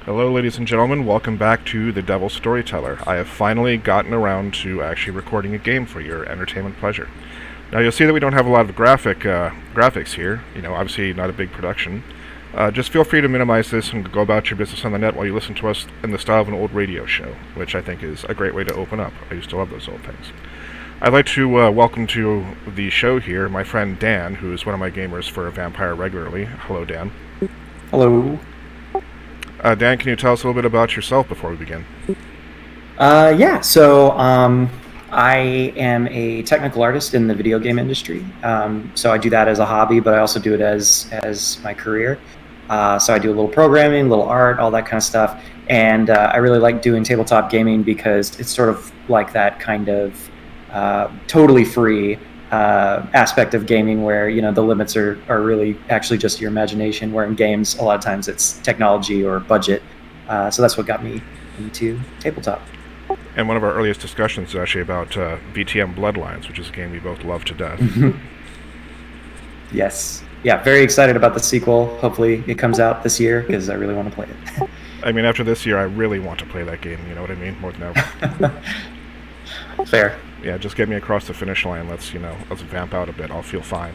Hello, ladies and gentlemen. Welcome back to The Devil Storyteller. I have finally gotten around to actually recording a game for your entertainment pleasure. Now, you'll see that we don't have a lot of graphics here. You know, obviously not a big production. Just feel free to minimize this and go about your business on the net while you listen to us in the style of an old radio show, which I think is a great way to open up. I used to love those old things. I'd like to welcome to the show here my friend Dan, who is one of my gamers for Vampire regularly. Hello, Dan. Hello. Dan, can you tell us a little bit about yourself before we begin? I am a technical artist in the video game industry. So I do that as a hobby, but I also do it as my career. So I do a little programming, a little art, all that kind of stuff. And I really like doing tabletop gaming because it's sort of like that kind of totally free aspect of gaming where, you know, the limits are really actually just your imagination, where in games a lot of times it's technology or budget. So that's what got me into tabletop. And one of our earliest discussions is actually about VTM Bloodlines, which is a game we both love to death. Yes. Yeah, very excited about the sequel. Hopefully it comes out this year because I really want to play it. I mean, after this year, I really want to play that game, you know what I mean? More than ever. Fair. Yeah, just get me across the finish line. Let's vamp out a bit. I'll feel fine.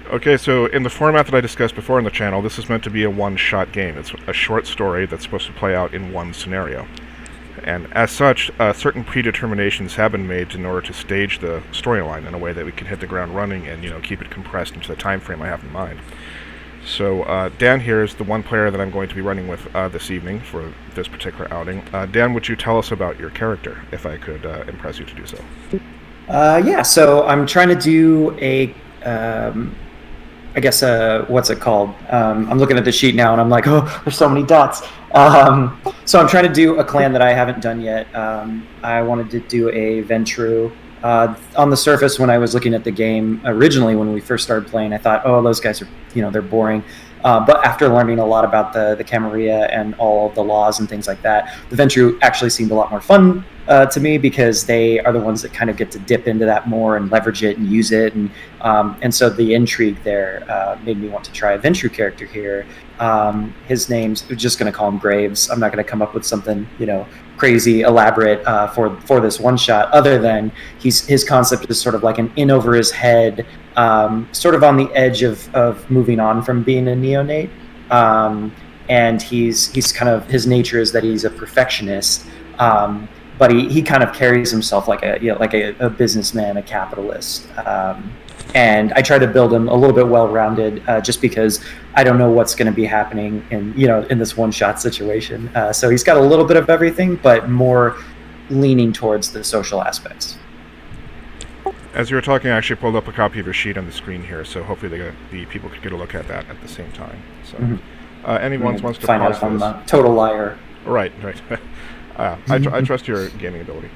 Okay, so in the format that I discussed before on the channel, this is meant to be a one-shot game. It's a short story that's supposed to play out in one scenario. And as such, certain predeterminations have been made in order to stage the storyline in a way that we can hit the ground running and, you know, keep it compressed into the time frame I have in mind. So Dan here is the one player that I'm going to be running with this evening for this particular outing. Dan, would you tell us about your character, if I could impress you to do so? Yeah, so I'm trying to do what's it called? I'm looking at the sheet now and I'm like, oh, there's so many dots. So I'm trying to do a clan that I haven't done yet. I wanted to do a Ventru. On the surface, when I was looking at the game originally, when we first started playing, I thought, oh, those guys are, you know, they're boring. But after learning a lot about the Camarilla and all of the laws and things like that, the Ventru actually seemed a lot more fun to me because they are the ones that kind of get to dip into that more and leverage it and use it. And so the intrigue there made me want to try a Ventru character here. His name's, we're just going to call him Graves. I'm not going to come up with something, you know, crazy elaborate for this one shot, other than his concept is sort of like an in over his head, sort of on the edge of moving on from being a neonate, and he's kind of, his nature is that he's a perfectionist, but he kind of carries himself like a businessman, a capitalist. And I try to build him a little bit well-rounded, just because I don't know what's going to be happening in this one-shot situation. So he's got a little bit of everything, but more leaning towards the social aspects. As you were talking, I actually pulled up a copy of your sheet on the screen here, so hopefully the people could get a look at that at the same time. So, anyone wants to find out if I'm a total liar. Right. I trust your gaming ability.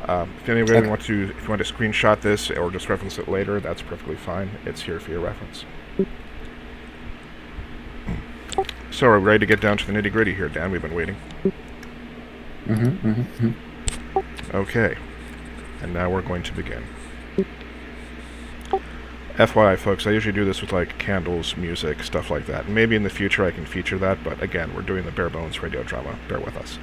If anybody wants to, if you want to screenshot this or just reference it later, that's perfectly fine. It's here for your reference. So, are we ready to get down to the nitty-gritty here, Dan? We've been waiting. Okay, and now we're going to begin. FYI, folks, I usually do this with, like, candles, music, stuff like that. Maybe in the future I can feature that, but again, we're doing the bare-bones radio drama. Bear with us.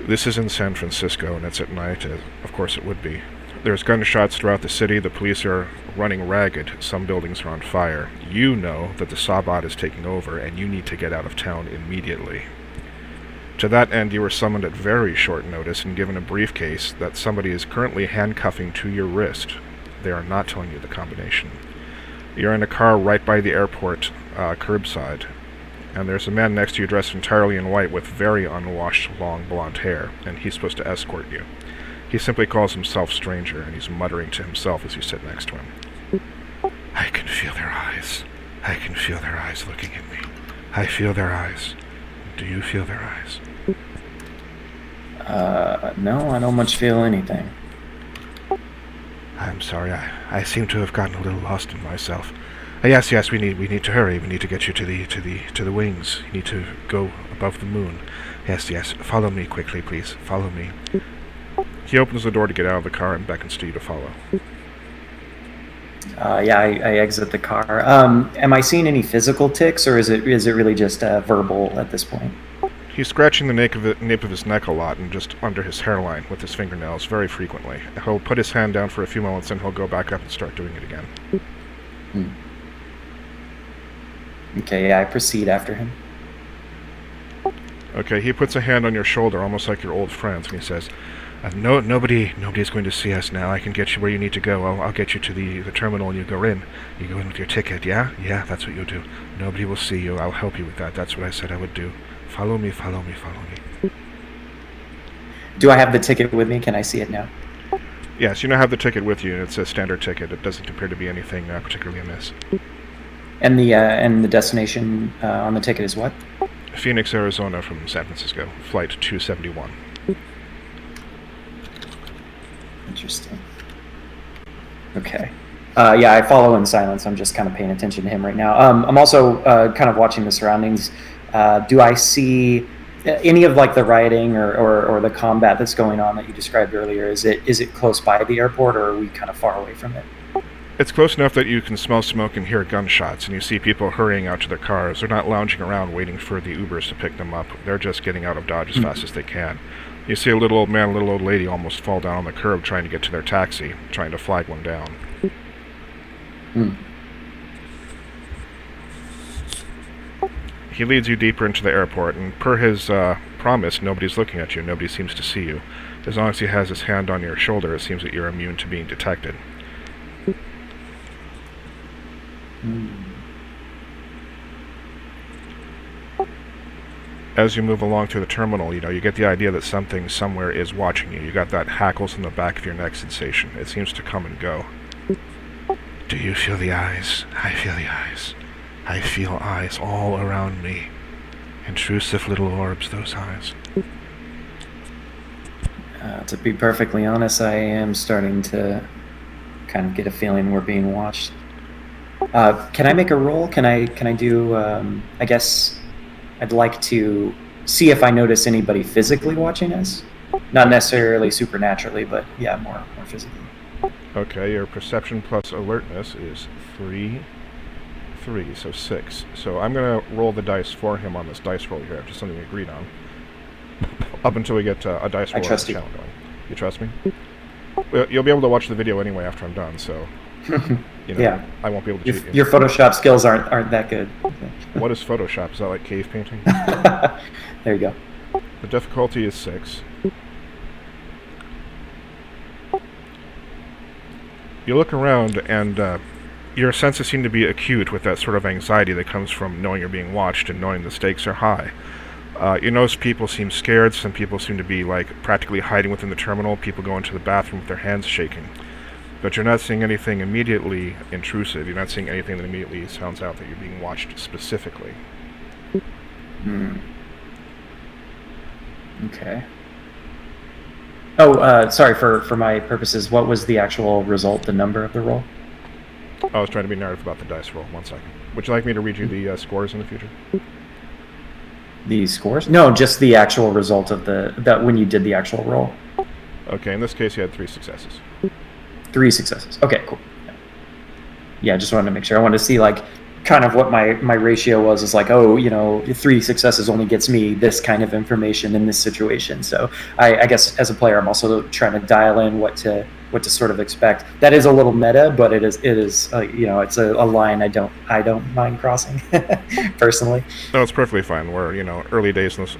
This is in San Francisco, and it's at night, as of course it would be. There's gunshots throughout the city, the police are running ragged, some buildings are on fire. You know that the Sabbat is taking over, and you need to get out of town immediately. To that end, you were summoned at very short notice and given a briefcase that somebody is currently handcuffing to your wrist. They are not telling you the combination. You're in a car right by the airport, curbside, and there's a man next to you dressed entirely in white with very unwashed long blonde hair, and he's supposed to escort you. He simply calls himself Stranger, and he's muttering to himself as you sit next to him. I can feel their eyes. I can feel their eyes looking at me. I feel their eyes. Do you feel their eyes? No, I don't much feel anything. I'm sorry, I seem to have gotten a little lost in myself. Yes, we need to hurry. We need to get you to the wings. You need to go above the moon. Yes. Follow me quickly, please. Follow me. He opens the door to get out of the car and beckons to you to follow. Yeah, I exit the car. Am I seeing any physical tics, or is it really just verbal at this point? He's scratching the nape of his neck a lot and just under his hairline with his fingernails very frequently. He'll put his hand down for a few moments and he'll go back up and start doing it again. Okay, yeah, I proceed after him. Okay, he puts a hand on your shoulder, almost like your old friends, and he says, nobody's going to see us now. I can get you where you need to go. I'll get you to the terminal and you go in. You go in with your ticket, yeah? Yeah, that's what you'll do. Nobody will see you. I'll help you with that. That's what I said I would do. Follow me, follow me, follow me. Do I have the ticket with me? Can I see it now? Yes, you now have the ticket with you. It's a standard ticket. It doesn't appear to be anything particularly amiss. And the destination on the ticket is what? Phoenix, Arizona from San Francisco. Flight 271. Interesting. Okay. Yeah, I follow in silence. I'm just kind of paying attention to him right now. I'm also kind of watching the surroundings. Do I see any of like the rioting or the combat that's going on that you described earlier? Is it close by the airport, or are we kind of far away from it? It's close enough that you can smell smoke and hear gunshots, and you see people hurrying out to their cars. They're not lounging around waiting for the Ubers to pick them up. They're just getting out of Dodge as fast as they can. You see a little old man, a little old lady almost fall down on the curb trying to get to their taxi, trying to flag one down. He leads you deeper into the airport, and per his promise, nobody's looking at you. Nobody seems to see you. As long as he has his hand on your shoulder, it seems that you're immune to being detected. As you move along through the terminal, you get the idea that something somewhere is watching you. You got that hackles in the back of your neck sensation. It seems to come and go. Do you feel the eyes? I feel the eyes. I feel eyes all around me. Intrusive little orbs, those eyes. To be perfectly honest, I am starting to kind of get a feeling we're being watched. Can I make a roll? Can I do, I guess I'd like to see if I notice anybody physically watching us. Not necessarily supernaturally, but yeah, more physically. Okay, your perception plus alertness is 3, so 6. So I'm going to roll the dice for him on this dice roll here, just something we agreed on. Up until we get a dice roll. I trust you. Going. You trust me? Well, you'll be able to watch the video anyway after I'm done, so... Yeah. I won't be able to cheat you. Your Photoshop skills aren't that good. What is Photoshop? Is that like cave painting? There you go. The difficulty is 6. You look around, and your senses seem to be acute with that sort of anxiety that comes from knowing you're being watched and knowing the stakes are high. You notice people seem scared. Some people seem to be practically hiding within the terminal. People go into the bathroom with their hands shaking. But you're not seeing anything immediately intrusive. You're not seeing anything that immediately sounds out that you're being watched specifically. Okay. Oh, sorry, for my purposes, what was the actual result, the number of the roll? I was trying to be narrative about the dice roll. 1 second. Would you like me to read you the scores in the future? The scores? No, just the actual result of that when you did the actual roll. Okay, in this case you had 3 successes. 3 successes. Okay, cool. Yeah, I just wanted to make sure. I wanted to see kind of what my ratio was. Is 3 successes only gets me this kind of information in this situation. So I guess as a player, I'm also trying to dial in what to sort of expect. That is a little meta, but it is it's a line I don't mind crossing personally. No, it's perfectly fine. We're early days in this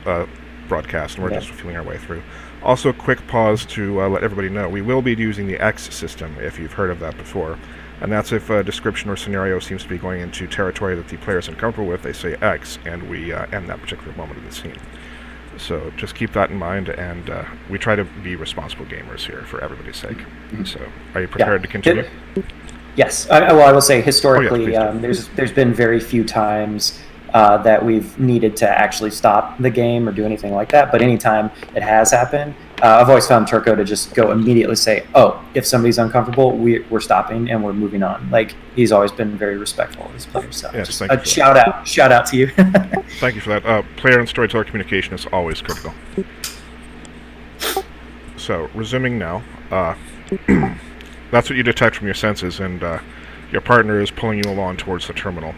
broadcast, and we're just feeling our way through. Also, quick pause to let everybody know, we will be using the X system, if you've heard of that before. And that's if a description or scenario seems to be going into territory that the player is uncomfortable with, they say X, and we end that particular moment of the scene. So just keep that in mind, and we try to be responsible gamers here for everybody's sake. So, are you prepared to continue? Yes. I will say, historically, yes, there's been very few times that we've needed to actually stop the game or do anything like that. But anytime it has happened, I've always found Turco to just go immediately say, "Oh, if somebody's uncomfortable, we're stopping and we're moving on." He's always been very respectful of his players. So yes, just a shout out to you. Thank you for that. Player and storyteller communication is always critical. So resuming now, that's what you detect from your senses, and Your partner is pulling you along towards the terminal.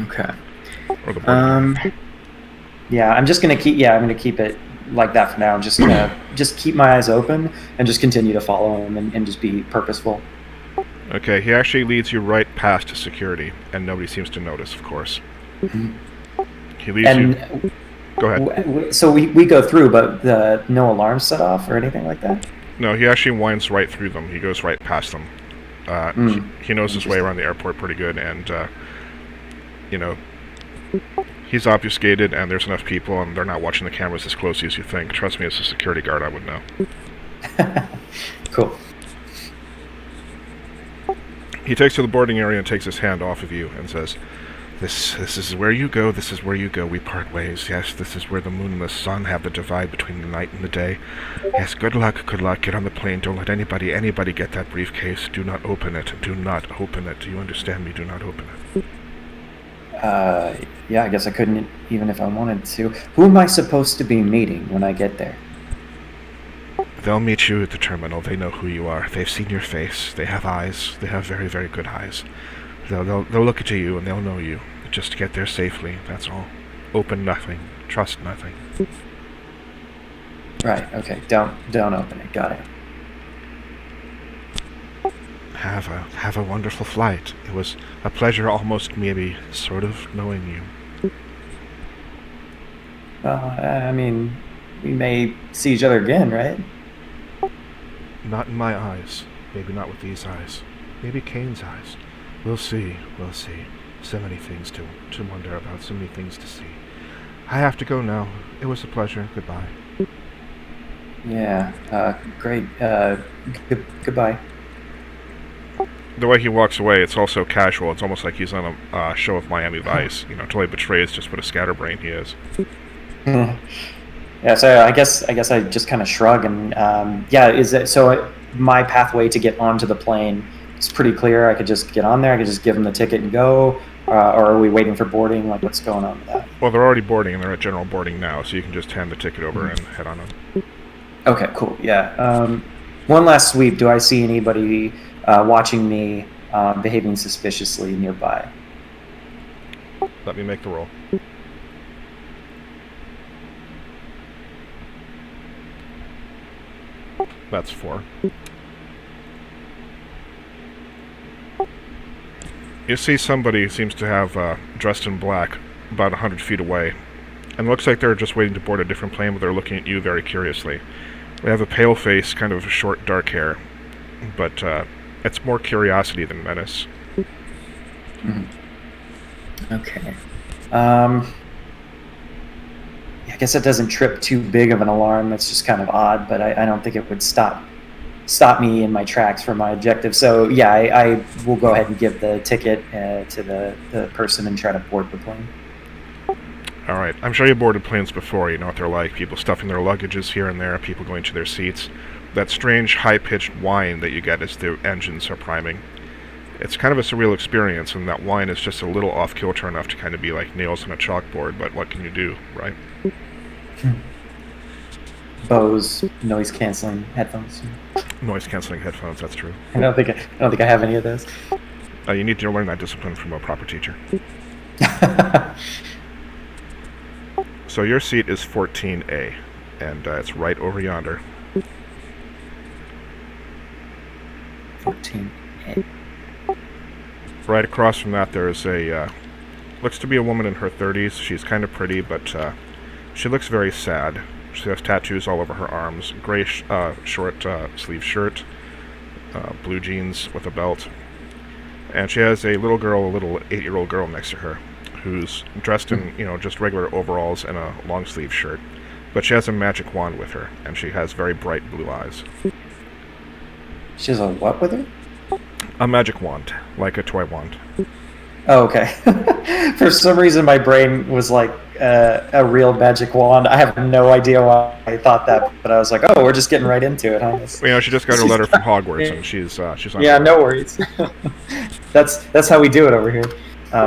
Okay. Or the boarding area. Yeah, I'm just gonna keep. Yeah, I'm gonna keep it like that for now. I'm just gonna just keep my eyes open and just continue to follow him and just be purposeful. Okay, he actually leads you right past security, and nobody seems to notice, of course. He leads you... Go ahead. So we go through, but no alarms set off or anything like that? No, he actually winds right through them. He goes right past them. He knows his way around the airport pretty good, and, he's obfuscated, and there's enough people, and they're not watching the cameras as closely as you think. Trust me, as a security guard, I would know. Cool. He takes you to the boarding area and takes his hand off of you and says, This is where you go, this is where you go, we part ways. Yes, this is where the moon and the sun have the divide between the night and the day. Yes, good luck, get on the plane, don't let anybody get that briefcase. Do not open it, do not open it. Do you understand me? Do not open it. Yeah, I guess I couldn't even if I wanted to. Who am I supposed to be meeting when I get there? They'll meet you at the terminal, they know who you are. They've seen your face, they have eyes, they have very, very good eyes. They'll look at you and they'll know you. Just get there safely, that's all. Open nothing. Trust nothing. Right, okay. Don't open it. Got it. Have a wonderful flight. It was a pleasure, almost maybe sort of knowing you. Well, I mean, we may see each other again, right? Not in my eyes. Maybe not with these eyes. Maybe Kane's eyes. We'll see. So many things to wonder about, so many things to see. I have to go now. It was a pleasure. Goodbye. Yeah, great. Goodbye. The way he walks away, it's also casual. It's almost like he's on a show of Miami Vice. Totally betrays just what a scatterbrain he is. Yeah, so I guess I just kind of shrug and is it so? My pathway to get onto the plane is pretty clear. I could just get on there. I could just give them the ticket and go, or are we waiting for boarding? Like, what's going on with that? Well, they're already boarding, and they're at general boarding now, so you can just hand the ticket over and head on in. Okay, cool. Yeah. One last sweep. Do I see anybody watching me behaving suspiciously nearby? Let me make the roll. That's 4. You see somebody who seems to have dressed in black about 100 feet away. And it looks like they're just waiting to board a different plane, but they're looking at you very curiously. They have a pale face, kind of short, dark hair. But it's more curiosity than menace. Okay. I guess it doesn't trip too big of an alarm. It's just kind of odd, but I don't think it would stop me in my tracks for my objective. So yeah, I will go ahead and give the ticket to the person and try to board the plane. All right. I'm sure you boarded planes before. You know what they're like. People stuffing their luggages here and there, people going to their seats. That strange, high-pitched whine that you get as the engines are priming. It's kind of a surreal experience, and that whine is just a little off-kilter enough to kind of be like nails on a chalkboard, but what can you do, right? Bose noise-canceling headphones. Noise-canceling headphones, that's true. I don't think I have any of those. You need to learn that discipline from a proper teacher. So your seat is 14A, and it's right over yonder. 14A. Right across from that, there's looks to be a woman in her 30s. She's kind of pretty, but she looks very sad. She has tattoos all over her arms. Gray short sleeve shirt, blue jeans with a belt. And she has a little 8-year-old girl next to her, who's dressed in, just regular overalls and a long sleeve shirt. But she has a magic wand with her, and she has very bright blue eyes. She has a what with her? A magic wand, like a toy wand. Oh, okay. For some reason, my brain was like a real magic wand. I have no idea why I thought that, but I was like, "Oh, we're just getting right into it, huh?" She just got her letter from Hogwarts, and she's on. Yeah, no worries. That's how we do it over here.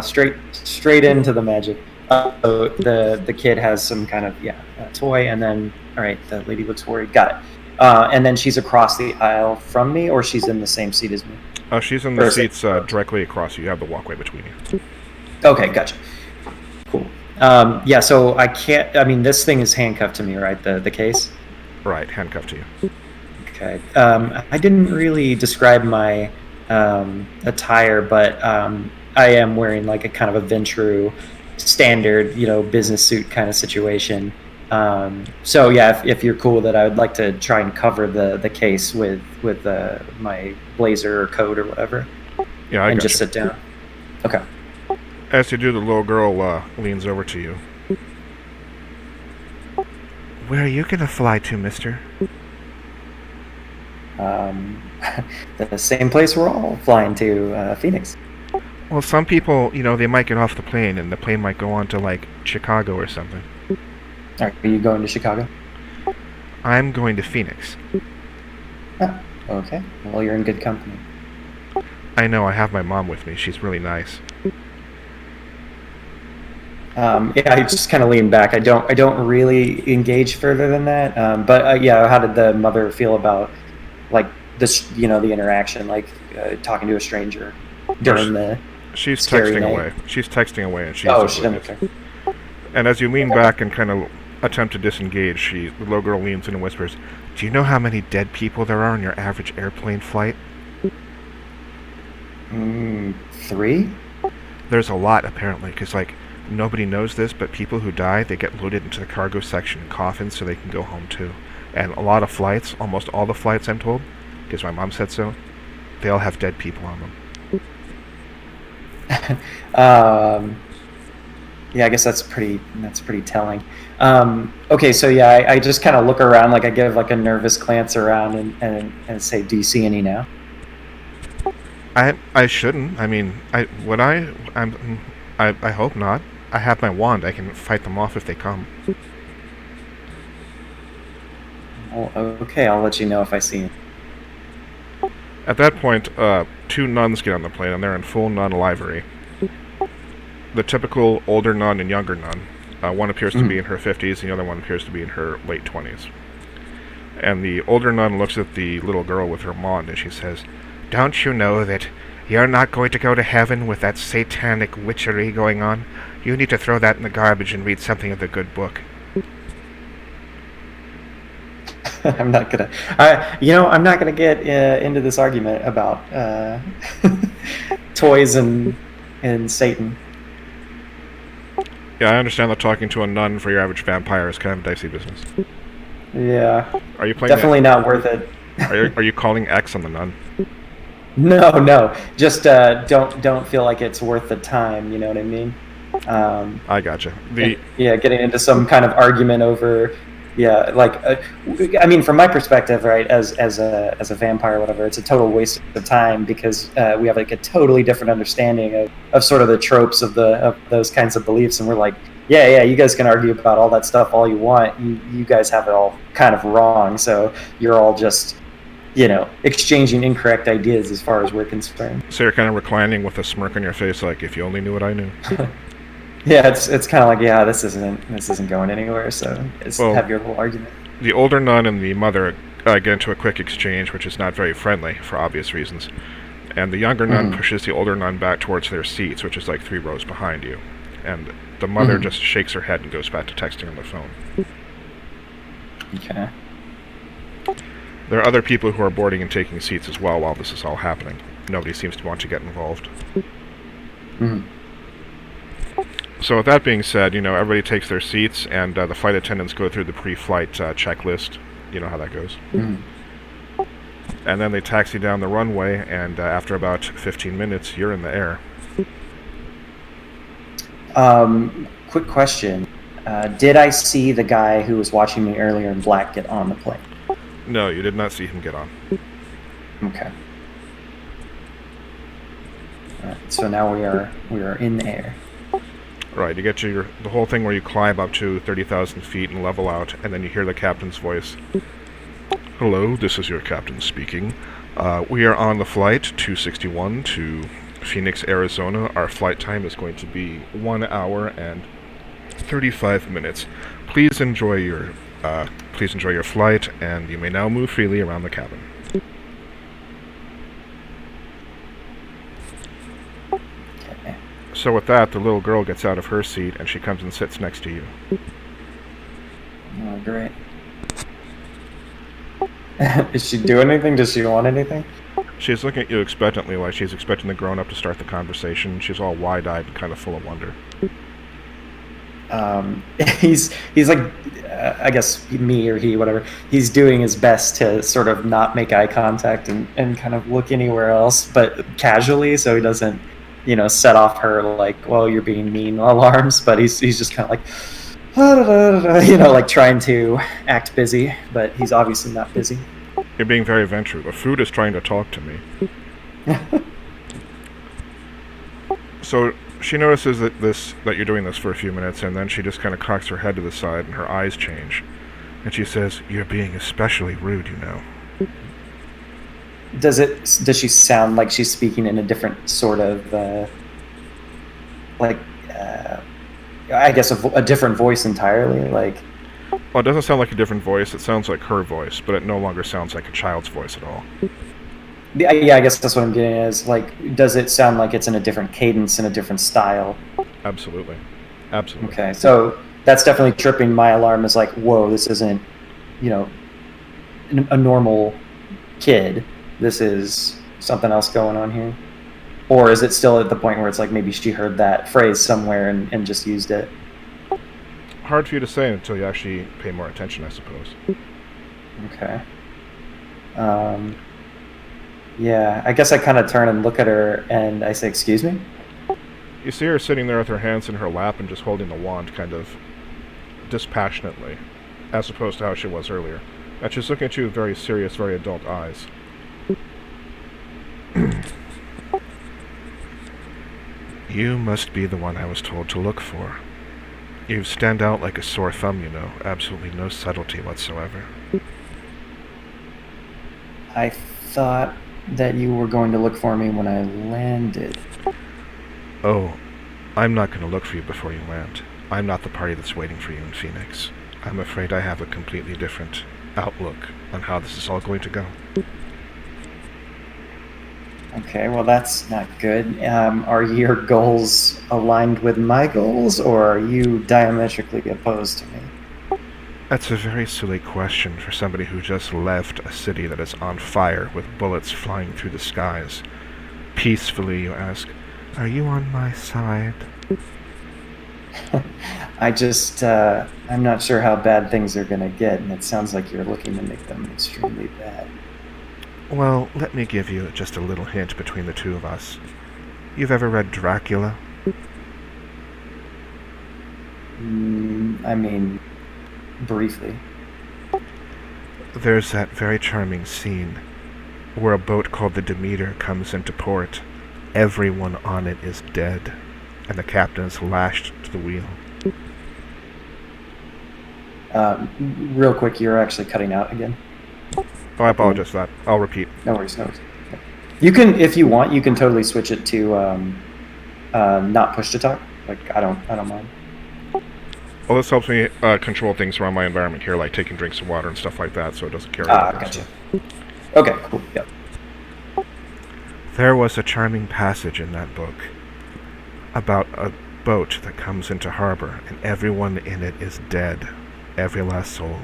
Straight into the magic. So the kid has some kind of toy, and then all right, the lady looks worried. Got it. And then she's across the aisle from me, or she's in the same seat as me. She's in Or the is it- seats directly across you. You have the walkway between you. Okay, gotcha. Cool. Yeah, so I can't. I mean, this thing is handcuffed to me, right? The case. Right, handcuffed to you. Okay. I didn't really describe my attire, but I am wearing like a kind of a Ventru standard, business suit kind of situation. So yeah, if you're cool with it, I would like to try and cover the case with my blazer or coat or whatever, Yeah, I and got just you. sit down. Okay. As you do, the little girl leans over to you. Where are you gonna fly to, mister? The same place we're all flying to, Phoenix. Well, some people, they might get off the plane and the plane might go on to, like, Chicago or something. Are you going to Chicago? I'm going to Phoenix. Oh, okay. Well, you're in good company. I know, I have my mom with me. She's really nice. Yeah, I just kind of lean back. I don't really engage further than that. But yeah, how did the mother feel about like this? The interaction, like talking to a stranger during the She's scary texting night? away. She's texting away, and she's Oh, she oblivious. doesn't care. And as you lean back and kind of attempt to disengage, the little girl leans in and whispers, "Do you know how many dead people there are on your average airplane flight?" 3? There's a lot, apparently, because, like, nobody knows this, but people who die, they get loaded into the cargo section in coffins so they can go home, too. And a lot of flights, almost all the flights, I'm told, because my mom said so, they all have dead people on them. Yeah, I guess that's pretty telling. Okay, so yeah, I just kind of look around, like I give like a nervous glance around and say, "Do you see any now?" I shouldn't. I mean, I hope not. I have my wand. I can fight them off if they come. Well, okay, I'll let you know if I see him. At that point, 2 nuns get on the plane, and they're in full nun livery. The typical older nun and younger nun. One appears to be in her 50s, and the other one appears to be in her late 20s. And the older nun looks at the little girl with her wand, and she says, "Don't you know that you're not going to go to heaven with that satanic witchery going on? You need to throw that in the garbage and read something of the good book." I'm not gonna. I'm not gonna get into this argument about toys and Satan. Yeah, I understand that talking to a nun for your average vampire is kind of a dicey business. Yeah, Are you playing? definitely not worth it. Are you calling X on the nun? No. Just don't feel like it's worth the time. You know what I mean? I gotcha. Getting into some kind of argument over. Yeah, like I mean, from my perspective, right, as a vampire or whatever, it's a total waste of time because we have like a totally different understanding of sort of the tropes of those kinds of beliefs, and we're like, yeah, you guys can argue about all that stuff all you want. You guys have it all kind of wrong, so you're all just exchanging incorrect ideas as far as we're concerned. So you're kind of reclining with a smirk on your face, like, if you only knew what I knew. Yeah, it's kind of like, yeah, this isn't going anywhere. So have your little argument. The older nun and the mother get into a quick exchange, which is not very friendly for obvious reasons. And the younger nun pushes the older nun back towards their seats, which is like 3 rows behind you. And the mother just shakes her head and goes back to texting on the phone. Okay. There are other people who are boarding and taking seats as well while this is all happening. Nobody seems to want to get involved. So with that being said, everybody takes their seats, and the flight attendants go through the pre-flight checklist. You know how that goes. And then they taxi down the runway, and after about 15 minutes, you're in the air. Quick question. Did I see the guy who was watching me earlier in black get on the plane? No, you did not see him get on. Okay. All right, so now we are in the air. Right, you get to the whole thing where you climb up to 30,000 feet and level out, and then you hear the captain's voice. "Hello, this is your captain speaking. We are on the flight 261 to Phoenix, Arizona. Our flight time is going to be 1 hour and 35 minutes. Please enjoy your flight, and you may now move freely around the cabin." So with that, the little girl gets out of her seat and she comes and sits next to you. Oh, great. Is she doing anything? Does she want anything? She's looking at you expectantly, like she's expecting the grown-up to start the conversation. She's all wide-eyed and kind of full of wonder. He's like, I guess me or he, whatever. He's doing his best to sort of not make eye contact and kind of look anywhere else, but casually, so he doesn't, set off her like, well, you're being mean alarms. But he's just kind of like, like trying to act busy, but he's obviously not busy. You're being very venture. The food is trying to talk to me. So she notices that you're doing this for a few minutes, and then she just kind of cocks her head to the side, and her eyes change, and she says, "You're being especially rude, you know." Does she sound like she's speaking in a different sort of I guess a different voice entirely? Like, well, it doesn't sound like a different voice. It sounds like her voice, but it no longer sounds like a child's voice at all. yeah, I guess that's what I'm getting at. Is like, does it sound like it's in a different cadence, in a different style? Absolutely. Okay, so that's definitely tripping my alarm. Is like, whoa, this isn't, a normal kid. This is something else going on here. Or is it still at the point where it's like maybe she heard that phrase somewhere and just used it? Hard for you to say until you actually pay more attention, I suppose. Okay. Yeah, I guess I kind of turn and look at her and I say, "Excuse me?" You see her sitting there with her hands in her lap and just holding the wand kind of dispassionately, as opposed to how she was earlier. And she's looking at you with very serious, very adult eyes. You must be the one I was told to look for. You stand out like a sore thumb, absolutely no subtlety whatsoever. I thought that you were going to look for me when I landed. Oh, I'm not going to look for you before you land. I'm not the party that's waiting for you in Phoenix. I'm afraid I have a completely different outlook on how this is all going to go. Okay, well, that's not good. Are your goals aligned with my goals, or are you diametrically opposed to me? That's a very silly question for somebody who just left a city that is on fire with bullets flying through the skies. Peacefully, you ask, "Are you on my side?" I'm not sure how bad things are going to get, and it sounds like you're looking to make them extremely bad. Well, let me give you just a little hint between the two of us. You've ever read Dracula? I mean, briefly. There's that very charming scene where a boat called the Demeter comes into port. Everyone on it is dead, and the captain is lashed to the wheel. Real quick, you're actually cutting out again. Oh, I apologize for that. I'll repeat. No worries. You can, if you want, you can totally switch it to not push to talk. Like, I don't mind. Well, this helps me control things around my environment here, like taking drinks of water and stuff like that, so it doesn't carry over. Gotcha. Okay, cool. Yep. There was a charming passage in that book about a boat that comes into harbor, and everyone in it is dead, every last soul,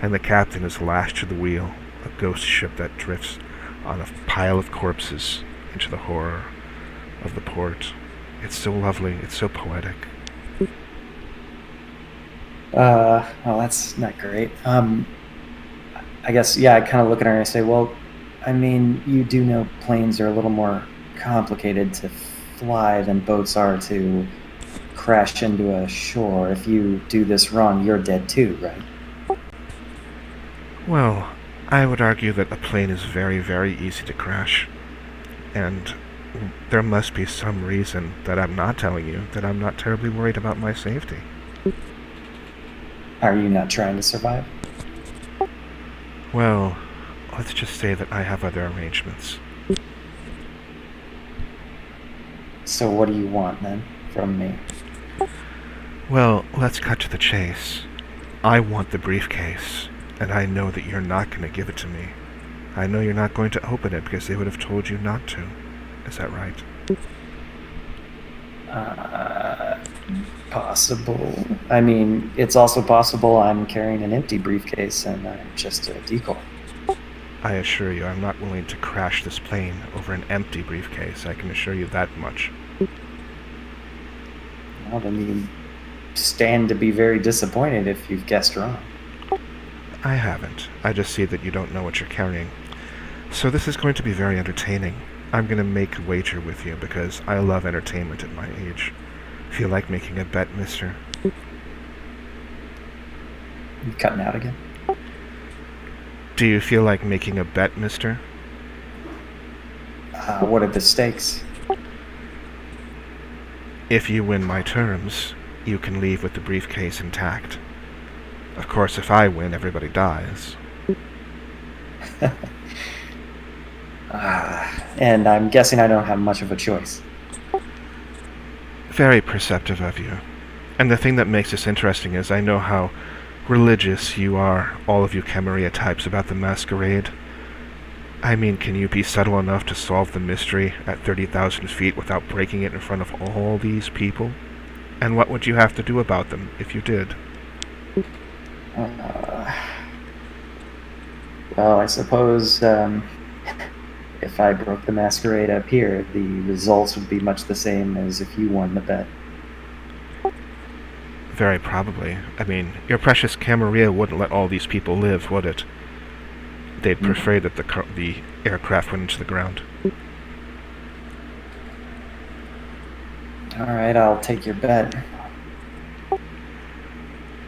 and the captain is lashed to the wheel, a ghost ship that drifts on a pile of corpses into the horror of the port. It's so lovely, it's so poetic. Well, that's not great. I guess, yeah, I kind of look at her and I say, well, I mean, you do know planes are a little more complicated to fly than boats are to crash into a shore. If you do this wrong, you're dead too, right? Well, I would argue that a plane is very, very easy to crash. And there must be some reason that I'm not telling you that I'm not terribly worried about my safety. Are you not trying to survive? Well, let's just say that I have other arrangements. So what do you want, then, from me? Well, let's cut to the chase. I want the briefcase, and I know that you're not going to give it to me. I know you're not going to open it because they would have told you not to. Is that right? Possible. I mean, it's also possible I'm carrying an empty briefcase and I'm just a decoy. I assure you, I'm not willing to crash this plane over an empty briefcase. I can assure you that much. Well, then you stand to be very disappointed if you've guessed wrong. I haven't. I just see that you don't know what you're carrying. So this is going to be very entertaining. I'm going to make a wager with you because I love entertainment at my age. Feel like making a bet, mister? You cutting out again? Do you feel like making a bet, mister? What are the stakes? If you win my terms, you can leave with the briefcase intact. Of course, if I win, everybody dies. And I'm guessing I don't have much of a choice. Very perceptive of you. And the thing that makes this interesting is I know how religious you are, all of you Camarilla types, about the Masquerade. I mean, can you be subtle enough to solve the mystery at 30,000 feet without breaking it in front of all these people? And what would you have to do about them if you did? Well, I suppose if I broke the Masquerade up here, the results would be much the same as if you won the bet. Very probably. I mean, your precious Camarilla wouldn't let all these people live, would it? They'd prefer that the aircraft went into the ground. All right, I'll take your bet.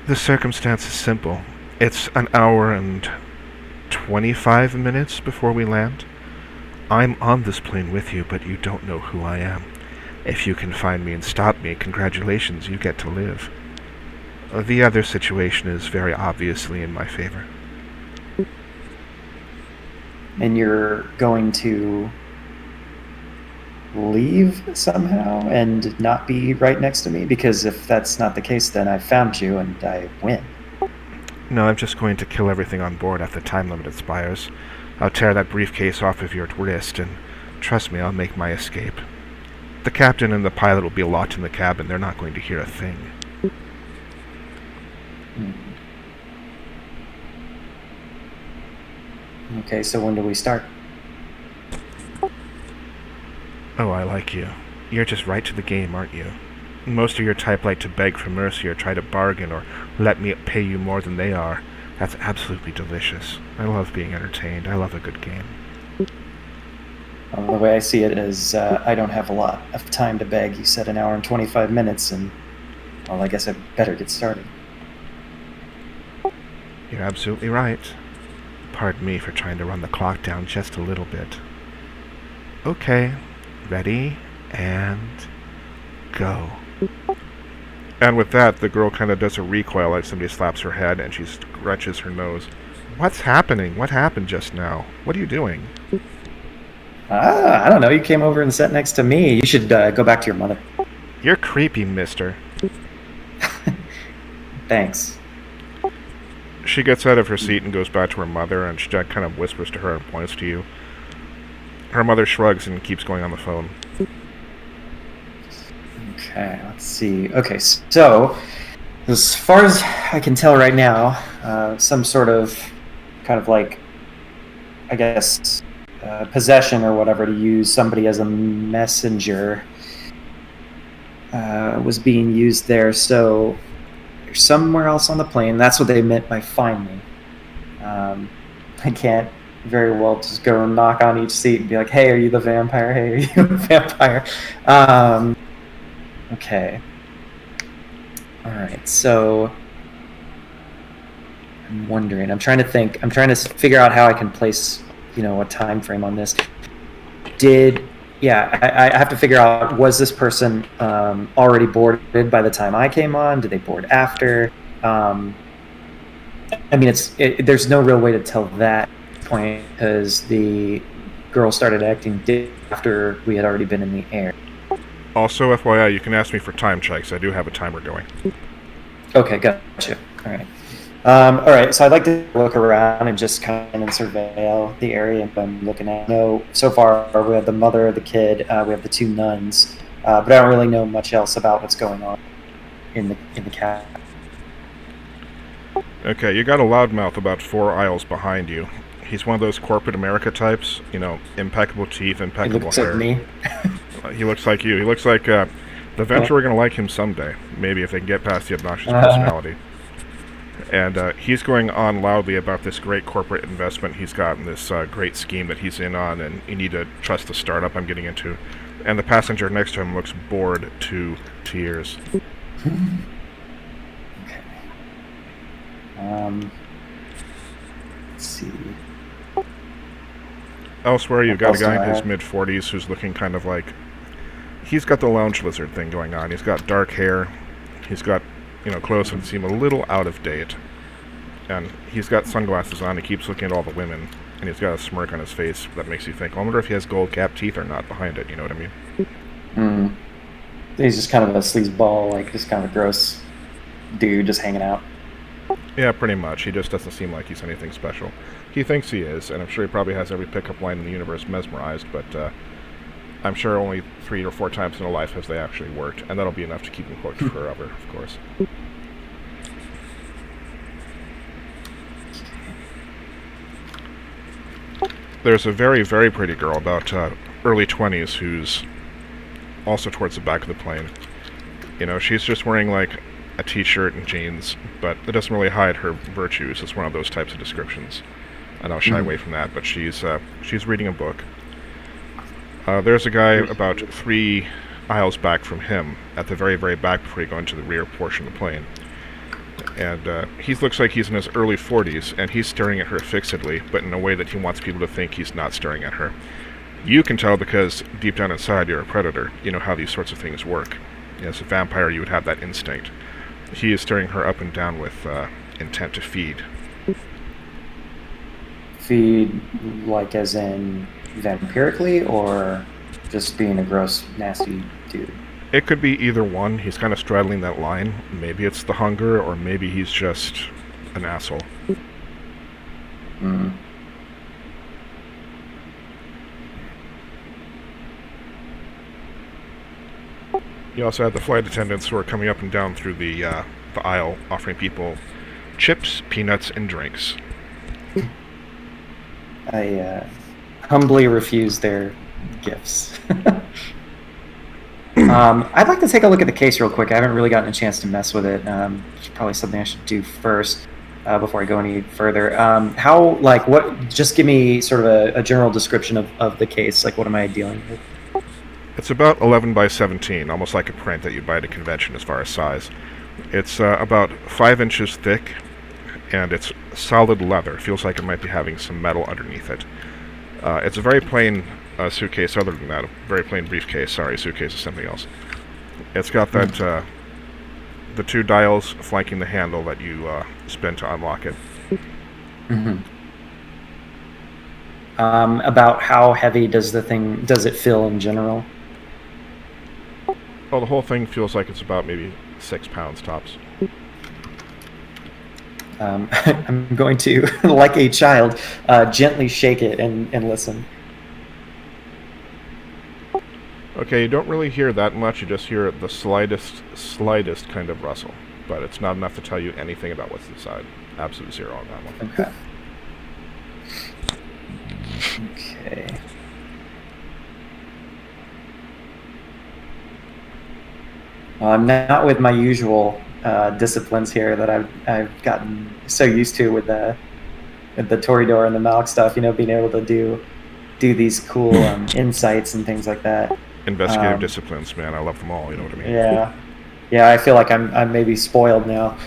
The circumstance is simple. It's an hour and 25 minutes before we land. I'm on this plane with you, but you don't know who I am. If you can find me and stop me, congratulations, you get to live. The other situation is very obviously in my favor. And you're going to leave somehow and not be right next to me? Because if that's not the case, then I found you and I win. No, I'm just going to kill everything on board after the time limit expires. I'll tear that briefcase off of your wrist, and trust me, I'll make my escape. The captain and the pilot will be locked in the cabin. They're not going to hear a thing. Okay, so when do we start? Oh, I like you. You're just right to the game, aren't you? Most of your type like to beg for mercy or try to bargain or let me pay you more than they are. That's absolutely delicious. I love being entertained. I love a good game. Well, the way I see it is I don't have a lot of time to beg. You said an hour and 25 minutes, and, well, I guess I better get started. You're absolutely right. Pardon me for trying to run the clock down just a little bit. Okay, ready, and go. And with that, the girl kind of does a recoil like somebody slaps her head, and she scratches her nose. What's happening? What happened just now? What are you doing? I don't know. You came over and sat next to me. You should go back to your mother. You're creepy, mister. Thanks. She gets out of her seat and goes back to her mother, and she kind of whispers to her and points to you. Her mother shrugs and keeps going on the phone. Okay, let's see. Okay, so as far as I can tell right now, some sort of kind of like, I guess, possession or whatever to use somebody as a messenger was being used there. So you're somewhere else on the plane. That's what they meant by find me. I can't very well just go and knock on each seat and be like, hey, are you the vampire? Hey, are you the vampire? Okay. All right, so I'm wondering. I'm trying to think. I'm trying to figure out how I can place, a time frame on this. I have to figure out, was this person already boarded by the time I came on? Did they board after? There's no real way to tell that point because the girl started acting after we had already been in the air. Also, FYI, you can ask me for time checks. I do have a timer going. Okay, gotcha. All right. All right, so I'd like to look around and just kind of surveil the area I'm looking at. So far we have the mother, the kid, we have the two nuns. but I don't really know much else about what's going on in the cab. Okay, you got a loudmouth about 4 aisles behind you. He's one of those corporate America types, impeccable teeth, It impeccable looks hair. like me. He looks like you. He looks like the Venture are going to like him someday, maybe if they can get past the obnoxious personality. And he's going on loudly about this great corporate investment he's got in this great scheme that he's in on, and you need to trust the startup I'm getting into. And the passenger next to him looks bored to tears. Okay. Let's see. Elsewhere, you've got a guy in his have? mid-40s who's looking kind of like... He's got the lounge lizard thing going on. He's got dark hair. He's got, clothes that seem a little out of date. And he's got sunglasses on. He keeps looking at all the women. And he's got a smirk on his face that makes you think, I wonder if he has gold cap teeth or not behind it, you know what I mean? He's just kind of a sleazeball, like just kind of a gross dude just hanging out. Yeah, pretty much. He just doesn't seem like he's anything special. He thinks he is, and I'm sure he probably has every pickup line in the universe memorized, but I'm sure only 3 or 4 times in a life have they actually worked, and that'll be enough to keep him hooked forever, of course. There's a very, very pretty girl, about early 20s, who's also towards the back of the plane. She's just wearing, like, a t-shirt and jeans, but it doesn't really hide her virtues. It's one of those types of descriptions. And I'll shy away from that, but she's reading a book. There's a guy about 3 aisles back from him, at the very, very back before you go into the rear portion of the plane. And he looks like he's in his early 40s, and he's staring at her fixedly, but in a way that he wants people to think he's not staring at her. You can tell because deep down inside you're a predator. You know how these sorts of things work. As a vampire, you would have that instinct. He is staring her up and down with intent to feed. Feed, like as in vampirically, or just being a gross, nasty dude? It could be either one. He's kind of straddling that line. Maybe it's the hunger, or maybe he's just an asshole. You also had the flight attendants who are coming up and down through the aisle, offering people chips, peanuts, and drinks. I humbly refuse their gifts. I'd like to take a look at the case real quick. I haven't really gotten a chance to mess with it. It's probably something I should do first before I go any further. Just give me sort of a general description of the case. Like, what am I dealing with? It's about 11 by 17, almost like a print that you'd buy at a convention as far as size. It's about 5 inches thick, and it's solid leather. It feels like it might be having some metal underneath it. It's a very plain suitcase, other than that, a very plain briefcase. Sorry, suitcase is something else. It's got that the 2 dials flanking the handle that you spin to unlock it. About how heavy does it feel in general? Well, the whole thing feels like it's about maybe 6 pounds tops. I'm going to, like a child, gently shake it and listen. Okay, you don't really hear that much. You just hear the slightest kind of rustle. But it's not enough to tell you anything about what's inside. Absolute 0 on that one. Okay. Well, I'm not with my usual disciplines here that I've gotten so used to with the Toreador and the Malk stuff. Being able to do these cool insights and things like that. Investigative disciplines, man. I love them all. You know what I mean? Yeah. I feel like I'm maybe spoiled now.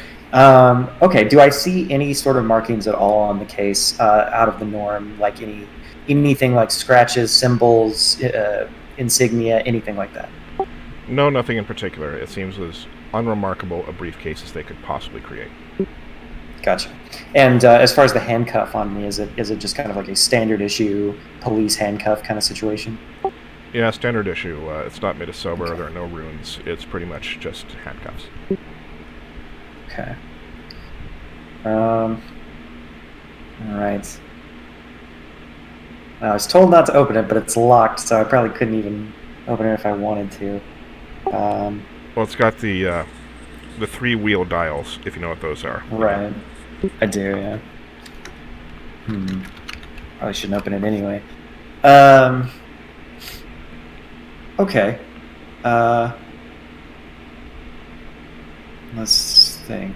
Okay. Do I see any sort of markings at all on the case out of the norm? Like anything like scratches, symbols, insignia, anything like that? No, nothing in particular. It seems as unremarkable a briefcase as they could possibly create. Gotcha. And as far as the handcuff on me, is it just kind of like a standard issue police handcuff kind of situation? Yeah, standard issue. It's not made of silver. Okay. There are no runes. It's pretty much just handcuffs. Okay. All right. I was told not to open it, but it's locked, so I probably couldn't even open it if I wanted to. Well, it's got the 3-wheel dials, if you know what those are. Right. I do, yeah. Probably shouldn't open it anyway. Okay. Let's think.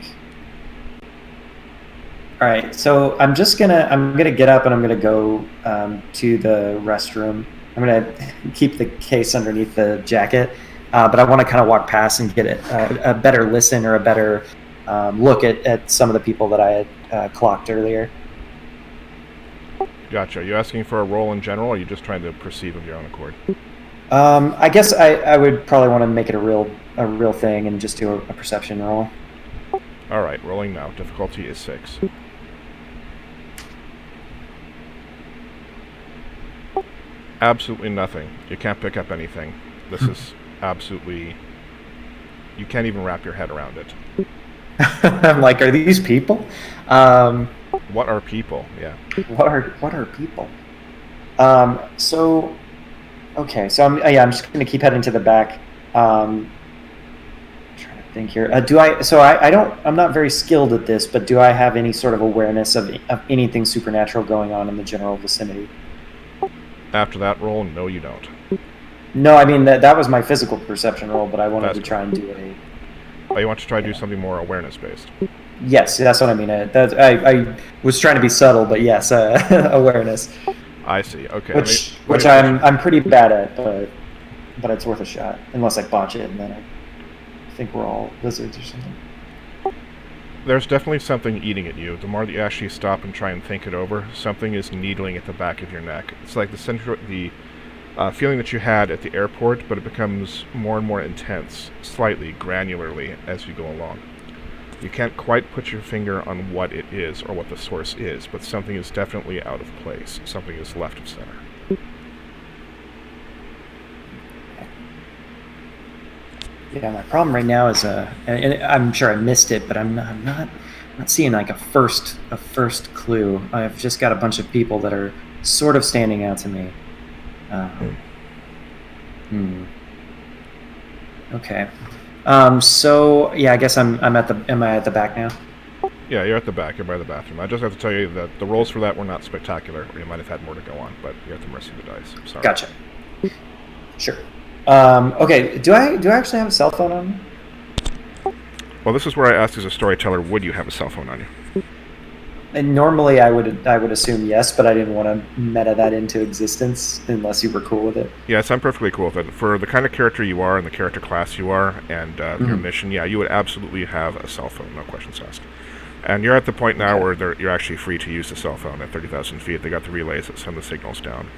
All right, so I'm gonna get up and I'm gonna go to the restroom. I'm gonna keep the case underneath the jacket, but I want to kind of walk past and get a better listen or a better look at some of the people that I had clocked earlier. Gotcha. Are you asking for a roll in general, or are you just trying to perceive of your own accord? I guess I would probably want to make it a real thing and just do a perception roll. All right, rolling now. Difficulty is 6. Absolutely nothing. You can't pick up anything. This is absolutely... You can't even wrap your head around it. I'm like, are these people? What are people? Yeah. What are people? So, okay. So I'm just gonna keep heading to the back. I'm trying to think here. I'm not very skilled at this, but do I have any sort of awareness of anything supernatural going on in the general vicinity? After that roll, no, you don't. No, I mean that was my physical perception roll, but I wanted to try and do a. Oh, you want to try to do something more awareness-based? Yes, that's what I mean. I was trying to be subtle, but yes, awareness. I see. Okay. Which I'm pretty bad at, but it's worth a shot. Unless I botch it, and then I think we're all lizards or something. There's definitely something eating at you. The more that you actually stop and try and think it over, something is needling at the back of your neck. It's like the feeling that you had at the airport, but it becomes more and more intense, slightly, granularly, as you go along. You can't quite put your finger on what it is or what the source is, but something is definitely out of place. Something is left of center. Yeah, my problem right now is and I'm sure I missed it, but I'm not seeing like a first clue. I've just got a bunch of people that are sort of standing out to me. Okay. So yeah, I guess am I at the back now? Yeah, you're at the back. You're by the bathroom. I just have to tell you that the rolls for that were not spectacular, or you might have had more to go on, but you're at the mercy of the dice. Sorry. Gotcha. Sure. Okay. Do I actually have a cell phone on me? Well, this is where I asked as a storyteller, would you have a cell phone on you? And normally I would assume yes, but I didn't want to meta that into existence unless you were cool with it. Yes, I'm perfectly cool with it. For the kind of character you are and the character class you are and your mission, yeah, you would absolutely have a cell phone, no questions asked. And you're at the point now where you're actually free to use the cell phone at 30,000 feet. They got the relays that send the signals down.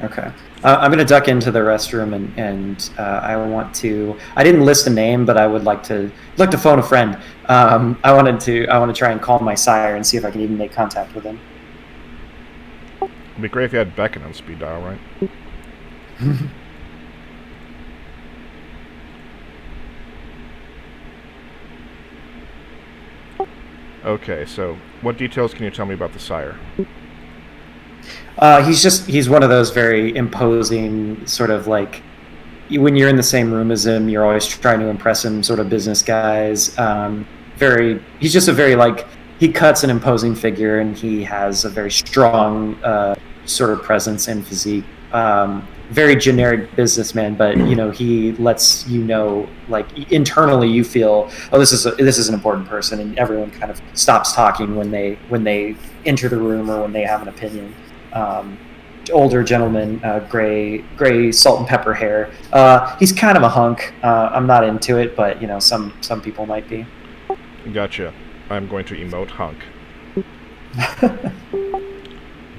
Okay. I'm going to duck into the restroom and I want to. I didn't list a name, but I would like to phone a friend. I want to try and call my sire and see if I can even make contact with him. It'd be great if you had Beckon on speed dial, right? Okay, so what details can you tell me about the sire? He's one of those very imposing sort of like when you're in the same room as him, you're always trying to impress him, sort of business guys. He's just a very like he cuts an imposing figure and he has a very strong sort of presence and physique. Very generic businessman, but he lets like internally you feel, oh, this is an important person, and everyone kind of stops talking when they enter the room or when they have an opinion. Older gentleman, gray salt and pepper hair. He's kind of a hunk. I'm not into it, but some people might be. Gotcha. I'm going to emote hunk.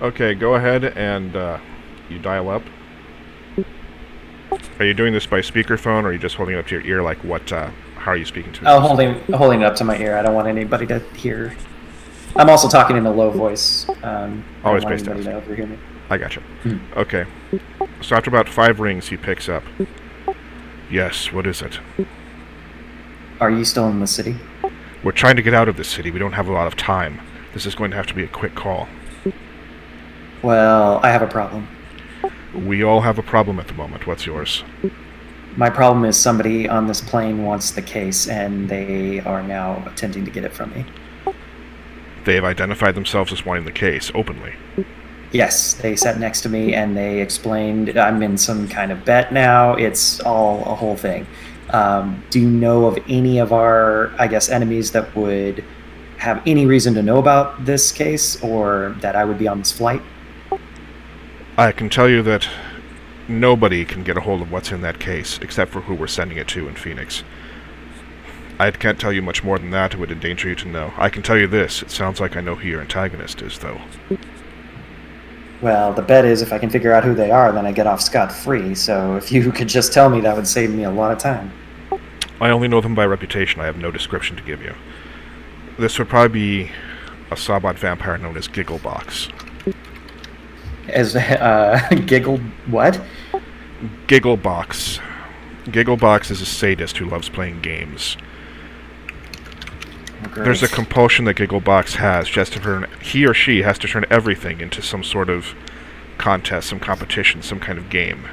Okay, go ahead and you dial up. Are you doing this by speakerphone, or are you just holding it up to your ear? Like what? How are you speaking to? Oh, holding it up to my ear. I don't want anybody to hear. I'm also talking in a low voice. Always based out. Overhear me. I gotcha. Okay. So after about 5 rings, he picks up. Yes, what is it? Are you still in the city? We're trying to get out of this city. We don't have a lot of time. This is going to have to be a quick call. Well, I have a problem. We all have a problem at the moment. What's yours? My problem is somebody on this plane wants the case, and they are now attempting to get it from me. They've identified themselves as wanting the case, openly. Yes, they sat next to me, and they explained, I'm in some kind of bet now. It's all a whole thing. Do you know of any of our, I guess, enemies that would have any reason to know about this case, or that I would be on this flight? I can tell you that nobody can get a hold of what's in that case, except for who we're sending it to in Phoenix. I can't tell you much more than that. It would endanger you to know. I can tell you this. It sounds like I know who your antagonist is, though. Well, the bet is if I can figure out who they are, then I get off scot-free. So if you could just tell me, that would save me a lot of time. I only know them by reputation. I have no description to give you. This would probably be a Sabbat vampire known as Gigglebox. As giggled what? Gigglebox. Gigglebox is a sadist who loves playing games. Oh, great. There's a compulsion that Gigglebox has. He or she has to turn everything into some sort of contest, some competition, some kind of game.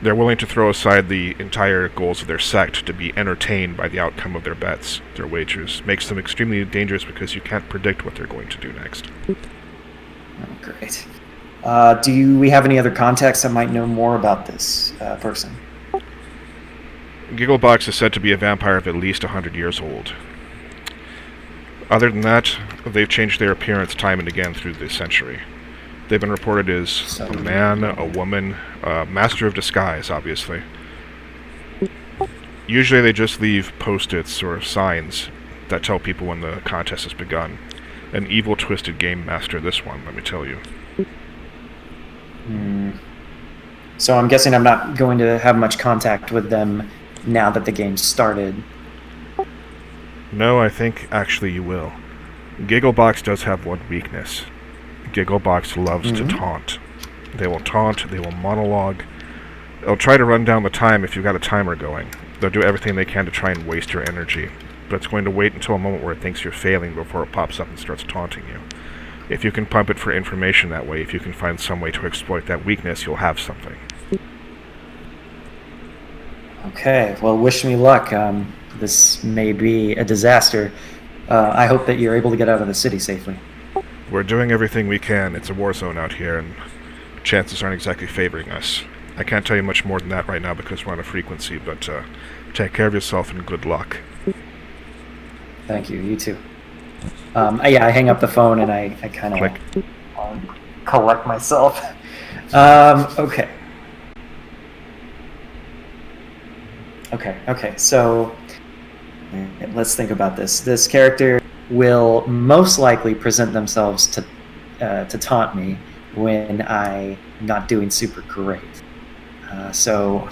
They're willing to throw aside the entire goals of their sect to be entertained by the outcome of their bets, their wagers. Makes them extremely dangerous because you can't predict what they're going to do next. Oh, great. Do we have any other contacts that might know more about this person? Gigglebox is said to be a vampire of at least 100 years old. Other than that, they've changed their appearance time and again through the century. They've been reported as a man, a woman, a master of disguise, obviously. Usually they just leave post-its or signs that tell people when the contest has begun. An evil, twisted game master, this one, let me tell you. So I'm guessing I'm not going to have much contact with them now that the game started. No, I think actually you will. Gigglebox does have one weakness. Gigglebox loves to taunt. They will taunt, they will monologue. They'll try to run down the time if you've got a timer going. They'll do everything they can to try and waste your energy. But it's going to wait until a moment where it thinks you're failing before it pops up and starts taunting you. If you can pump it for information that way, if you can find some way to exploit that weakness, you'll have something. Okay, well, wish me luck. This may be a disaster. I hope that you're able to get out of the city safely. We're doing everything we can. It's a war zone out here, and chances aren't exactly favoring us. I can't tell you much more than that right now because we're on a frequency, but take care of yourself and good luck. Thank you, you too. Yeah, I hang up the phone and I kind of collect myself. Okay. Okay, so let's think about this. This character will most likely present themselves to taunt me when I'm not doing super great. So,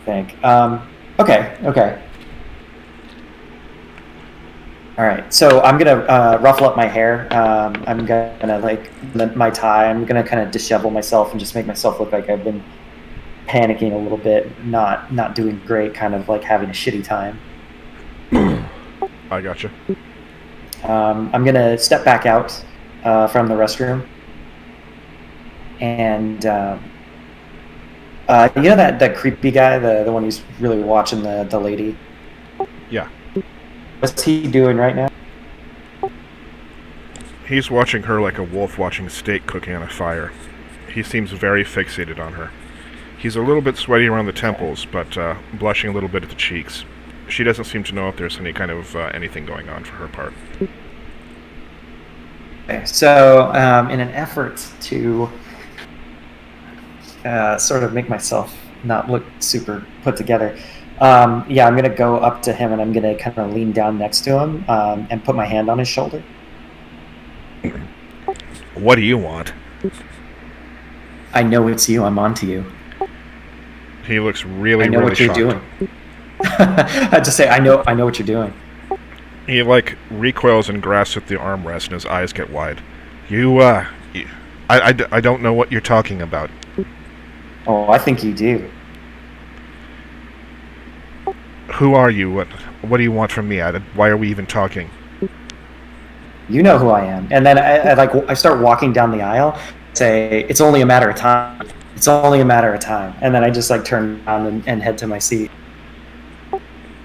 I think. Okay. All right, so I'm gonna ruffle up my hair. I'm gonna limp my tie. I'm gonna kind of dishevel myself and just make myself look like I've been panicking a little bit, not doing great, kind of like having a shitty time. I gotcha. I'm gonna step back out from the restroom, and you know that creepy guy, the one who's really watching the lady. Yeah. What's he doing right now? He's watching her like a wolf watching steak cooking on a fire. He seems very fixated on her. He's a little bit sweaty around the temples, but blushing a little bit at the cheeks. She doesn't seem to know if there's any kind of anything going on for her part. Okay, so in an effort to sort of make myself not look super put together, I'm going to go up to him and I'm going to kind of lean down next to him and put my hand on his shoulder. What do you want? I know it's you. I'm on to you. He looks really, I know really what you're shocked. doing. I just say, I know what you're doing. He, recoils and grasps at the armrest and his eyes get wide. I don't know what you're talking about. Oh, I think you do. Who are you? What do you want from me? Why are we even talking? You know who I am. And then I start walking down the aisle, say, it's only a matter of time. It's only a matter of time. And then I just like turn around and head to my seat.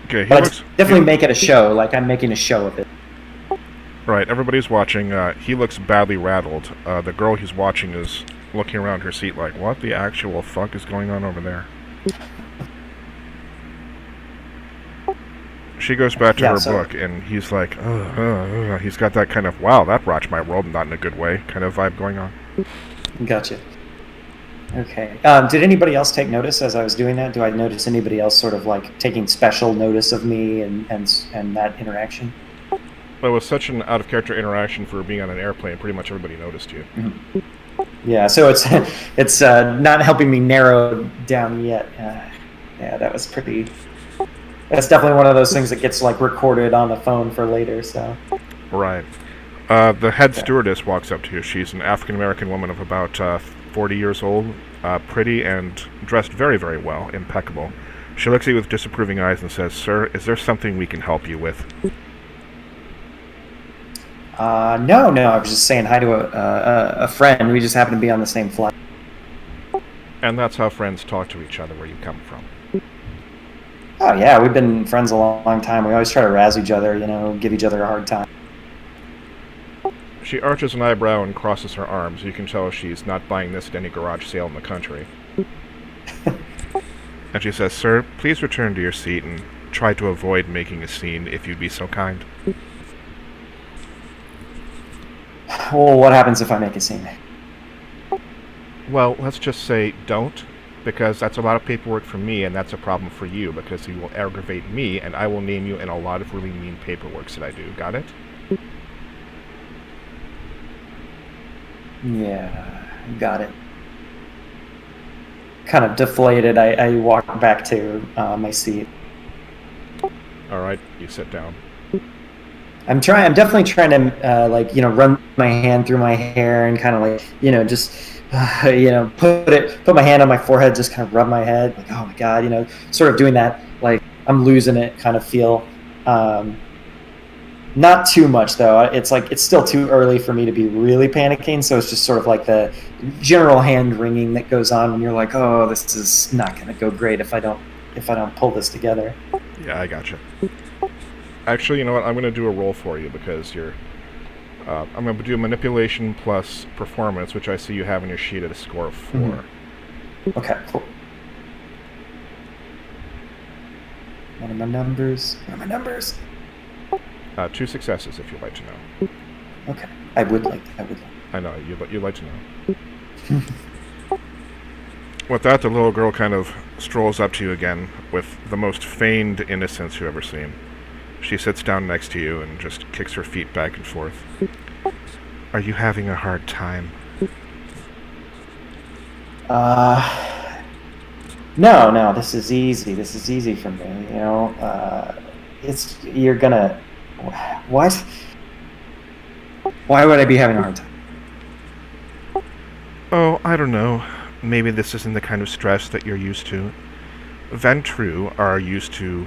Okay, But I definitely make it a show. Like I'm making a show of it. Right, everybody's watching. He looks badly rattled. The girl he's watching is looking around her seat like, what the actual fuck is going on over there? She goes back to her book, and he's like, he's got that kind of, wow, that rocked my world, not in a good way, kind of vibe going on. Gotcha. Okay. Did anybody else take notice as I was doing that? Do I notice anybody else sort of like taking special notice of me and that interaction? Well, it was such an out-of-character interaction for being on an airplane. Pretty much everybody noticed you. Mm-hmm. Yeah, so it's not helping me narrow down yet. Yeah, that was pretty... That's definitely one of those things that gets like recorded on the phone for later, so... Right. The head stewardess walks up to you. She's an African-American woman of about 40 years old, pretty and dressed very, very well, impeccable. She looks at you with disapproving eyes and says, "Sir, is there something we can help you with?" No, I was just saying hi to a friend. We just happen to be on the same flight. And that's how friends talk to each other where you come from. Oh, yeah, we've been friends a long time. We always try to razz each other, give each other a hard time. She arches an eyebrow and crosses her arms. You can tell she's not buying this at any garage sale in the country. And she says, "Sir, please return to your seat and try to avoid making a scene if you'd be so kind." Well, what happens if I make a scene? Well, let's just say don't, because that's a lot of paperwork for me, and that's a problem for you, because you will aggravate me, and I will name you in a lot of really mean paperworks that I do. Got it? Yeah, got it. Kind of deflated, I walk back to my seat. Alright, you sit down. I'm definitely trying to, run my hand through my hair and kind of like, just, put my hand on my forehead, just kind of rub my head, like, oh my God, sort of doing that, like I'm losing it kind of feel. Not too much though. It's like, it's still too early for me to be really panicking. So it's just sort of like the general hand wringing that goes on when you're like, oh, this is not going to go great if I don't pull this together. Yeah, I gotcha. Actually, you know what? I'm going to do a roll for you because you're... I'm going to do manipulation plus performance, which I see you have in your sheet at a score of 4. Mm-hmm. Okay, cool. What are my numbers? 2 successes, if you'd like to know. Okay, I would like. I know, you'd like to know. With that, the little girl kind of strolls up to you again with the most feigned innocence you've ever seen. She sits down next to you and just kicks her feet back and forth. "Are you having a hard time?" No, this is easy. This is easy for me, you're gonna... What? Why would I be having a hard time? Oh, I don't know. Maybe this isn't the kind of stress that you're used to. Ventru are used to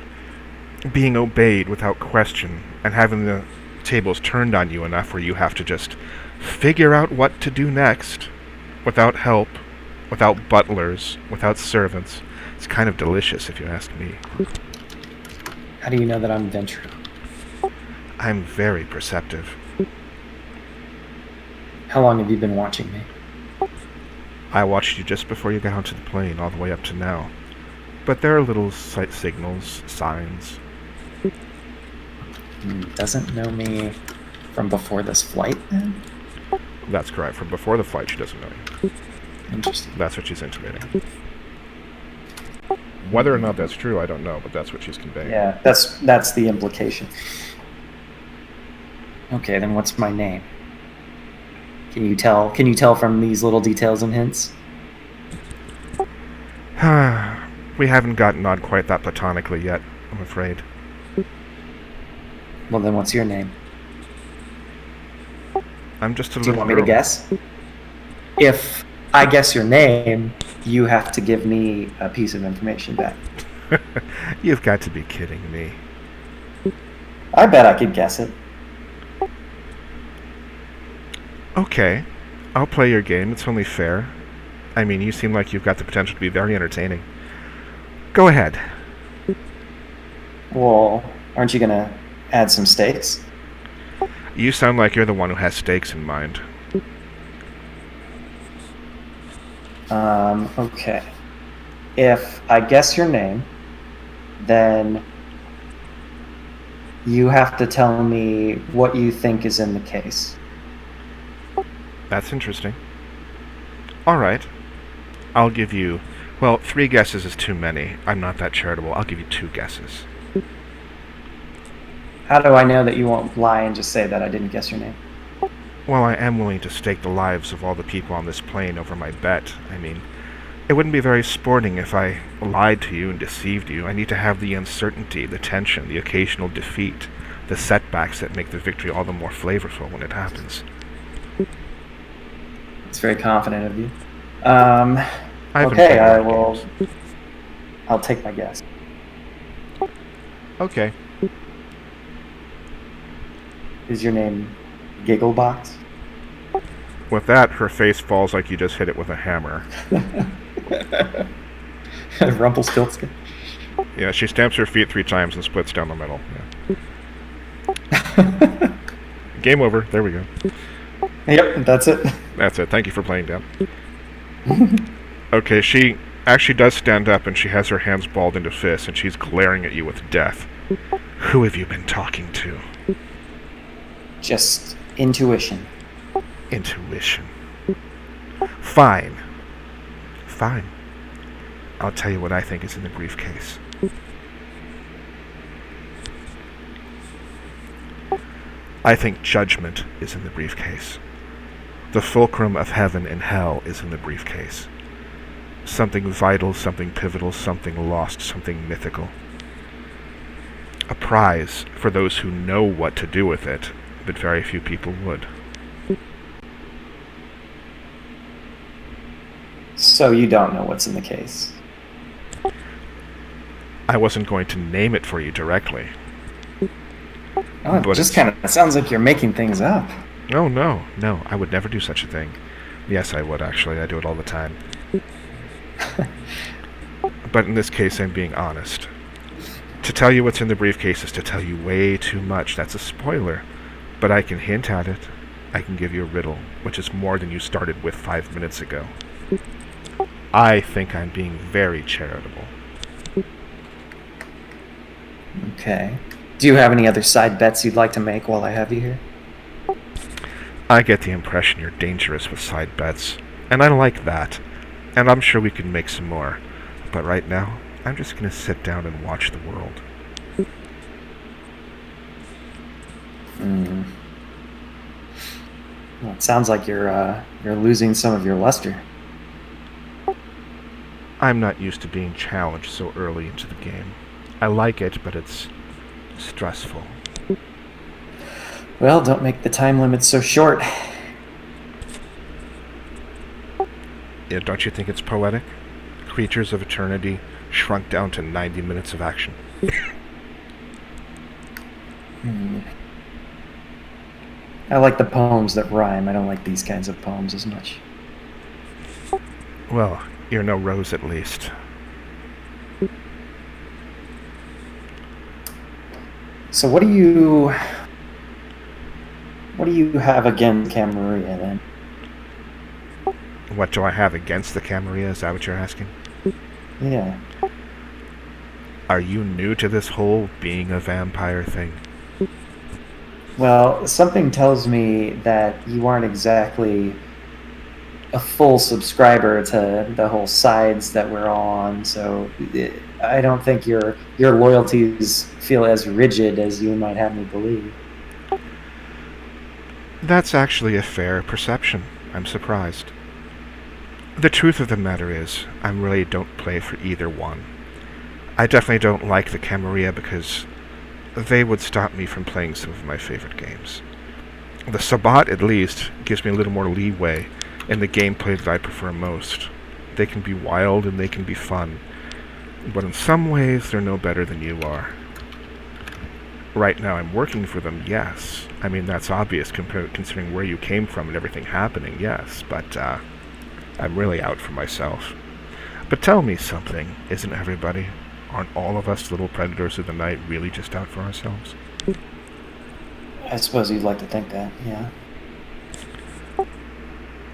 being obeyed without question and having the tables turned on you enough where you have to just figure out what to do next without help, without butlers, without servants. It's kind of delicious if you ask me. How do you know that I'm Ventru? I'm very perceptive. How long have you been watching me? I watched you just before you got onto the plane, all the way up to now. But there are little signals, signs. Doesn't know me from before this flight, then? That's correct. From before the flight, she doesn't know you. Interesting. That's what she's intimating. Whether or not that's true, I don't know, but that's what she's conveying. Yeah, that's the implication. Okay, then what's my name? Can you tell from these little details and hints? We haven't gotten on quite that platonically yet, I'm afraid. Well, then what's your name? I'm just a Do little you want me girl. to guess? If I guess your name, you have to give me a piece of information back. You've got to be kidding me. I bet I could guess it. Okay, I'll play your game. It's only fair. I mean, you seem like you've got the potential to be very entertaining. Go ahead. Well, aren't you gonna add some stakes? You sound like you're the one who has stakes in mind. Okay. If I guess your name, then you have to tell me what you think is in the case. That's interesting. Alright. I'll give you... Well, 3 guesses is too many. I'm not that charitable. I'll give you 2 guesses. How do I know that you won't lie and just say that I didn't guess your name? Well, I am willing to stake the lives of all the people on this plane over my bet. I mean, it wouldn't be very sporting if I lied to you and deceived you. I need to have the uncertainty, the tension, the occasional defeat, the setbacks that make the victory all the more flavorful when it happens. It's very confident of you. Okay, I'll take my guess. Okay. Is your name Gigglebox? With that, her face falls like you just hit it with a hammer. Rumpelstiltskin. Yeah, she stamps her feet 3 times and splits down the middle. Yeah. Game over. There we go. Yep, that's it. That's it. Thank you for playing, Dan. Okay, she actually does stand up and she has her hands balled into fists and she's glaring at you with death. Who have you been talking to? Just intuition. Intuition. Fine. Fine. I'll tell you what I think is in the briefcase. I think judgment is in the briefcase. The fulcrum of heaven and hell is in the briefcase. Something vital, something pivotal, something lost, something mythical. A prize for those who know what to do with it, but very few people would. So you don't know what's in the case? I wasn't going to name it for you directly. Oh, it just kind of sounds like you're making things up. Oh, no, I would never do such a thing. Yes, I would, actually. I do it all the time. But in this case, I'm being honest. To tell you what's in the briefcase is to tell you way too much. That's a spoiler. But I can hint at it. I can give you a riddle, which is more than you started with 5 minutes ago. I think I'm being very charitable. Okay. Do you have any other side bets you'd like to make while I have you here? I get the impression you're dangerous with side bets, and I like that. And I'm sure we can make some more. But right now, I'm just going to sit down and watch the world. Well, it sounds like you're losing some of your luster. I'm not used to being challenged so early into the game. I like it, but it's stressful. Well, don't make the time limit so short. Yeah, don't you think it's poetic? Creatures of eternity shrunk down to 90 minutes of action. I like the poems that rhyme. I don't like these kinds of poems as much. Well, you're no Rose at least. So what do you have against Camarilla then? What do I have against the Camarilla? Is that what you're asking? Yeah. Are you new to this whole being a vampire thing? Well, something tells me that you aren't exactly a full subscriber to the whole sides that we're on, so I don't think your loyalties feel as rigid as you might have me believe. That's actually a fair perception. I'm surprised. The truth of the matter is, I really don't play for either one. I definitely don't like the Camarilla because they would stop me from playing some of my favorite games. The Sabbat, at least, gives me a little more leeway in the gameplay that I prefer most. They can be wild and they can be fun, but in some ways they're no better than you are. Right now I'm working for them, yes. I mean, that's obvious considering where you came from and everything happening, yes, but I'm really out for myself. But tell me something, isn't everybody? Aren't all of us little predators of the night really just out for ourselves? I suppose you'd like to think that, yeah.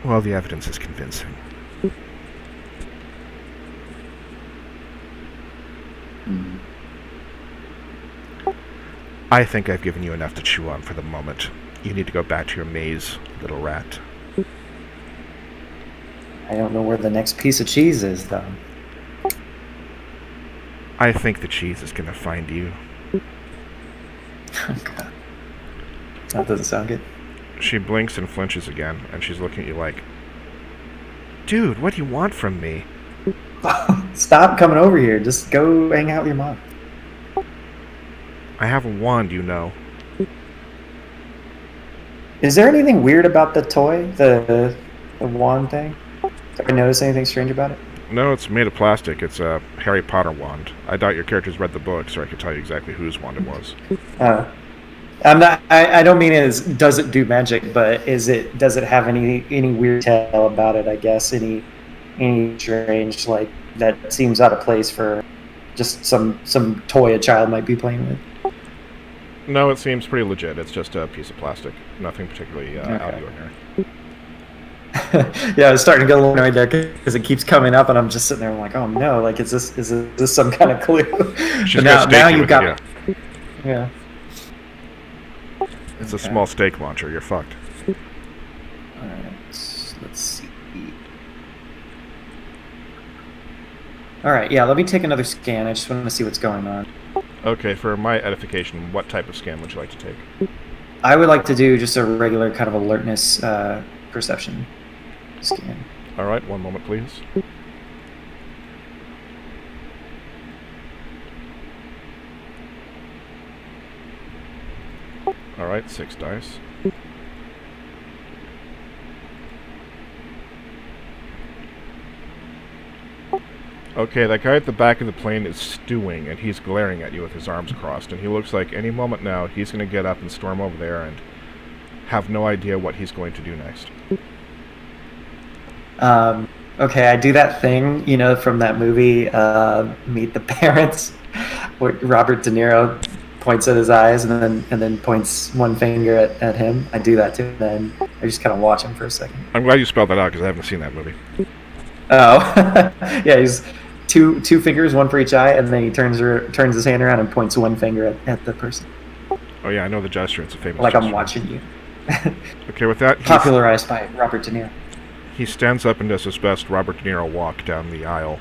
Well, the evidence is convincing. Mm. I think I've given you enough to chew on for the moment. You need to go back to your maze, little rat. I don't know where the next piece of cheese is, though. I think the cheese is gonna find you. Oh, God. That doesn't sound good. She blinks and flinches again, and she's looking at you like, Dude, what do you want from me? Stop coming over here. Just go hang out with your mom. I have a wand, you know. Is there anything weird about the toy? The wand thing? Did I notice anything strange about it? No, it's made of plastic. It's a Harry Potter wand. I doubt your characters read the book, so I could tell you exactly whose wand it was. I'm not. I don't mean does it do magic, but does it have any weird tale about it? I guess any strange like that seems out of place for just some toy a child might be playing with. No, it seems pretty legit. It's just a piece of plastic. Nothing particularly out of the ordinary. Yeah, I was starting to get a little annoyed there because it keeps coming up, and I'm just sitting there. I'm like, oh no, like is this some kind of clue? She's now you got it, yeah. It's a small steak launcher. You're fucked. All right, let's see. All right, yeah. Let me take another scan. I just want to see what's going on. Okay, for my edification, what type of scan would you like to take? I would like to do just a regular kind of alertness perception scan. All right, one moment, please. All right, 6 dice. Okay, that guy at the back of the plane is stewing, and he's glaring at you with his arms crossed, and he looks like any moment now he's going to get up and storm over there and have no idea what he's going to do next. Okay, I do that thing, from that movie, Meet the Parents, where Robert De Niro points at his eyes and then points one finger at him. I do that too, and then I just kind of watch him for a second. I'm glad you spelled that out, because I haven't seen that movie. Oh, yeah, he's two fingers, one for each eye, and then he turns his hand around and points one finger at the person. Oh yeah, I know the gesture. It's a famous like gesture. I'm watching you. Okay, with that, popularized by Robert De Niro. He stands up and does his best Robert De Niro walk down the aisle.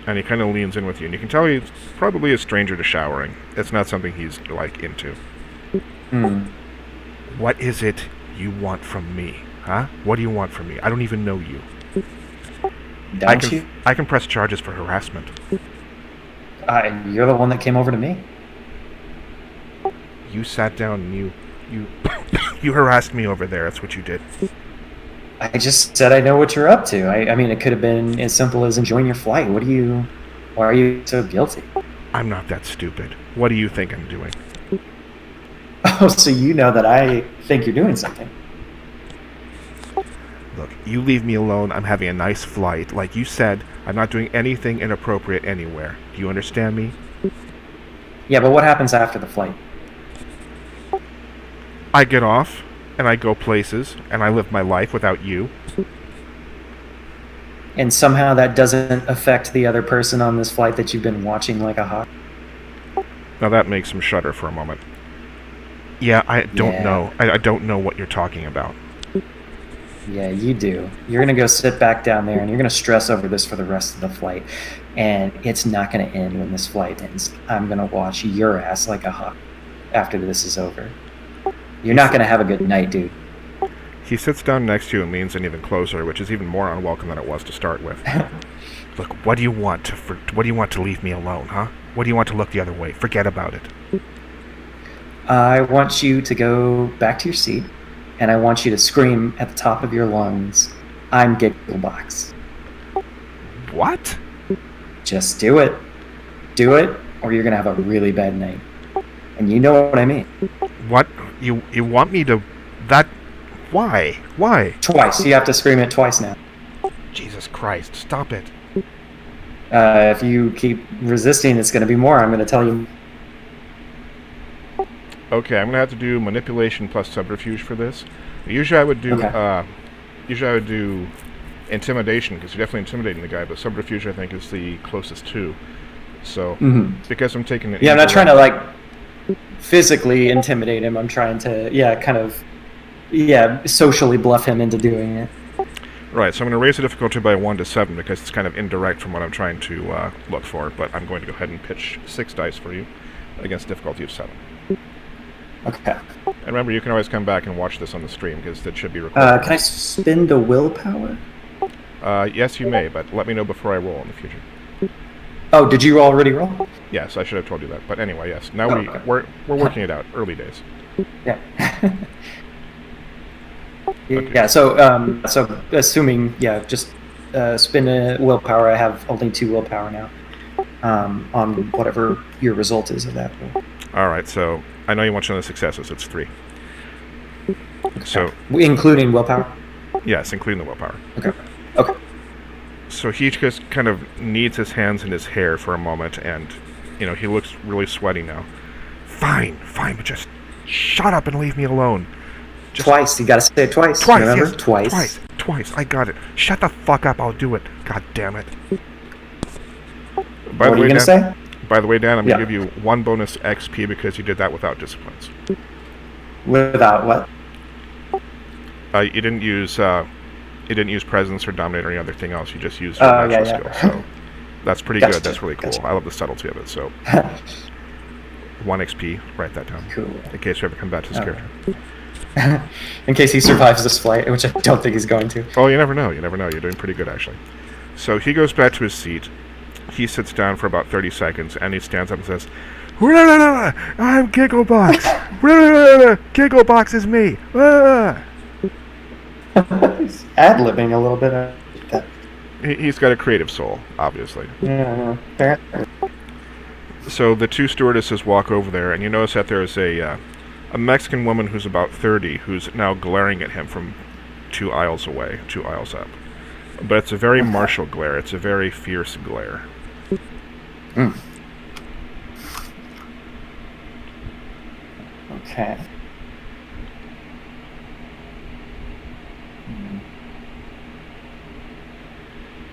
And he kind of leans in with you, and you can tell he's probably a stranger to showering. It's not something he's, into. Mm. What is it you want from me? Huh? What do you want from me? I don't even know you. I can press charges for harassment. You're the one that came over to me. You sat down and you you harassed me over there. That's what you did. I just said I know what you're up to. I mean, it could have been as simple as enjoying your flight. Why are you so guilty? I'm not that stupid. What do you think I'm doing? Oh, so you know that I think you're doing something. Look, you leave me alone. I'm having a nice flight. Like you said, I'm not doing anything inappropriate anywhere. Do you understand me? Yeah, but what happens after the flight? I get off, and I go places, and I live my life without you. And somehow that doesn't affect the other person on this flight that you've been watching like a hawk? Now that makes him shudder for a moment. Yeah, I don't know. I don't know what you're talking about. Yeah, you do. You're going to go sit back down there, and you're going to stress over this for the rest of the flight. And it's not going to end when this flight ends. I'm going to watch your ass like a hawk after this is over. You're not going to have a good night, dude. He sits down next to you and leans in even closer, which is even more unwelcome than it was to start with. Look, what do you want to leave me alone, huh? What do you want to look the other way? Forget about it. I want you to go back to your seat, and I want you to scream at the top of your lungs, "I'm Gigglebox." What? Just do it. Do it, or you're going to have a really bad night. And you know what I mean. What? You want me to... Why? Why? Twice. You have to scream it twice now. Jesus Christ, stop it. If you keep resisting, it's going to be more. I'm going to tell you. Okay, I'm gonna have to do manipulation plus subterfuge for this. Usually I would do intimidation, because you're definitely intimidating the guy, but subterfuge I think is the closest to. So because I'm taking it. Yeah, I'm not trying to like physically intimidate him. I'm trying to kind of socially bluff him into doing it. Right, so I'm going to raise the difficulty by 1 to 7 because it's kind of indirect from what I'm trying to look for, but I'm going to go ahead and pitch 6 dice for you against difficulty of 7. Okay. And remember, you can always come back and watch this on the stream because it should be recorded. Can I spin the willpower? Yes, you may, but let me know before I roll in the future. Oh, did you already roll? Yes, I should have told you that. But anyway, yes. Now okay. we're working it out. Early days. Yeah. Okay. Yeah. So assuming just spin a willpower. I have only 2 willpower now. On whatever your result is of that roll. All right. So I know you want to know the successes. It's 3. So including willpower. Yes, including the willpower. Okay. Okay. So he just kind of kneads his hands in his hair for a moment, and he looks really sweaty now. Fine, but just shut up and leave me alone. Twice. You gotta say it twice. Twice, remember? Yes. Twice. I got it. Shut the fuck up. I'll do it. God damn it. What are you gonna say? By the way, Dan, I'm gonna give you 1 bonus XP because you did that without disciplines. Without what? You didn't use presence or dominate or any other thing else. You just used your natural skill. So that's pretty good. That's really cool. I love the subtlety of it. So 1 XP. Write that down. Cool. In case you ever come back to this character. In case he survives this flight, which I don't think he's going to. Oh, you never know. You're doing pretty good, actually. So he goes back to his seat. He sits down for about 30 seconds, and he stands up and says, I'm Gigglebox. Gigglebox is me. He's ad-libbing a little bit. He's got a creative soul, obviously. Yeah. So the 2 stewardesses walk over there, and you notice that there is a Mexican woman who's about 30 who's now glaring at him from 2 aisles away, 2 aisles up. But it's a very martial glare. It's a very fierce glare. Okay.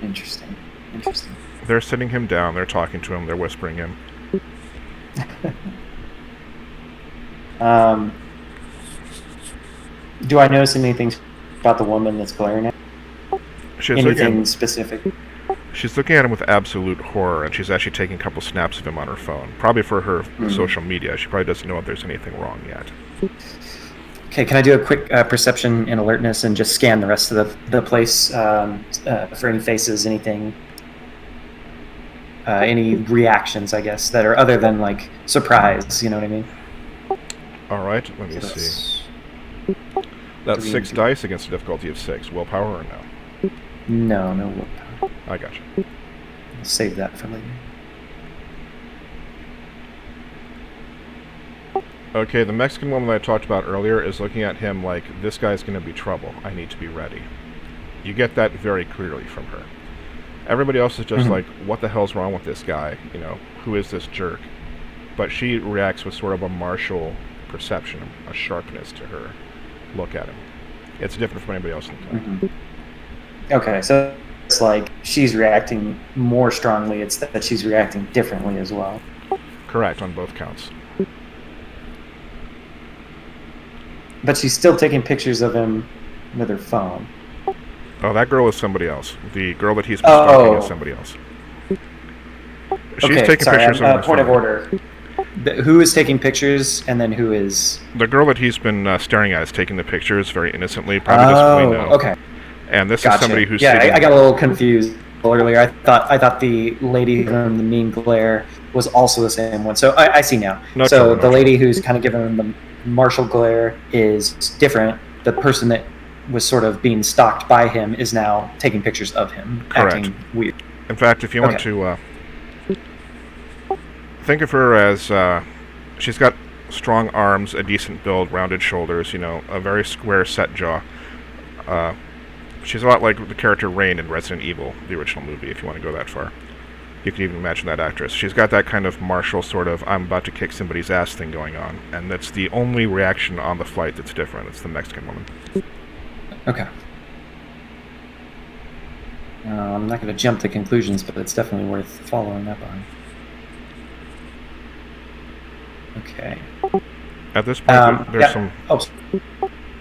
Interesting. They're sitting him down. They're talking to him. They're whispering him. Do I notice anything about the woman that's glaring at? Anything specific? She's looking at him with absolute horror, and she's actually taking a couple snaps of him on her phone. Probably for her social media. She probably doesn't know if there's anything wrong yet. Okay, can I do a quick perception and alertness and just scan the rest of the place for any faces, anything, any reactions, I guess, that are other than, like, surprise, you know what I mean? All right, let me see. That's 6 dice against a difficulty of 6. Willpower or no? No willpower. I got you. I'll save that for later. Okay, the Mexican woman that I talked about earlier is looking at him like, this guy's going to be trouble. I need to be ready. You get that very clearly from her. Everybody else is just like, what the hell's wrong with this guy? Who is this jerk? But she reacts with sort of a martial perception, a sharpness to her look at him. It's different from anybody else in the play. Okay, so it's like she's reacting more strongly. It's that she's reacting differently as well. Correct, on both counts. But she's still taking pictures of him with her phone. Oh, that girl is somebody else. The girl that he's been stalking is somebody else. She's taking pictures of him. Point of order. Who is taking pictures, and then who is... The girl that he's been staring at is taking the pictures very innocently. Probably doesn't really know. Okay. And this is somebody who's I sitting... got a little confused earlier. I thought the lady from the mean glare was also the same one. So I see now. The lady who's kind of giving him the martial glare is different. The person that was sort of being stalked by him is now taking pictures of him, acting weird. In fact, if you want to think of her as she's got strong arms, a decent build, rounded shoulders, a very square set jaw. She's a lot like the character Rain in Resident Evil, the original movie, if you want to go that far. You can even imagine that actress. She's got that kind of martial sort of I'm about to kick somebody's ass thing going on, and that's the only reaction on the flight that's different. It's the Mexican woman. Okay. I'm not going to jump to conclusions, but it's definitely worth following up on. Okay. At this point, there's yeah. some...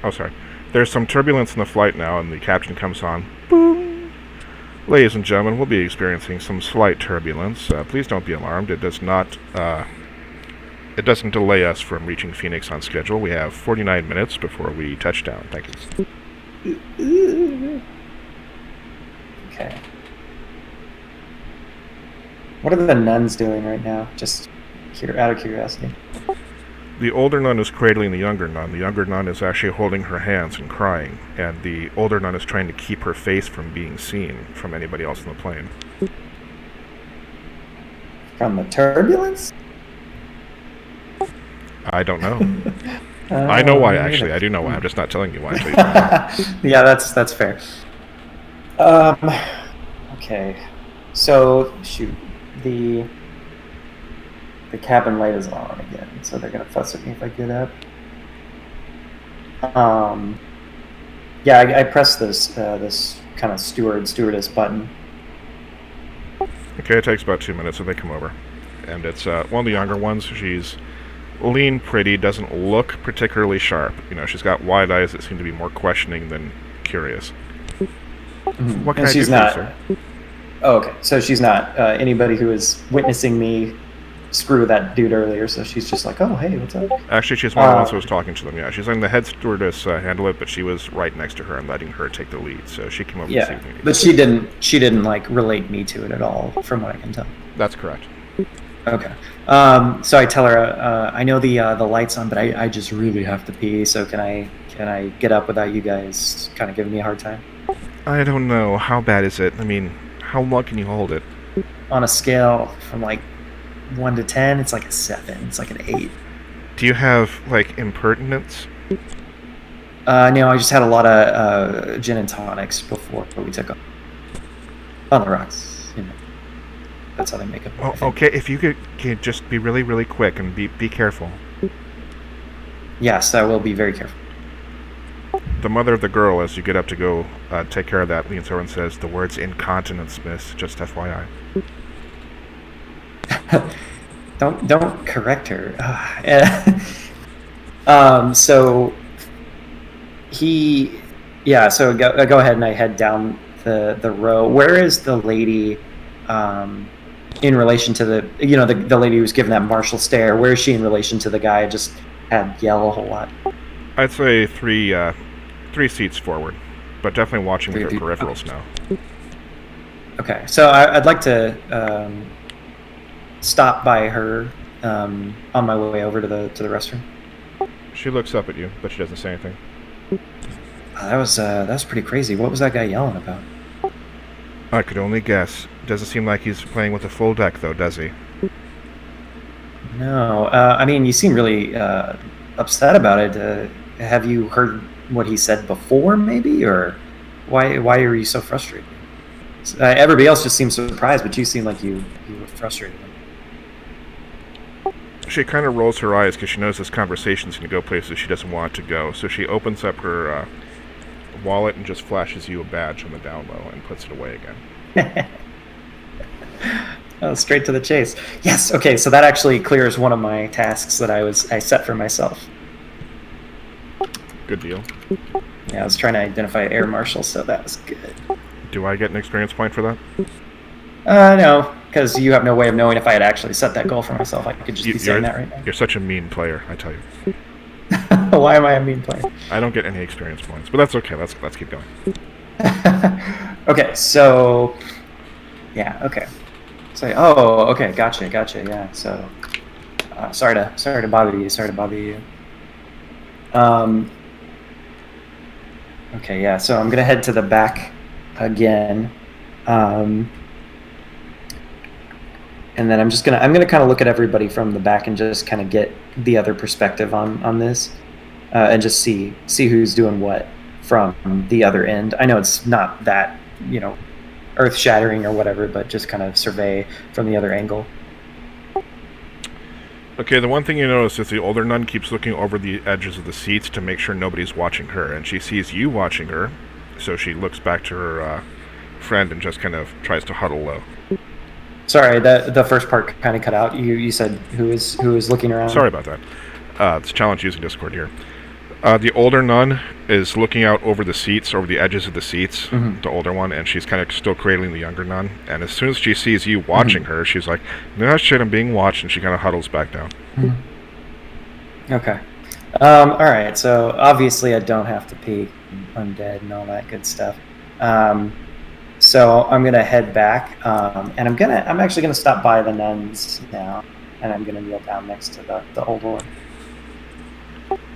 Oh, sorry. There's some turbulence in the flight now, and the caption comes on. Boom! Ladies and gentlemen, we'll be experiencing some slight turbulence. Please don't be alarmed. It does not... it doesn't delay us from reaching Phoenix on schedule. We have 49 minutes before we touch down. Thank you. Okay. What are the nuns doing right now? Just out of curiosity. The older nun is cradling the younger nun. The younger nun is actually holding her hands and crying, and the older nun is trying to keep her face from being seen from anybody else in the plane. From the turbulence? I don't know. I know why, actually. I do know why. I'm just not telling you why. Yeah, that's fair. Okay. So, shoot. The cabin light is on again, so they're gonna fuss at me if I get up. Yeah, I pressed this kind of stewardess button. Okay, it takes about 2 minutes, and they come over. And it's one of the younger ones. She's lean, pretty, doesn't look particularly sharp. She's got wide eyes that seem to be more questioning than curious. Mm-hmm. What can and I do for you, sir? Oh, okay. So she's not anybody who is witnessing me screw that dude earlier, so she's just like, oh, hey, what's up? Actually, she's one of the ones who was talking to them, yeah. She's letting the head stewardess handle it, but she was right next to her and letting her take the lead, so she came over to see me. But she didn't, like, relate me to it at all, from what I can tell. That's correct. Okay. So I tell her, I know the light's on, but I just really have to pee, so can I get up without you guys kind of giving me a hard time? I don't know. How bad is it? I mean, how long can you hold it? On a scale from, like, 1 to 10, it's like a 7. It's like an 8. Do you have, like, impertinence? No, I just had a lot of gin and tonics before we took off. On the rocks, That's how they make it. Well, okay, if you could just be really, really quick and be careful. Yes, I will be very careful. The mother of the girl, as you get up to go take care of that, leans over and says, the words incontinence, miss, just FYI. Don't correct her. So so go ahead and I head down the row. Where is the lady in relation to the lady who was given that martial stare? Where is she in relation to the guy I just had yell a whole lot? I'd say three seats forward, but definitely watching with your peripherals now. Okay, so I'd like to stop by her on my way over to the restroom. She looks up at you, but she doesn't say anything. That was pretty crazy. What was that guy yelling about? I could only guess. Doesn't seem like he's playing with a full deck, though, does he? No. I mean, you seem really upset about it. Have you heard what he said before, maybe? Or why are you so frustrated? Everybody else just seems surprised, but you seem like you were frustrated. She kind of rolls her eyes because she knows this conversation's going to go places she doesn't want it to go. So she opens up her wallet and just flashes you a badge on the down low and puts it away again. Oh, straight to the chase. Yes. Okay. So that actually clears one of my tasks that I set for myself. Good deal. Yeah, I was trying to identify air marshal, so that was good. Do I get an experience point for that? No, because you have no way of knowing if I had actually set that goal for myself. I could just be saying that right now. You're such a mean player, I tell you. Why am I a mean player? I don't get any experience points, but that's okay. Let's keep going. Okay, so yeah, okay. So okay, gotcha. Yeah, so sorry to bother you. Okay, yeah. So I'm gonna head to the back again. And then I'm gonna kind of look at everybody from the back and just kind of get the other perspective on this, and just see who's doing what from the other end. I know it's not that, earth shattering or whatever, but just kind of survey from the other angle. Okay, the one thing you notice is the older nun keeps looking over the edges of the seats to make sure nobody's watching her, and she sees you watching her, so she looks back to her friend and just kind of tries to huddle low. Sorry, the first part kind of cut out. You said who is looking around? Sorry about that. It's a challenge using Discord here. The older nun is looking out over the seats, over the edges of the seats, the older one, and she's kind of still cradling the younger nun. And as soon as she sees you watching her, she's like, "No shit, I'm being watched," and she kind of huddles back down. Okay. All right. So obviously, I don't have to peek undead and all that good stuff. So I'm gonna head back, and I'm actually gonna stop by the nuns now, and I'm gonna kneel down next to the old one.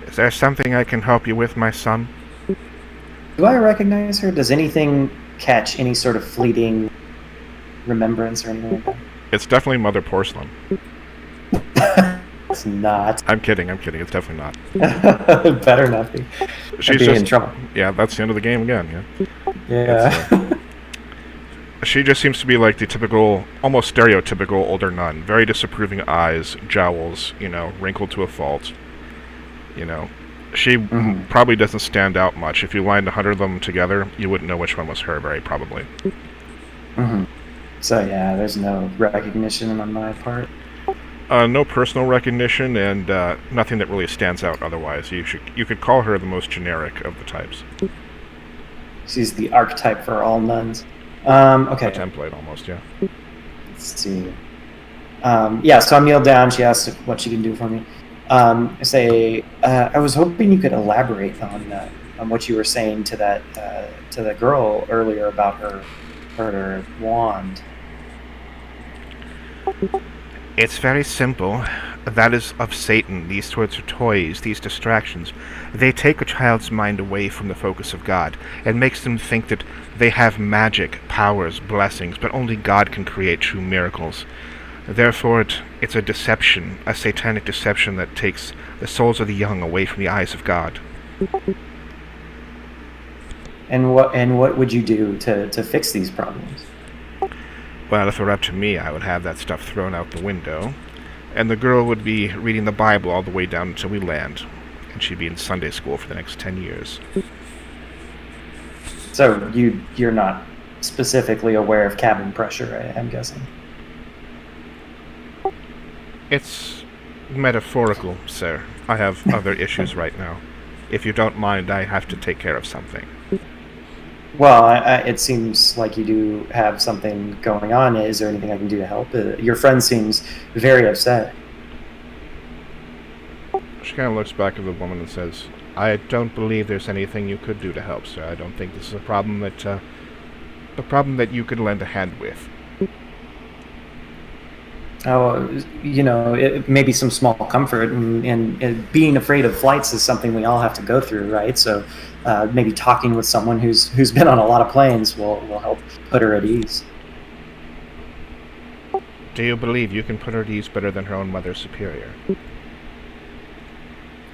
Is there something I can help you with, my son? Do I recognize her? Does anything catch any sort of fleeting remembrance or anything like that? It's definitely Mother Porcelain. It's not. I'm kidding. It's definitely not. It better not be. She's I'd be just in trouble. Yeah, that's the end of the game again. Yeah. She just seems to be like the typical, almost stereotypical older nun. Very disapproving eyes, jowls, wrinkled to a fault. She probably doesn't stand out much. If you lined 100 of them together, you wouldn't know which one was her, very probably. So yeah, there's no recognition on my part. No personal recognition, and nothing that really stands out otherwise. You could call her the most generic of the types. She's the archetype for all nuns. Okay. A template, almost, yeah. Let's see. Yeah, so I'm kneeled down. She asks what she can do for me. I say, I was hoping you could elaborate on what you were saying to the girl earlier about her wand. It's very simple. That is of Satan. These sorts of toys, these distractions, they take a child's mind away from the focus of God and makes them think that they have magic, powers, blessings, but only God can create true miracles. Therefore, it's a deception, a satanic deception that takes the souls of the young away from the eyes of God. And what would you do to fix these problems? Well, if it were up to me, I would have that stuff thrown out the window, and the girl would be reading the Bible all the way down until we land, and she'd be in Sunday school for the next 10 years. So you're not specifically aware of cabin pressure, I'm guessing? It's metaphorical, sir. I have other issues right now. If you don't mind, I have to take care of something. Well, it seems like you do have something going on. Is there anything I can do to help? Your friend seems very upset. She kind of looks back at the woman and says, "I don't believe there's anything you could do to help, sir. I don't think this is a problem that you could lend a hand with." Oh, maybe some small comfort, and being afraid of flights is something we all have to go through, right? So maybe talking with someone who's been on a lot of planes will help put her at ease. Do you believe you can put her at ease better than her own Mother Superior?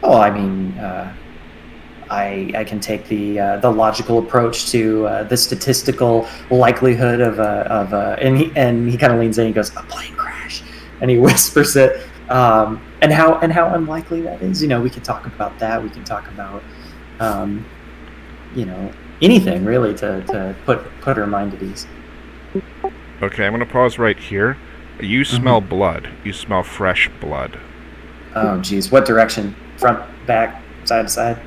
Oh, I mean, I can take the logical approach to the statistical likelihood of and he kind of leans in and goes, a plane crash, and he whispers it, and how unlikely that is. We can talk about that. We can talk about anything really to put her mind at ease. Okay, I'm going to pause right here. You smell blood. You smell fresh blood. Oh, geez. What direction? Front, back, side to side?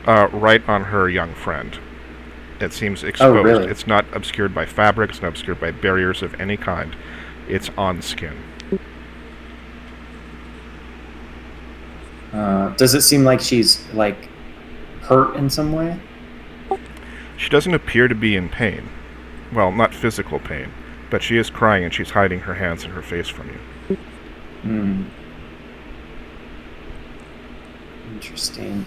Right on her young friend. It seems exposed. Oh, really? It's not obscured by fabric. It's not obscured by barriers of any kind. It's on skin. Does it seem like she's, hurt in some way? She doesn't appear to be in pain. Well, not physical pain. But she is crying and she's hiding her hands and her face from you. Interesting.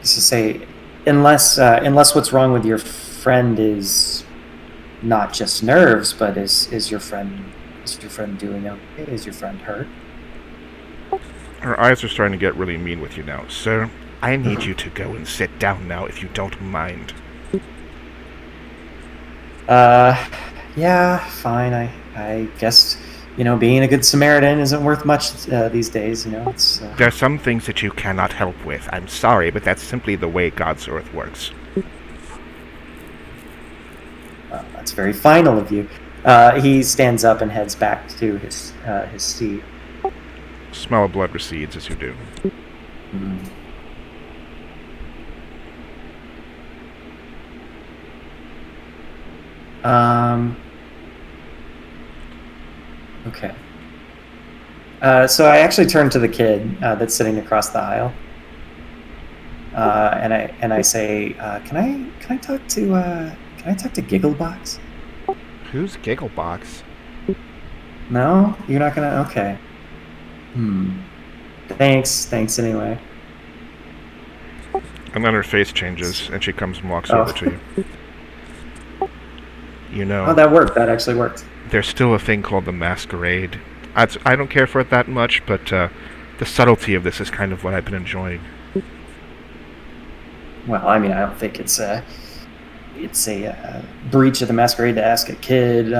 Just to say, unless what's wrong with your friend is not just nerves, but is your friend doing okay? Is your friend hurt? Her eyes are starting to get really mean with you now. Sir, I need you to go and sit down now if you don't mind. Yeah, fine. I guess, being a good Samaritan isn't worth much these days, It's, There are some things that you cannot help with. I'm sorry, but that's simply the way God's earth works. That's very final of you. He stands up and heads back to his seat. Smell of blood recedes as you do. Okay. So I actually turn to the kid that's sitting across the aisle, and I say, "Can I talk to Gigglebox?" Who's Gigglebox? No, you're not gonna. Okay. Thanks anyway. And then her face changes, and she comes and walks over to you. Oh, that worked. That actually worked. There's still a thing called the Masquerade. I don't care for it that much, but the subtlety of this is kind of what I've been enjoying. Well, I mean, I don't think it's a breach of the Masquerade to ask a kid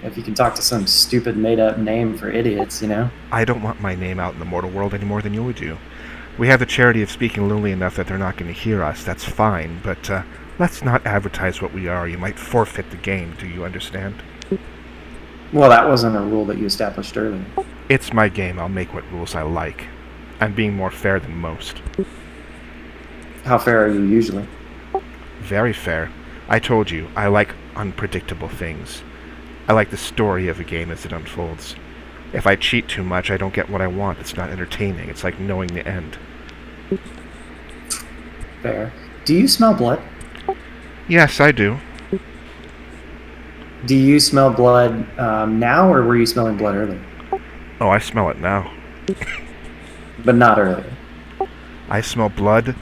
if you can talk to some stupid made-up name for idiots, I don't want my name out in the mortal world any more than you do. We have the charity of speaking loudly enough that they're not going to hear us. That's fine, but let's not advertise what we are. You might forfeit the game. Do you understand? Well, that wasn't a rule that you established earlier. It's my game. I'll make what rules I like. I'm being more fair than most. How fair are you usually? Very fair. I told you, I like unpredictable things. I like the story of a game as it unfolds. If I cheat too much, I don't get what I want. It's not entertaining. It's like knowing the end. Fair. Do you smell blood? Yes, I do. Do you smell blood now, or were you smelling blood earlier? Oh, I smell it now. But not earlier. I smell blood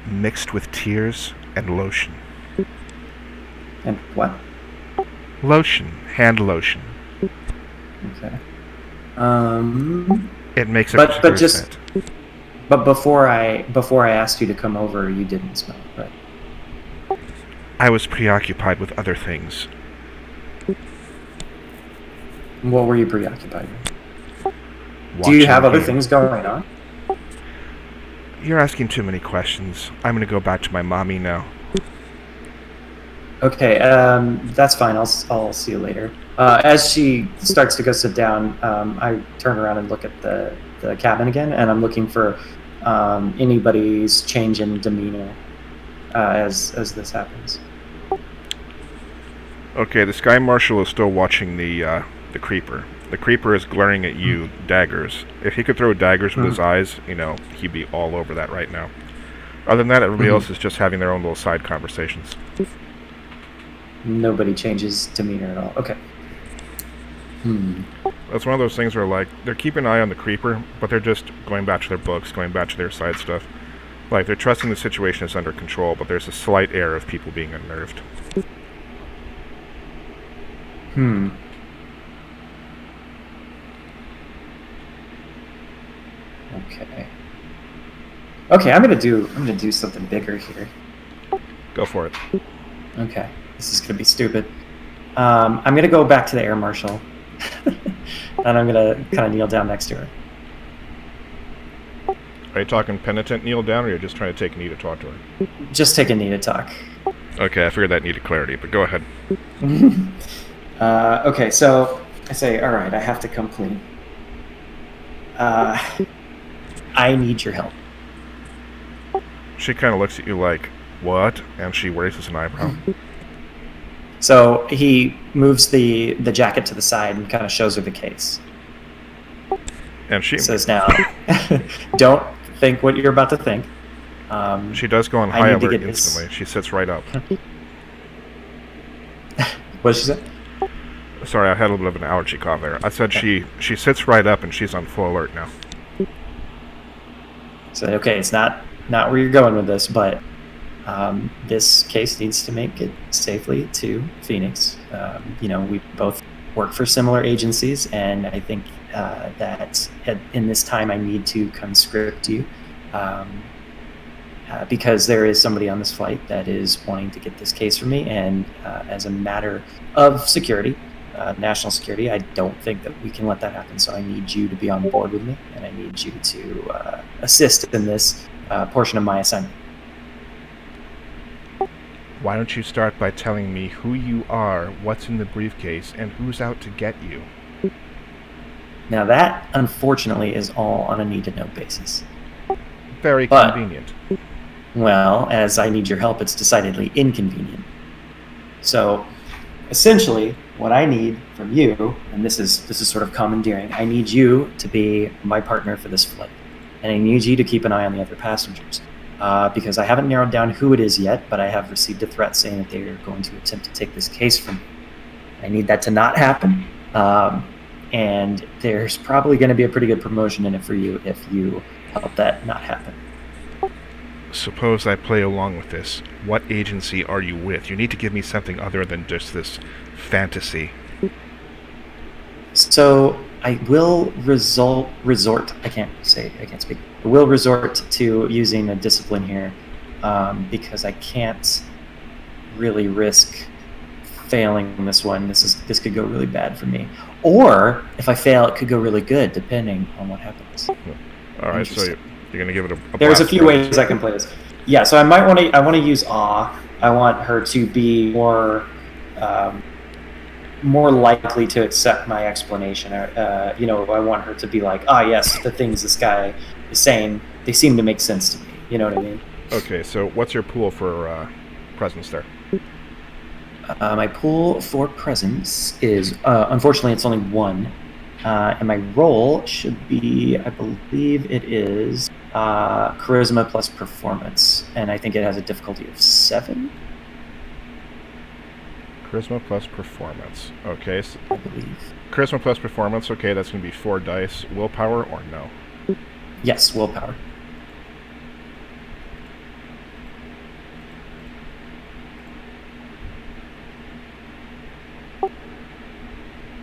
mixed with tears and lotion. And what? Lotion. Hand lotion. Okay. It makes but before I asked you to come over, you didn't smell it, right? I was preoccupied with other things. What were you preoccupied with? Do you have other things going on? You're asking too many questions. I'm gonna go back to my mommy now. Okay, that's fine. I'll see you later. As she starts to go sit down, I turn around and look at the cabin again, and I'm looking for anybody's change in demeanor as this happens. Okay, the Sky Marshal is still watching the Creeper. The Creeper is glaring at you, daggers. If he could throw daggers with his eyes, he'd be all over that right now. Other than that, everybody else is just having their own little side conversations. Nobody changes demeanor at all. Okay. That's one of those things where, they're keeping an eye on the Creeper, but they're just going back to their books, going back to their side stuff. They're trusting the situation is under control, but there's a slight air of people being unnerved. Okay, I'm gonna do something bigger here. Go for it. Okay, this is gonna be stupid. I'm gonna go back to the air marshal, and I'm gonna kind of kneel down next to her. Are you talking penitent kneel down, or you're just trying to take a knee to talk to her? Just take a knee to talk. Okay, I figured that needed clarity, but go ahead. Okay, so I say, all right, I have to come clean. I need your help. She kind of looks at you like, what? And she raises an eyebrow. So he moves the jacket to the side and kind of shows her the case. And she says, now, don't think what you're about to think. She does go on high alert instantly. She sits right up. What did she say? Sorry, I had a little bit of an allergy cough there. I said she sits right up and she's on full alert now. So, okay, it's not where you're going with this, but This case needs to make it safely to Phoenix. We both work for similar agencies, and I think that in this time I need to conscript you because there is somebody on this flight that is wanting to get this case from me, and as a matter of security, national security, I don't think that we can let that happen. So I need you to be on board with me, and I need you to assist in this portion of my assignment. Why don't you start by telling me who you are, what's in the briefcase, and who's out to get you? Now that, unfortunately, is all on a need-to-know basis. Very convenient. Well, as I need your help, it's decidedly inconvenient. So, essentially, what I need from you, and this is sort of commandeering, I need you to be my partner for this flight, and I need you to keep an eye on the other passengers. Because I haven't narrowed down who it is yet, but I have received a threat saying that they are going to attempt to take this case from me. I need that to not happen, and there's probably going to be a pretty good promotion in it for you if you help that not happen. Suppose I play along with this. What agency are you with? You need to give me something other than just this fantasy. So I will resort. I can't speak. I will resort to using a discipline here because I can't really risk failing this one. This could go really bad for me, or if I fail, it could go really good, depending on what happens. All right, so you're gonna give it a There's a few ways I can play this. Yeah, so I want to use awe. I want her to be more likely to accept my explanation. I want her to be like, yes, the things this guy is saying, they seem to make sense to me. You know what I mean? Okay, so what's your pool for presence there? My pool for presence is, unfortunately, it's only one. And my roll should be, I believe it is charisma plus performance. And I think it has a difficulty of 7. Charisma plus performance. Okay. So I believe. Charisma plus performance. Okay, that's going to be 4 dice. Willpower or no? Yes, willpower.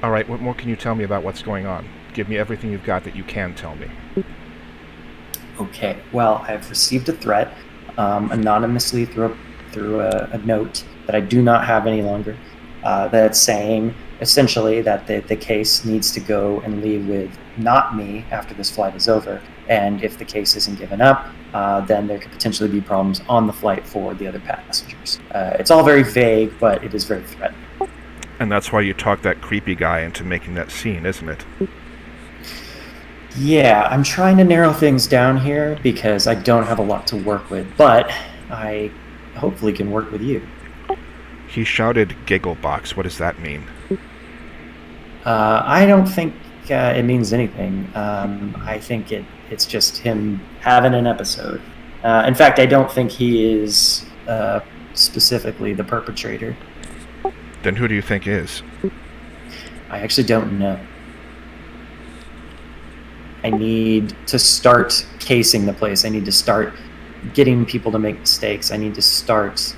All right, what more can you tell me about what's going on? Give me everything you've got that you can tell me. Okay, well, I've received a threat anonymously through a note that I do not have any longer that's saying essentially that the case needs to go and leave with not me after this flight is over. And if the case isn't given up, then there could potentially be problems on the flight for the other passengers. It's all very vague, but it is very threatening. And that's why you talked that creepy guy into making that scene, isn't it? Yeah, I'm trying to narrow things down here because I don't have a lot to work with, but I hopefully can work with you. He shouted Gigglebox. What does that mean? I don't think it means anything. I think it's just him having an episode. In fact, I don't think he is specifically the perpetrator. Then who do you think is? I actually don't know. I need to start casing the place. I need to start getting people to make mistakes. I need to start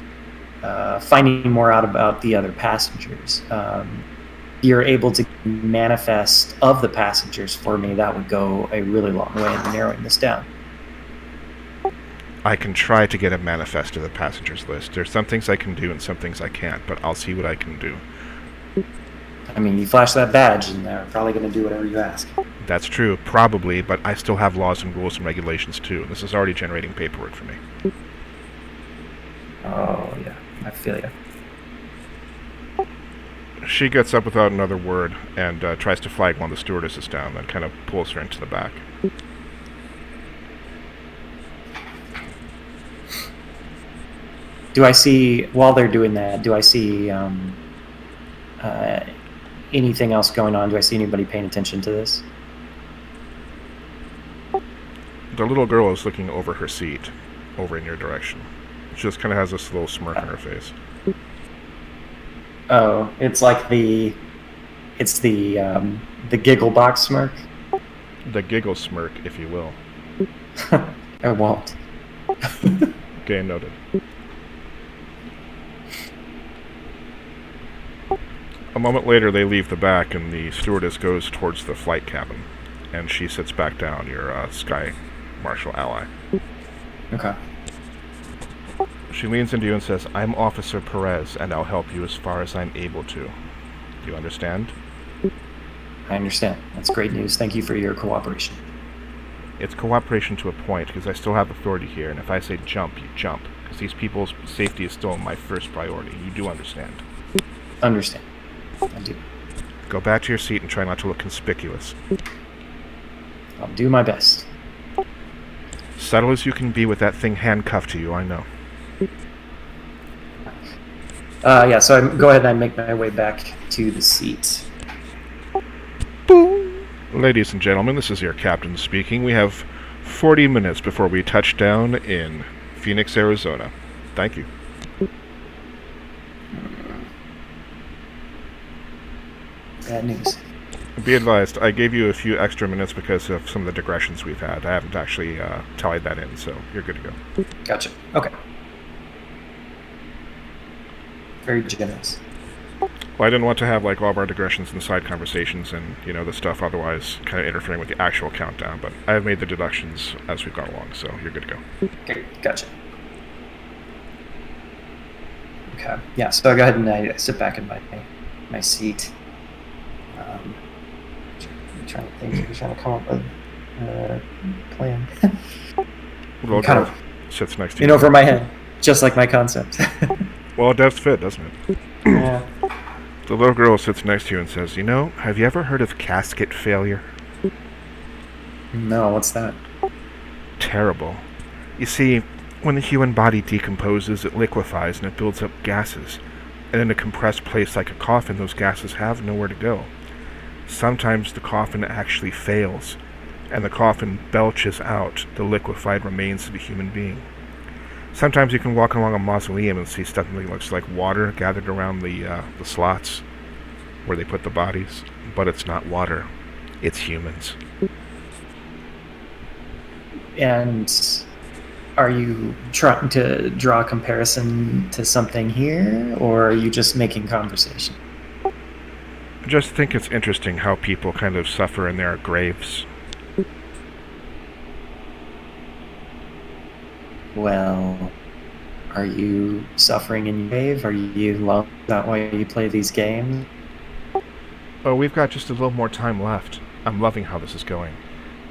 finding more out about the other passengers. You're able to manifest of the passengers for me, that would go a really long way in narrowing this down. I can try to get a manifest of the passengers list. There's some things I can do and some things I can't, but I'll see what I can do. I mean, you flash that badge and they're probably going to do whatever you ask. That's true, probably, but I still have laws and rules and regulations too. This is already generating paperwork for me. Oh, yeah, I feel you. She gets up without another word and tries to flag one of the stewardesses down, then kind of pulls her into the back. Do I see, while they're doing that, do I see anything else going on? Do I see anybody paying attention to this? The little girl is looking over her seat, over in your direction. She just kind of has this little smirk on her face. Oh, it's like the giggle box smirk? The giggle smirk, if you will. I won't. Okay, noted. A moment later, they leave the back, and the stewardess goes towards the flight cabin, and she sits back down, your Sky Marshal ally. Okay. She leans into you and says, "I'm Officer Perez, and I'll help you as far as I'm able to. Do you understand?" I understand. That's great news. Thank you for your cooperation. It's cooperation to a point, because I still have authority here, and if I say jump, you jump, because these people's safety is still my first priority. You do understand. Understand. I do. Go back to your seat and try not to look conspicuous. I'll do my best. Subtle as you can be with that thing handcuffed to you, I know. Yeah, so I go ahead and I make my way back to the seat. Boom! Ladies and gentlemen, this is your captain speaking. We have 40 minutes before we touch down in Phoenix, Arizona. Thank you. Bad news. Be advised, I gave you a few extra minutes because of some of the digressions we've had. I haven't actually tallied that in, so you're good to go. Gotcha. Okay. Very generous. Well, I didn't want to have like all of our digressions and side conversations and, you know, the stuff otherwise kind of interfering with the actual countdown, but I have made the deductions as we've gone along, so you're good to go. Okay, gotcha. Okay. Yeah, so I go ahead and I sit back in my seat. I'm trying to think. I'm trying to come up with a plan. Little kind girl of sits next to you. in over my head, just like my concept. Well, it does fit, doesn't it? Yeah. The little girl sits next to you and says, "You know, have you ever heard of casket failure?" No, what's that? Terrible. You see, when the human body decomposes, it liquefies and it builds up gases. And in a compressed place like a coffin, those gases have nowhere to go. Sometimes the coffin actually fails, and the coffin belches out the liquefied remains of a human being. Sometimes you can walk along a mausoleum and see stuff that looks like water gathered around the slots where they put the bodies, but it's not water, it's humans. And are you trying to draw a comparison to something here, or are you just making conversation? I just think it's interesting how people kind of suffer in their graves. Well, are you suffering in your grave? Are you lonely? Is that why you play these games? Oh, we've got just a little more time left. I'm loving how this is going.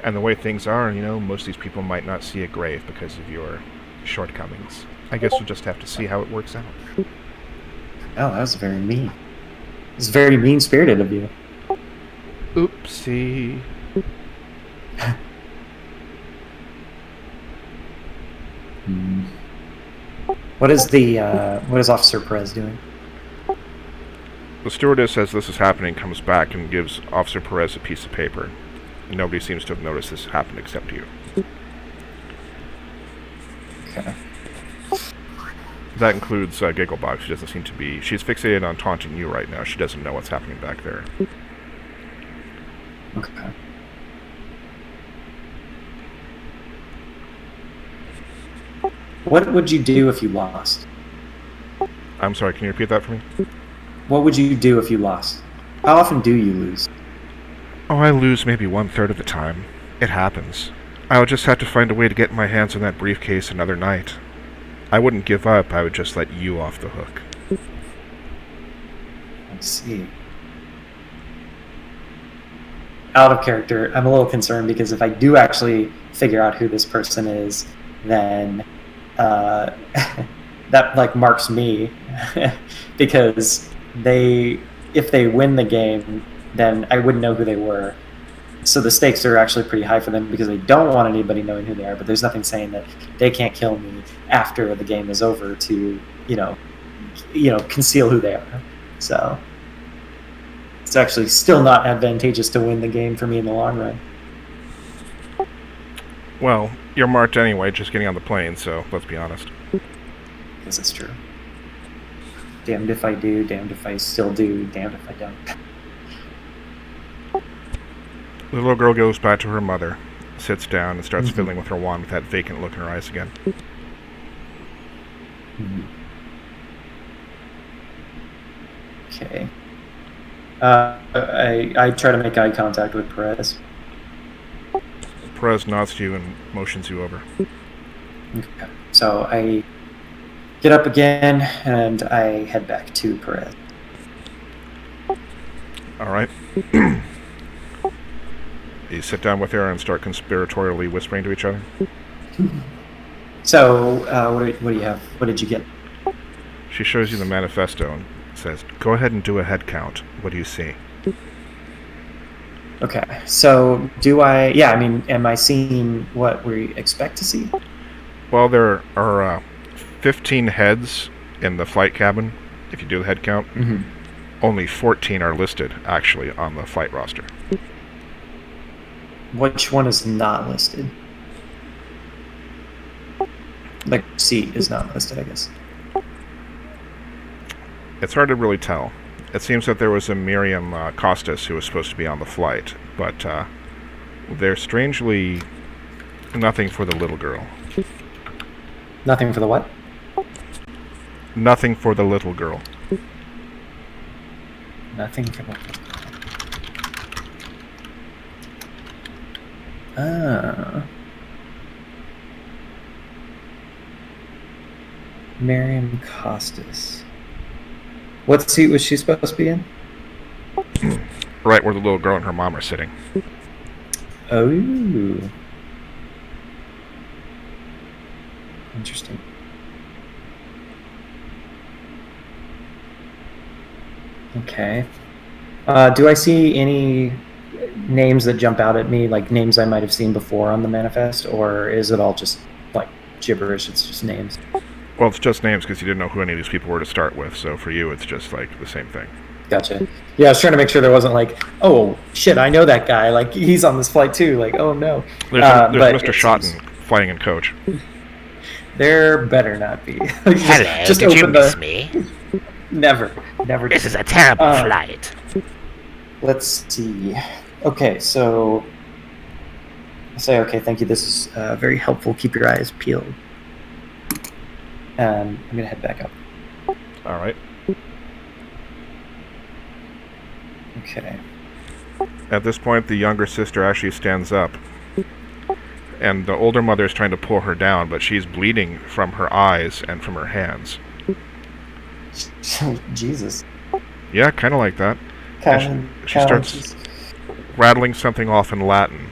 And the way things are, you know, most of these people might not see a grave because of your shortcomings. I guess we'll just have to see how it works out. Oh, that was very mean. It's very mean-spirited of you. Oopsie. What is Officer Perez doing? The stewardess, as this is happening, comes back and gives Officer Perez a piece of paper. Nobody seems to have noticed this happened except you. Okay. That includes Gigglebox. She doesn't seem to be... She's fixated on taunting you right now. She doesn't know what's happening back there. Okay. What would you do if you lost? I'm sorry, can you repeat that for me? What would you do if you lost? How often do you lose? Oh, I lose maybe 1/3 of the time. It happens. I'll just have to find a way to get my hands on that briefcase another night. I wouldn't give up, I would just let you off the hook. I see. Out of character, I'm a little concerned because if I do actually figure out who this person is, then that like marks me because if they win the game, then I wouldn't know who they were. So the stakes are actually pretty high for them because they don't want anybody knowing who they are, but there's nothing saying that they can't kill me after the game is over to, conceal who they are. So it's actually still not advantageous to win the game for me in the long run. Well, you're marked anyway, just getting on the plane, so let's be honest. Yes, that's true. Damned if I do, damned if I still do, damned if I don't. The little girl goes back to her mother, sits down, and starts fiddling with her wand with that vacant look in her eyes again. Okay. I try to make eye contact with Perez. Perez nods to you and motions you over. Okay. So I get up again and I head back to Perez. All right. You sit down with her and start conspiratorially whispering to each other. So what do you have? What did you get? She shows you the manifesto and says, "Go ahead and do a head count. What do you see?" Okay. So do I? Yeah. I mean, am I seeing what we expect to see? Well, there are 15 heads in the flight cabin. If you do the head count, only 14 are listed actually on the flight roster. Which one is not listed? Like, seat is not listed, I guess. It's hard to really tell. It seems that there was a Miriam Costas who was supposed to be on the flight, but there's strangely nothing for the little girl. Nothing for the what? Nothing for the little girl. Nothing for the... Ah. Miriam Costas. What seat was she supposed to be in? Right where the little girl and her mom are sitting. Oh. Interesting. Okay. Do I see any names that jump out at me, like names I might have seen before on the manifest, or is it all just like gibberish? It's just names. Well, it's just names because you didn't know who any of these people were to start with, so for you it's just like the same thing. Gotcha. Yeah, I was trying to make sure there wasn't like, oh shit, I know that guy. Like he's on this flight too. Like, oh no. There's Mr. Schotten flying in coach. There better not be. Hello, just did you open miss me? Never. This is a terrible flight. Let's see. Okay, so I say, okay, thank you. This is very helpful. Keep your eyes peeled. And I'm gonna head back up. All right. Okay. At this point, the younger sister actually stands up, and the older mother is trying to pull her down, but she's bleeding from her eyes and from her hands. Jesus. Yeah, kind of like that. She starts rattling something off in Latin,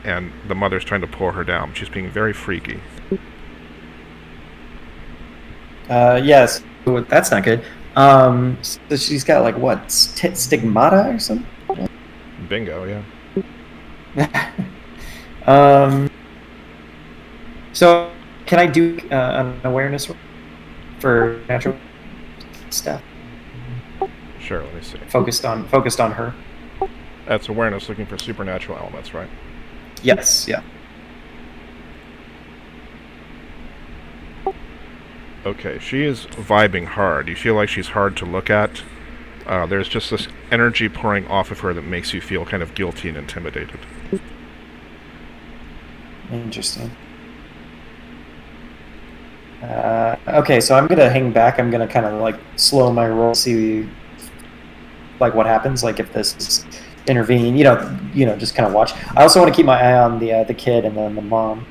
and the mother's trying to pull her down. She's being very freaky. Yes, that's not good. So she's got like what, stigmata or something? Bingo, yeah. So can I do an awareness for natural stuff? Sure, let me see. Focused on her. That's awareness looking for supernatural elements, right? Yes, yeah. Okay, she is vibing hard. You feel like she's hard to look at. There's just this energy pouring off of her that makes you feel kind of guilty and intimidated. Interesting. Okay, so I'm gonna hang back. I'm gonna kind of like slow my roll, see like what happens. Like if this is intervene, just kind of watch. I also want to keep my eye on the kid and then the mom.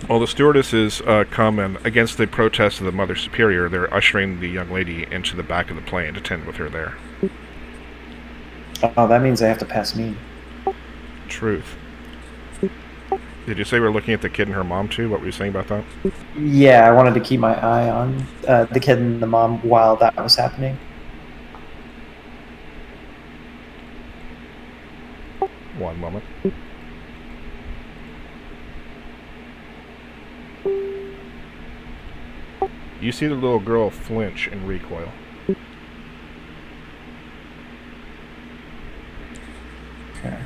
Well, the stewardesses come, and against the protest of the Mother Superior, they're ushering the young lady into the back of the plane to tend with her there. Oh, that means they have to pass me. Truth. Did you say we're looking at the kid and her mom, too? What were you saying about that? Yeah, I wanted to keep my eye on the kid and the mom while that was happening. One moment. You see the little girl flinch and recoil. Okay.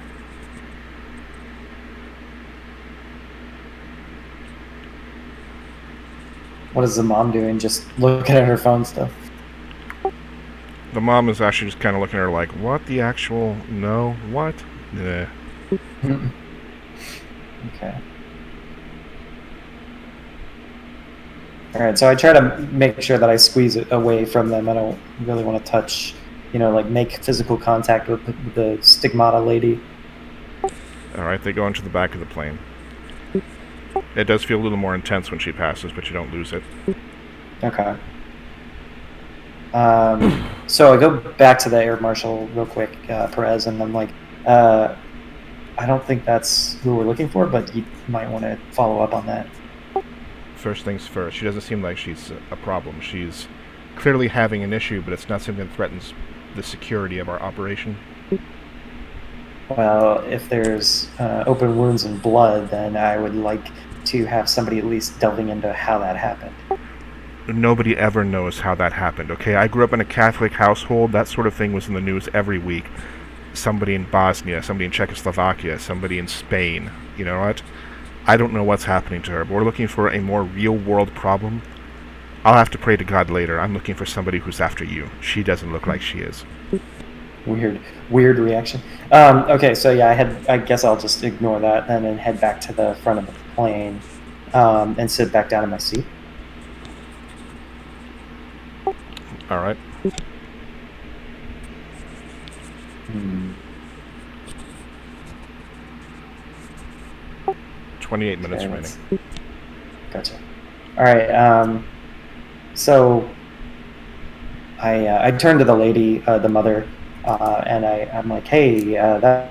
What is the mom doing? Just looking at her phone stuff. The mom is actually just kind of looking at her like, what the actual? No? What? Yeah. Okay. Alright, so I try to make sure that I squeeze it away from them. I don't really want to touch like make physical contact with the stigmata lady. All right, they go into the back of the plane. It does feel a little more intense when she passes, but you don't lose it. Okay. So I go back to the air marshal real quick, Perez, and I'm like, I don't think that's who we're looking for, but you might want to follow up on that. First things first, she doesn't seem like she's a problem. She's clearly having an issue, but it's not something that threatens the security of our operation. Well, if there's open wounds and blood, then I would like to have somebody at least delving into how that happened. Nobody ever knows how that happened, okay? I grew up in a Catholic household. That sort of thing was in the news every week. Somebody in Bosnia, somebody in Czechoslovakia, somebody in Spain. You know what? I don't know what's happening to her, but we're looking for a more real-world problem. I'll have to pray to God later. I'm looking for somebody who's after you. She doesn't look like she is. Weird reaction. Okay, so yeah, I guess I'll just ignore that and then head back to the front of the plane and sit back down in my seat. All right. 28 minutes remaining. Gotcha. All right. So I turn to the lady, the mother, and I'm like, "Hey, how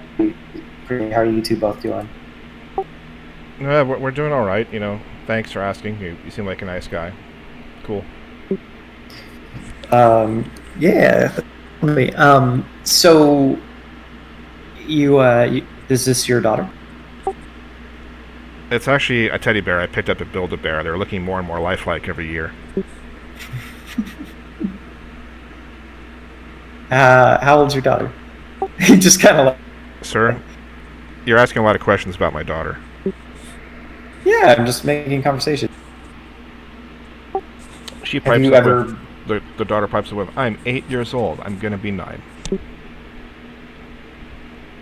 are you two both doing?" We're doing all right. Thanks for asking. You seem like a nice guy. Cool. Yeah. So you is this your daughter? It's actually a teddy bear I picked up at Build-A-Bear. They're looking more and more lifelike every year. How old's your daughter? He just kind of like... Sir, you're asking a lot of questions about my daughter. Yeah, I'm just making conversation. She Have pipes you up ever... with, the daughter pipes up with, I'm 8 years old. I'm going to be 9.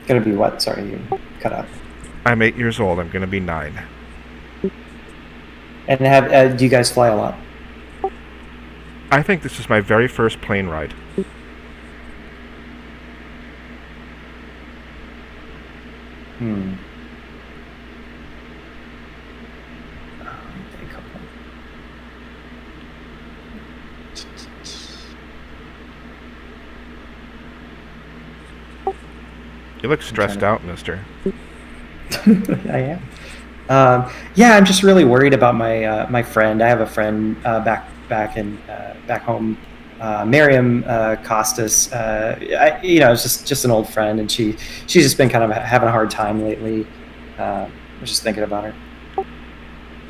Gonna be what? Sorry, you cut out. I'm 8 years old. I'm going to be 9. And do you guys fly a lot? I think this is my very first plane ride. You look stressed out, mister. I am. Yeah, I'm just really worried about my friend. I have a friend back home, Miriam Costas. It's just an old friend, and she's just been kind of having a hard time lately. I was just thinking about her.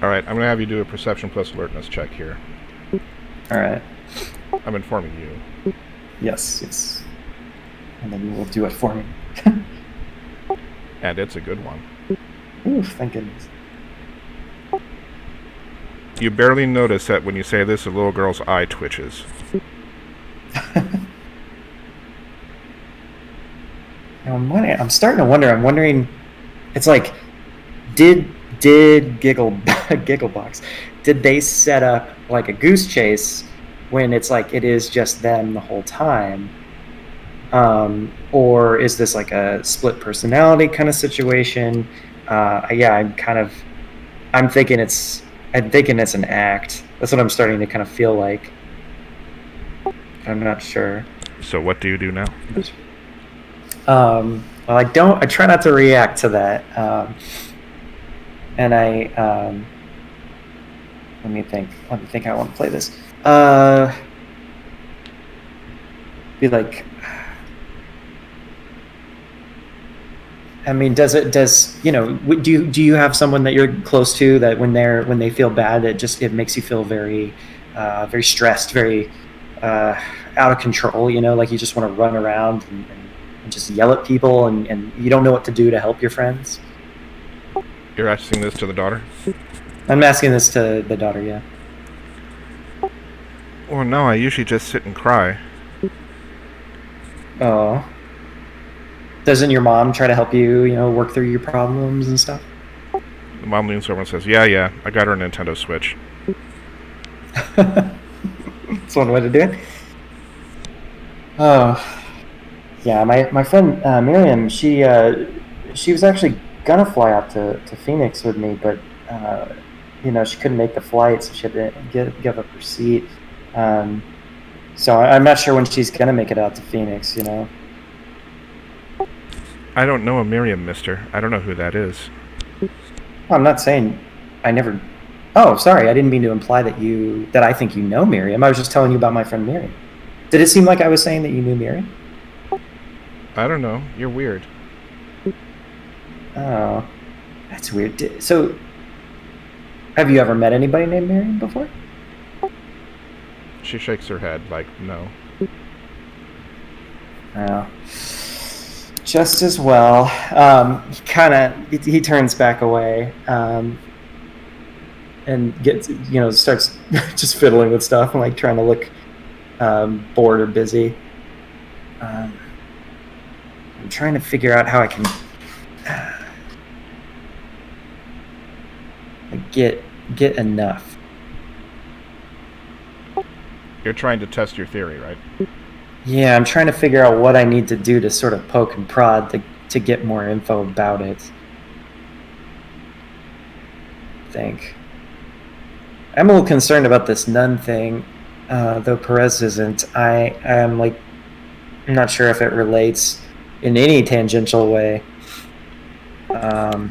All right, I'm going to have you do a perception plus alertness check here. All right. I'm informing you. Yes. And then you will do it for me. And it's a good one. Ooh, thank goodness. You barely notice that when you say this, a little girl's eye twitches. I'm starting to wonder. I'm wondering. It's like, did Gigglebox? Did they set up like a goose chase when it's like it is just them the whole time? Or is this like a split personality kind of situation? I'm thinking it's an act. That's what I'm starting to kind of feel like. I'm not sure. So what do you do now? Well, I try not to react to that. And let me think how I want to play this. Be like, I mean, do you have someone that you're close to that when they feel bad, it makes you feel very, very stressed, very out of control, like you just want to run around and just yell at people and you don't know what to do to help your friends? You're asking this to the daughter? I'm asking this to the daughter, yeah. Well, no, I usually just sit and cry. Oh. Doesn't your mom try to help you, work through your problems and stuff? The mom leans over and says, yeah, I got her a Nintendo Switch. That's one way to do it. Oh. Yeah, my friend Miriam, she was actually gonna fly out to Phoenix with me, but she couldn't make the flight, so she had to give up her seat. So I'm not sure when she's gonna make it out to Phoenix. I don't know a Miriam, mister. I don't know who that is. I'm not saying I never. Oh, sorry, I didn't mean to imply that I think you know Miriam. I was just telling you about my friend Miriam. Did it seem like I was saying that you knew Miriam? I don't know. You're weird. Oh, that's weird. So, have you ever met anybody named Miriam before? She shakes her head like, no. Oh, just as well. He turns back away and starts just fiddling with stuff and like trying to look bored or busy. I'm trying to figure out how I can get enough. You're trying to test your theory, right? Yeah, I'm trying to figure out what I need to do to sort of poke and prod to get more info about it. I think. I'm a little concerned about this nun thing, though Perez isn't. I'm not sure if it relates in any tangential way. Well,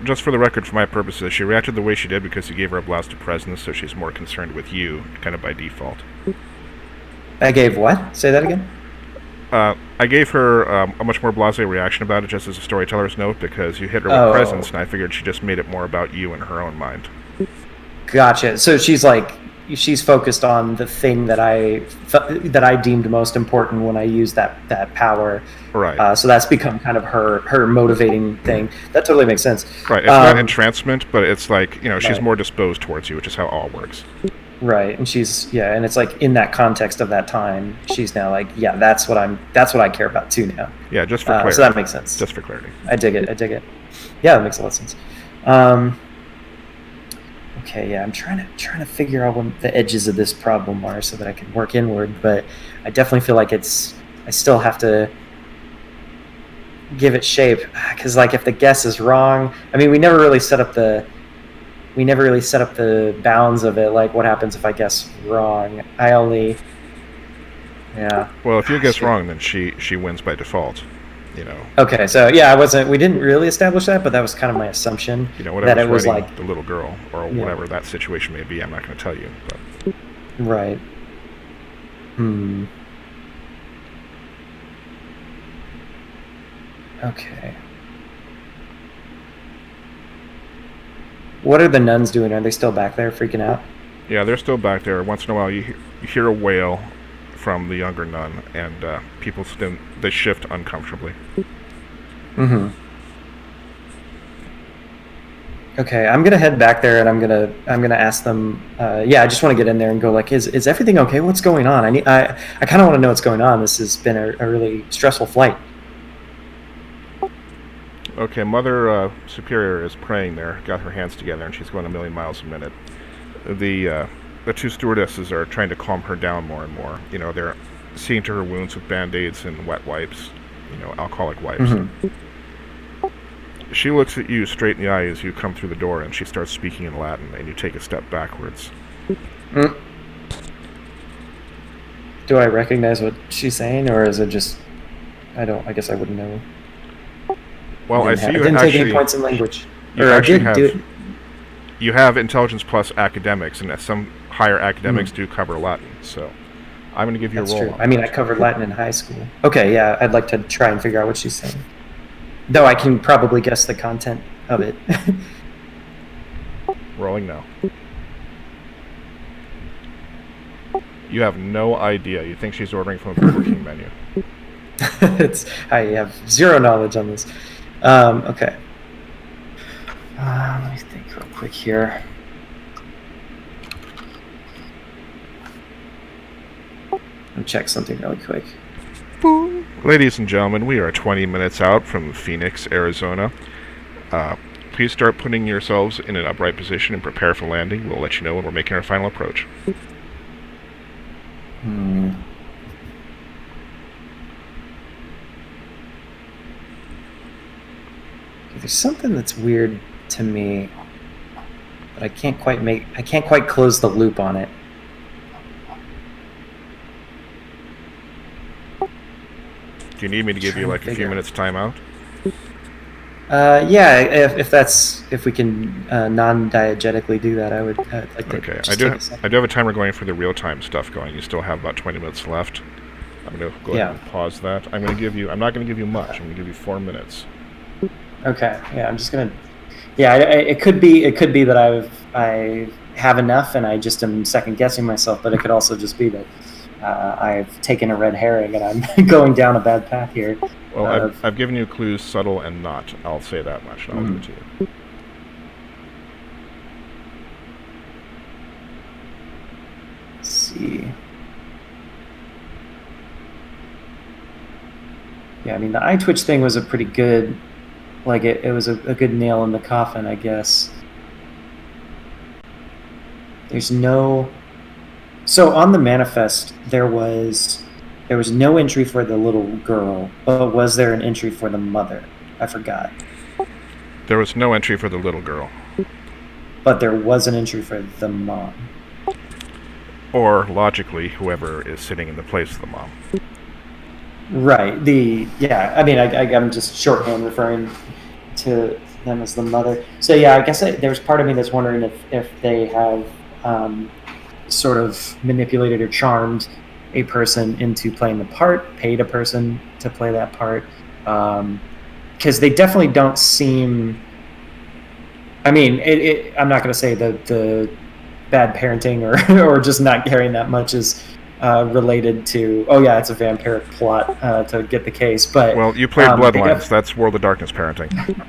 just for the record, for my purposes, she reacted the way she did because you gave her a blast of presence, so she's more concerned with you, kind of by default. I gave what? Say that again? I gave her a much more blasé reaction about it, just as a storyteller's note, because you hit her with presence, and I figured she just made it more about you in her own mind. Gotcha. So she's focused on the thing that I deemed most important when I used that power. Right. So that's become kind of her motivating thing. That totally makes sense. Right. It's not entrancement, but it's like, she's right. more disposed towards you, which is how all works. Right. And and it's like in that context of that time, she's now like, yeah, that's what I care about too now. Yeah, just for clarity. So that makes sense. Just for clarity. I dig it. Yeah, that makes a lot of sense. Okay, yeah, I'm trying to figure out what the edges of this problem are so that I can work inward, but I definitely feel like I still have to give it shape, because like if the guess is wrong, I mean, we never really set up the bounds of it, like what happens if I guess wrong. Yeah. Well, if you guess wrong, then she wins by default. Okay, so yeah, we didn't really establish that, but that was kind of my assumption. Whatever's that it was like the little girl or whatever that situation may be, I'm not going to tell you. But. Right. Okay. What are the nuns doing? Are they still back there freaking out? Yeah, they're still back there. Once in a while, you hear a wail from the younger nun, and people they shift uncomfortably. Mm-hmm. Okay, I'm gonna head back there, and I'm gonna ask them. I just want to get in there and go like, is everything okay? What's going on? I kind of want to know what's going on. This has been a really stressful flight. Okay, Mother Superior is praying there, got her hands together, and she's going a million miles a minute. The two stewardesses are trying to calm her down more and more. They're seeing to her wounds with Band-Aids and wet wipes, alcoholic wipes. Mm-hmm. She looks at you straight in the eye as you come through the door, and she starts speaking in Latin, and you take a step backwards. Do I recognize what she's saying, or is it just... I guess I wouldn't know. Well, I see you didn't actually... take any points in language. You have intelligence plus academics, and some higher academics do cover Latin, so I'm going to give you a roll. True. I mean, I covered Latin in high school. Okay, yeah, I'd like to try and figure out what she's saying. Though I can probably guess the content of it. Rolling now. You have no idea. You think she's ordering from a Burger King menu. I have zero knowledge on this. Okay. Let me think real quick here. I'll check something really quick. Boom. Ladies and gentlemen, we are 20 minutes out from Phoenix, Arizona. Please start putting yourselves in an upright position and prepare for landing. We'll let you know when we're making our final approach. There's something that's weird to me, but I can't quite close the loop on it. Do you need me to give you like a few minutes timeout? Yeah, if we can non-diegetically do that, I'd like to. Okay, just I do take a second. have a timer going for the real-time stuff going. You still have about 20 minutes left. I'm going to go ahead and pause that. I'm not going to give you much. I'm going to give you 4 minutes. Okay. Yeah, I'm just gonna. Yeah, it could be that I have enough and I just am second guessing myself, but it could also just be that I've taken a red herring and I'm going down a bad path here. Well, I've given you clues, subtle and not. I'll say that much. And I'll give it to you. Let's see. Yeah, I mean the eye twitch thing was a pretty good. Like it was a good nail in the coffin, I guess. There's no. So on the manifest, there was no entry for the little girl, but was there an entry for the mother? I forgot. There was no entry for the little girl. But there was an entry for the mom. Or, logically, whoever is sitting in the place of the mom. Right. I mean, I'm just shorthand referring to them as the mother. So yeah, I guess there's part of me that's wondering if they have sort of manipulated or charmed a person into playing the part, paid a person to play that part, because they definitely don't seem. I mean, I'm not going to say the bad parenting or just not caring that much is related to, oh yeah, it's a vampiric plot to get the case. But well, you played Bloodlines. That's World of Darkness parenting.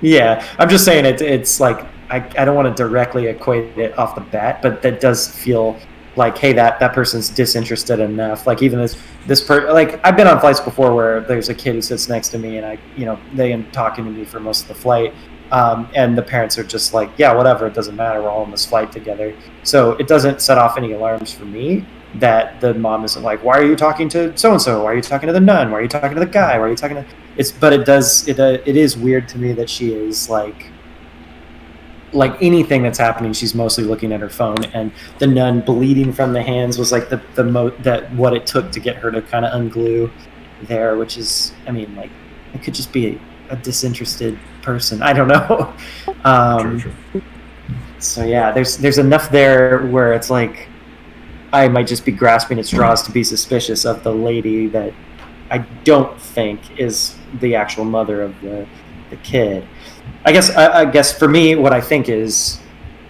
Yeah, I'm just saying it's like I don't want to directly equate it off the bat, but that does feel like, hey, that person's disinterested enough. Like even like I've been on flights before where there's a kid who sits next to me and they end talking to me for most of the flight. And the parents are just like, yeah, whatever, it doesn't matter, we're all on this flight together. So it doesn't set off any alarms for me that the mom isn't like, why are you talking to so-and-so? Why are you talking to the nun? Why are you talking to the guy? Why are you talking to... But it is weird to me that she is like anything that's happening, she's mostly looking at her phone, and the nun bleeding from the hands was like what it took to get her to kind of unglue there, which is, I mean, like, it could just be a disinterested person. I don't know. True. So yeah, there's enough there where it's like I might just be grasping at straws to be suspicious of the lady that I don't think is the actual mother of the kid. I guess for me, what I think is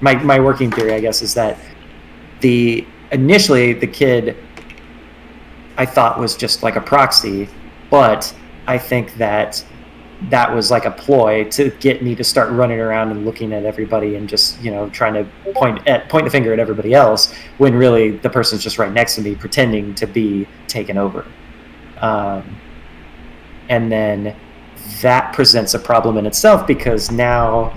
my working theory, I guess, is that initially the kid I thought was just like a proxy, but I think that was like a ploy to get me to start running around and looking at everybody and just, trying to point the finger at everybody else when really the person's just right next to me pretending to be taken over. And then that presents a problem in itself because now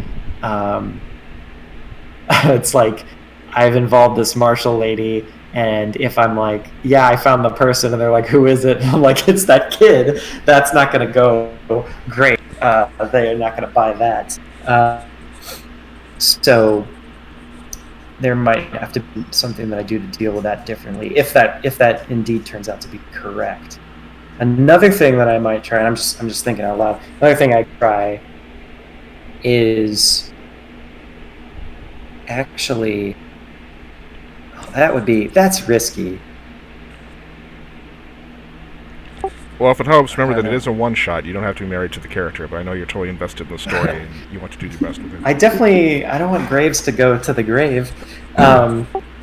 it's like I've involved this Marshall lady, and if I'm like, yeah, I found the person, and they're like, who is it? And I'm like, it's that kid. That's not going to go great. They're not going to buy that. So there might have to be something that I do to deal with that differently, if that indeed turns out to be correct. Another thing that I might try, and I'm just thinking out loud. Another thing I try is actually, that's risky. Well, if it helps, remember that it is a one-shot. You don't have to be married to the character, but I know you're totally invested in the story and you want to do your best with it. I don't want Graves to go to the grave.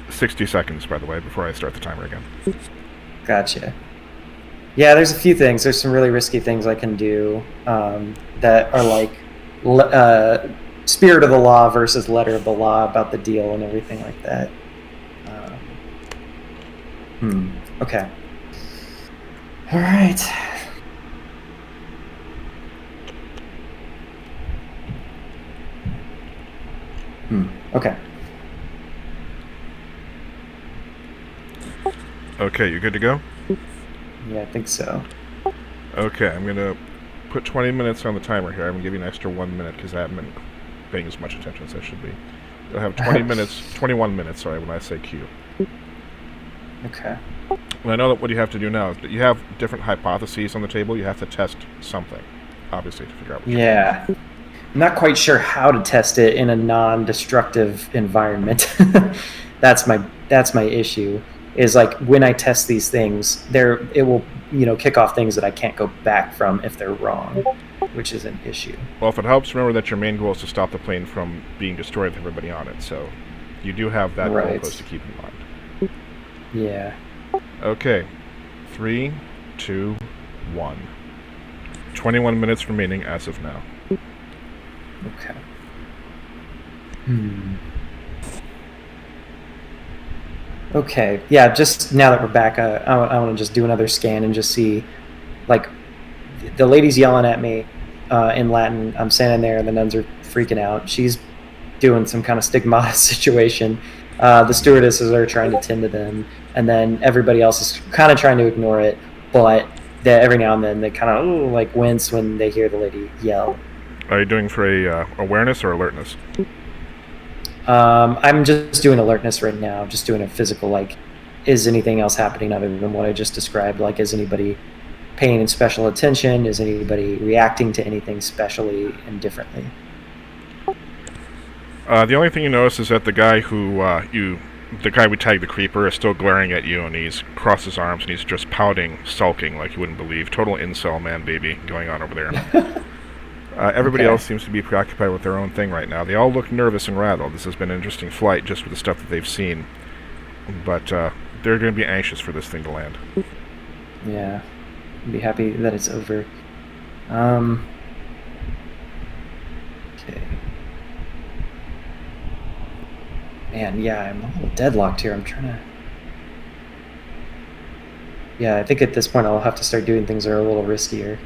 60 seconds, by the way, before I start the timer again. Gotcha. Yeah, there's a few things. There's some really risky things I can do that are like spirit of the law versus letter of the law about the deal and everything like that. Okay. All right. Okay. Okay, you good to go? Yeah, I think so. Okay, I'm going to put 20 minutes on the timer here. I'm going to give you an extra 1 minute because I haven't been paying as much attention as I should be. You'll have 21 minutes, sorry, when I say Q. Okay. And I know that what you have to do now is that you have different hypotheses on the table. You have to test something, obviously, to figure out what Yeah. I'm not quite sure how to test it in a non-destructive environment. That's my issue. Is like when I test these things, it will kick off things that I can't go back from if they're wrong, which is an issue. Well, if it helps, remember that your main goal is to stop the plane from being destroyed with everybody on it. So you do have that goalpost to keep in mind. Yeah. Okay. 3, 2, 1. 21 minutes remaining as of now. Okay. Okay. Yeah, just now that we're back, I want to just do another scan and just see, like, the lady's yelling at me in Latin. I'm standing there, and the nuns are freaking out. She's doing some kind of stigmata situation. The stewardesses are trying to tend to them, and then everybody else is kind of trying to ignore it, but every now and then they kind of like wince when they hear the lady yell. Are you doing for a awareness or alertness? I'm just doing alertness right now, just doing a physical, like, is anything else happening other than what I just described? Like, is anybody paying special attention? Is anybody reacting to anything specially and differently? The only thing you notice is that the guy the guy we tagged the creeper is still glaring at you, and he's crossed his arms and he's just pouting, sulking like you wouldn't believe. Total incel man baby going on over there. Everybody else seems to be preoccupied with their own thing right now. They all look nervous and rattled. This has been an interesting flight just with the stuff that they've seen. But they're going to be anxious for this thing to land. Yeah. I'd be happy that it's over. Okay. Man, yeah, I'm a little deadlocked here. I'm trying to... Yeah, I think at this point I'll have to start doing things that are a little riskier.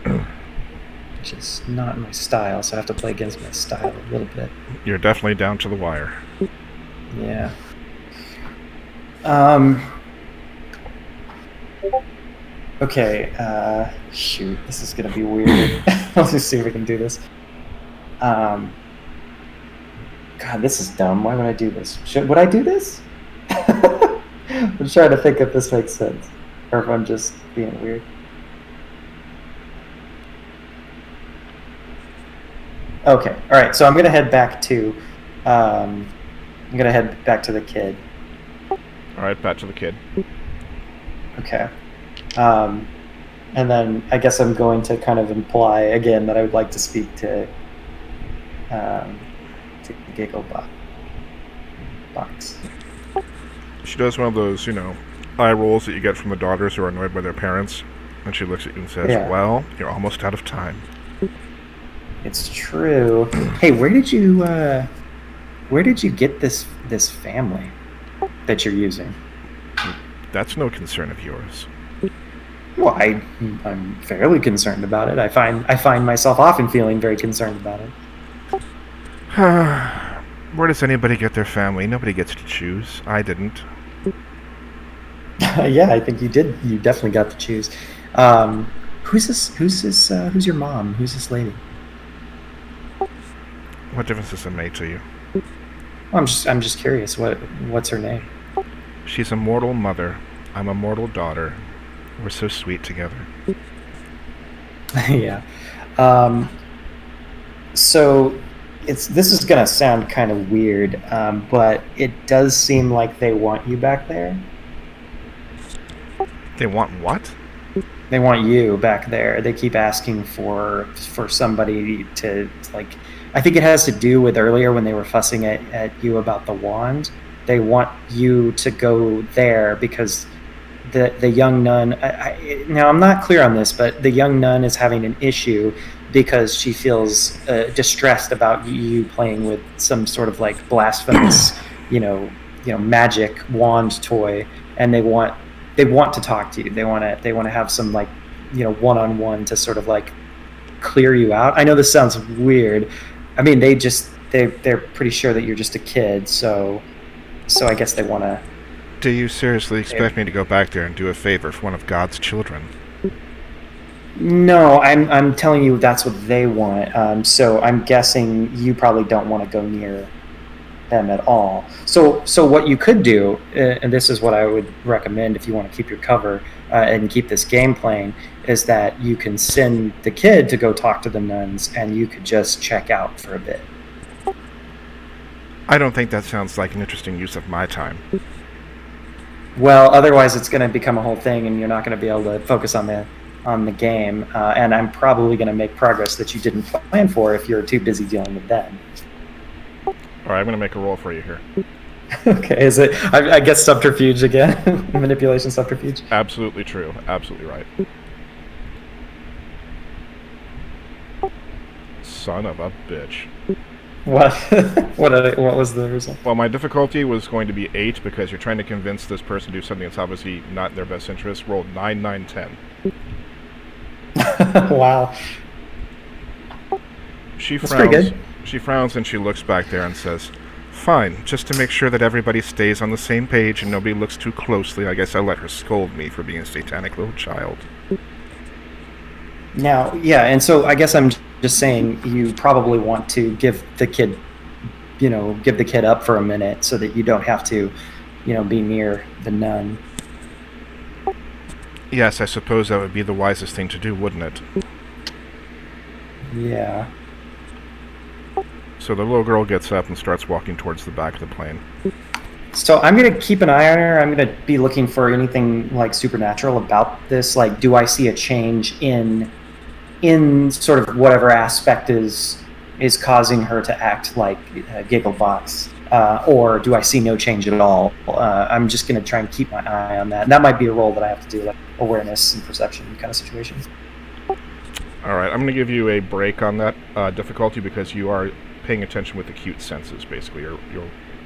Which is not my style, so I have to play against my style a little bit. You're definitely down to the wire. Yeah. Okay, shoot, this is gonna be weird. Let's just see if we can do this. God, this is dumb. Why would I do this? Would I do this? I'm trying to think if this makes sense, or if I'm just being weird. Okay, all right. So I'm gonna head back to, the kid. All right, back to the kid. Okay. And then I guess I'm going to kind of imply again that I would like to speak to Giggle Box. She does one of those, eye rolls that you get from the daughters who are annoyed by their parents, and she looks at you and says, "Well, you're almost out of time." It's true. Hey, where did you get this family that you're using? That's no concern of yours. Well, I'm fairly concerned about it. I find myself often feeling very concerned about it. Where does anybody get their family? Nobody gets to choose. I didn't. Yeah, I think you did. You definitely got to choose. Who's this? Who's your mom? Who's this lady? What difference does it make to you? Well, I'm just curious. What's her name? She's a mortal mother. I'm a mortal daughter. We're so sweet together. Yeah. So this is gonna sound kind of weird, but it does seem like they want you back there. They want what? They want you back there. They keep asking for somebody to, like, I think it has to do with earlier when they were fussing at you about the wand. They want you to go there because the young nun, now I'm not clear on this, but the young nun is having an issue because she feels distressed about you playing with some sort of like blasphemous, magic wand toy, and they want to talk to you. They want to have some, like, one-on-one to sort of like clear you out. I know this sounds weird. I mean, they're pretty sure that you're just a kid, so I guess they want to. Do you seriously expect me to go back there and do a favor for one of God's children? No, I'm telling you that's what they want. So I'm guessing you probably don't want to go near them at all. So what you could do, and this is what I would recommend if you want to keep your cover and keep this game playing, is that you can send the kid to go talk to the nuns, and you could just check out for a bit. I don't think that sounds like an interesting use of my time. Well, otherwise it's going to become a whole thing, and you're not going to be able to focus on the game. And I'm probably going to make progress that you didn't plan for if you're too busy dealing with them. All right, I'm going to make a roll for you here. Okay, is it? I guess subterfuge again, manipulation subterfuge. Absolutely true. Absolutely right. Son of a bitch. What? What was the result? Well, my difficulty was going to be 8 because you're trying to convince this person to do something that's obviously not in their best interest. Rolled 9, 9, 10. Wow. She That's pretty frowns. good. She frowns and she looks back there and says, "Fine, just to make sure that everybody stays on the same page and nobody looks too closely, I guess I'll let her scold me for being a satanic little child." Now, yeah, and so I guess I'm just saying you probably want to give the kid up for a minute so that you don't have to, be near the nun. Yes, I suppose that would be the wisest thing to do, wouldn't it? Yeah. So the little girl gets up and starts walking towards the back of the plane. So I'm going to keep an eye on her. I'm going to be looking for anything like supernatural about this. Like, do I see a change in sort of whatever aspect is causing her to act like Gigglebox? Or do I see no change at all? I'm just going to try and keep my eye on that. And that might be a role that I have to do, like awareness and perception kind of situations. All right, I'm going to give you a break on that difficulty because you are paying attention with acute senses, basically. You're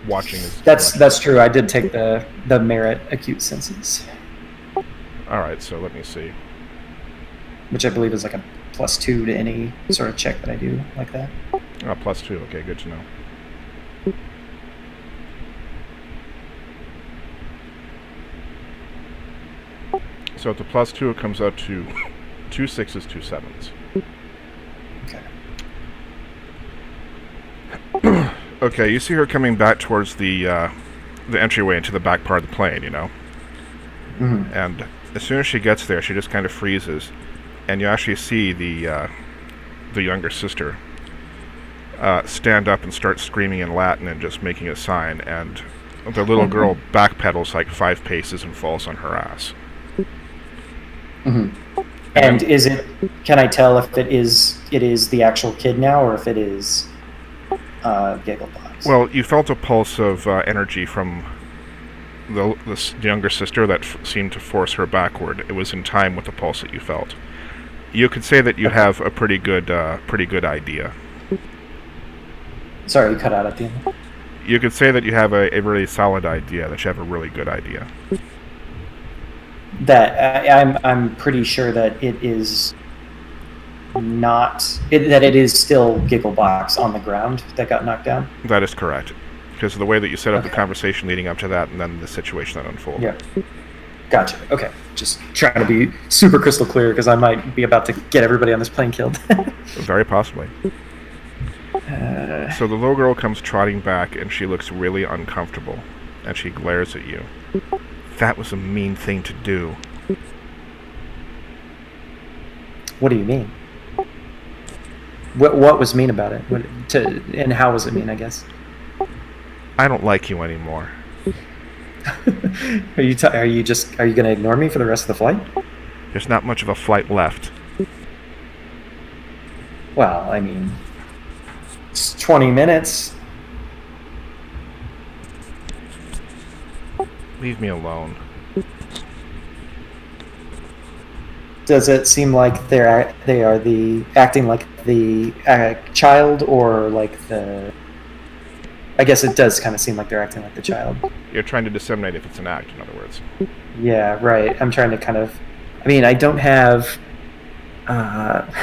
watching. That's true. I did take the merit acute senses. All right, so let me see. Which I believe is like a +2 to any sort of check that I do like that. +2. Okay, good to know. So at the +2, it comes out to 2 6s, 2 7s. Okay. Okay, you see her coming back towards the entryway into the back part of the plane, Mm-hmm. And as soon as she gets there, she just kind of freezes, and you actually see the younger sister stand up and start screaming in Latin and just making a sign, and the little girl backpedals like 5 paces and falls on her ass. Mm-hmm. And is it? Can I tell if it is the actual kid now, or if it is Gigglebox? Well, you felt a pulse of energy from the younger sister that seemed to force her backward. It was in time with the pulse that you felt. You could say that you have a pretty good idea. Sorry, you cut out at the end. You could say that you have a really solid idea, that you have a really good idea. That I'm pretty sure that it is that it is still Gigglebox on the ground that got knocked down. That is correct. Because of the way that you set up the Okay. conversation leading up to that, and then the situation that unfolded. Yeah. Gotcha. Okay. Just trying to be super crystal clear because I might be about to get everybody on this plane killed. Very possibly. So the little girl comes trotting back, and she looks really uncomfortable, and she glares at you. That was a mean thing to do. What do you mean? What was mean about it? And how was it mean, I guess? I don't like you anymore. Are you going to ignore me for the rest of the flight? There's not much of a flight left. Well, I mean, it's 20 minutes. Leave me alone. Does it seem like they are acting like the child, or like the? I guess it does kind of seem like they're acting like the child. You're trying to disseminate if it's an act, in other words. Yeah, right. I'm trying to kind of. I mean, I don't have.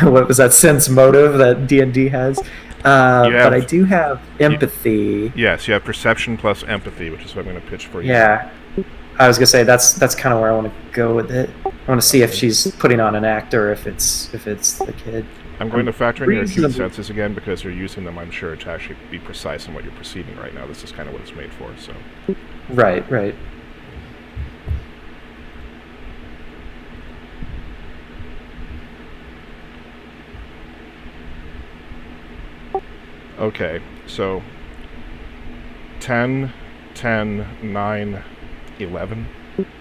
What was that sense motive that D&D has? But I do have empathy. Yes, you have perception plus empathy, which is what I'm going to pitch for you. Yeah. I was gonna say that's kind of where I want to go with it. I want to see if she's putting on an act or if it's the kid. I'm going to factor in your acute Reasonable. senses again because you're using them, I'm sure, to actually be precise in what you're perceiving right now. This is kind of what it's made for, so. Right, right. Okay, so 10, 10, 9, 11.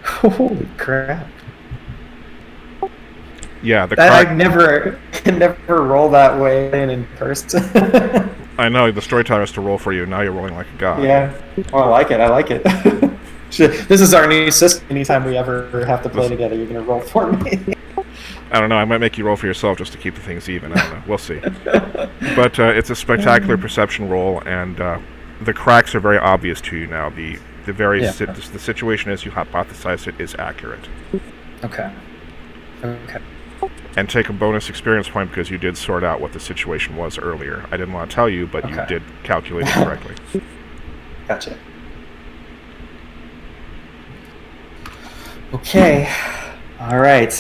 Holy crap! Yeah, the I crack. can never roll that way in person. I know, the storyteller has to roll for you. Now you're rolling like a god. Yeah. Oh, I like it. I like it. This is our new system. Anytime we ever have to play together, you're gonna roll for me. I don't know, I might make you roll for yourself just to keep the things even. I don't know. We'll see. But it's a spectacular perception roll, and the cracks are very obvious to you now. The situation as you hypothesized it is accurate. Okay. Okay. And take a bonus experience point because you did sort out what the situation was earlier. I didn't want to tell you, but you did calculate it correctly. Gotcha. Okay. All right.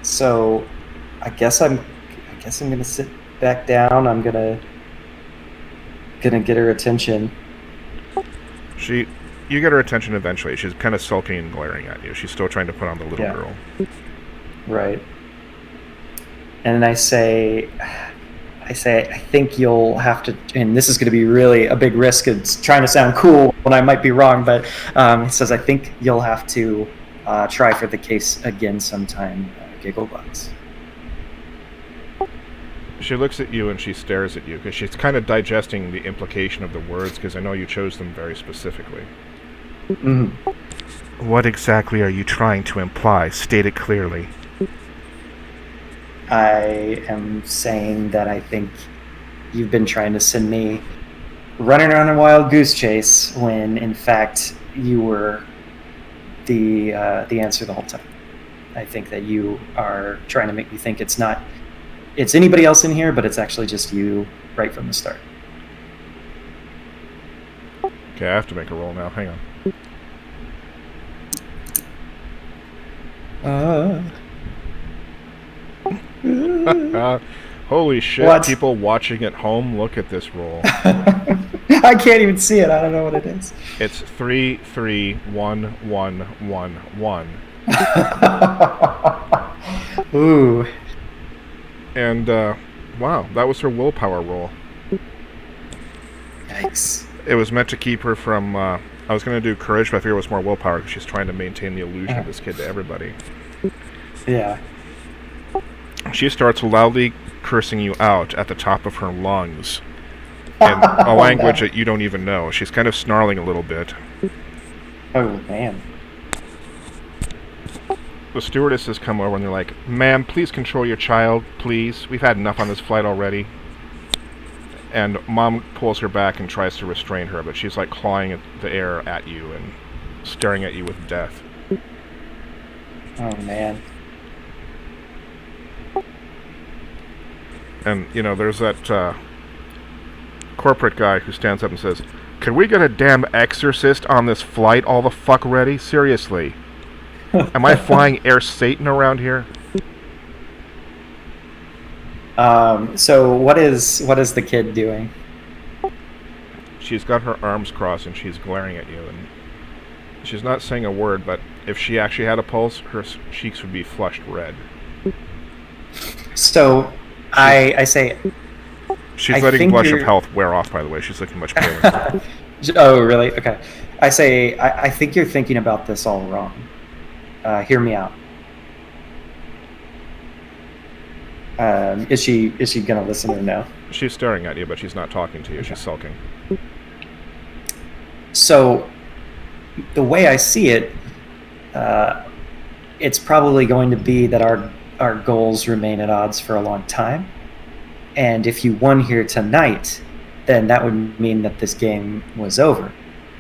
So, I guess I'm gonna sit back down. I'm gonna get her attention. You get her attention eventually. She's kind of sulking and glaring at you. She's still trying to put on the little girl. Right. And I say, I think you'll have to, and this is going to be really a big risk. It's trying to sound cool when I might be wrong, but he says, I think you'll have to try for the case again sometime, Gigglebox. She looks at you and she stares at you because she's kind of digesting the implication of the words because I know you chose them very specifically. Mm-hmm. What exactly are you trying to imply? State it clearly. I am saying that I think you've been trying to send me running around a wild goose chase when, in fact, you were the answer the whole time. I think that you are trying to make me think it's anybody else in here, but it's actually just you right from the start. Okay, I have to make a roll now. Hang on. Holy shit, What? People watching at home, look at this roll. I can't even see it. I don't know what it is. It's 3, 3, 1, 1, 1, 1. Ooh. And, wow, that was her willpower roll. Yikes. It was meant to keep her from, I was going to do courage, but I figured it was more willpower because she's trying to maintain the illusion of this kid to everybody. Yeah. She starts loudly cursing you out at the top of her lungs in a language that you don't even know. She's kind of snarling a little bit. Oh, man. The stewardesses come over and they're like, "Ma'am, please control your child, please. We've had enough on this flight already." And Mom pulls her back and tries to restrain her, but she's like clawing at the air at you and staring at you with death. Oh, man. And, you know, there's that corporate guy who stands up and says, "Could we get a damn exorcist on this flight all the fuck ready? Seriously. Am I flying Air Satan around here?" So what is the kid doing? She's got her arms crossed and she's glaring at you, and she's not saying a word, but if she actually had a pulse, her cheeks would be flushed red. So I say... She's letting blush of health wear off, by the way. She's looking much paler. Oh, really? Okay. I say, I think you're thinking about this all wrong. Hear me out. Is she gonna listen or no? She's staring at you, but she's not talking to you. She's sulking. So, the way I see it, it's probably going to be that our goals remain at odds for a long time. And if you won here tonight, then that would mean that this game was over.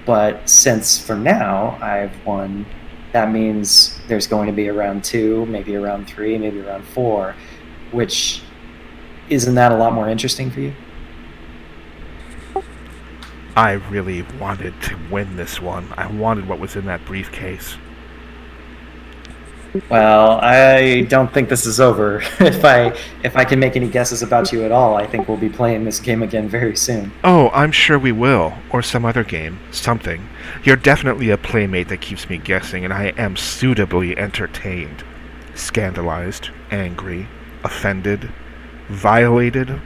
But since for now I've won, that means there's going to be a round 2, maybe a round 3, maybe a round 4, which isn't that a lot more interesting for you? I really wanted to win this one. I wanted what was in that briefcase. Well, I don't think this is over. If I can make any guesses about you at all, I think we'll be playing this game again very soon. Oh, I'm sure we will. Or some other game. Something. You're definitely a playmate that keeps me guessing, and I am suitably entertained. Scandalized, angry, offended, violated,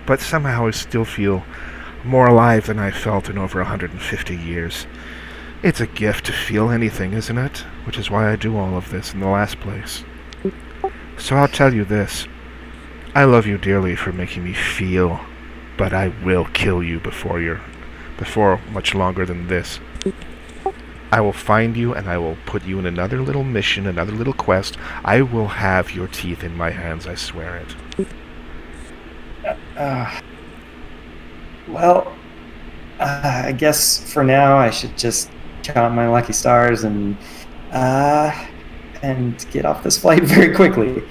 but somehow I still feel more alive than I've felt in over 150 years. It's a gift to feel anything, isn't it? Which is why I do all of this in the last place. So I'll tell you this. I love you dearly for making me feel, but I will kill you before much longer than this. I will find you and I will put you in another little mission, another little quest. I will have your teeth in my hands, I swear it. Well, I guess for now I should just count my lucky stars and get off this flight very quickly.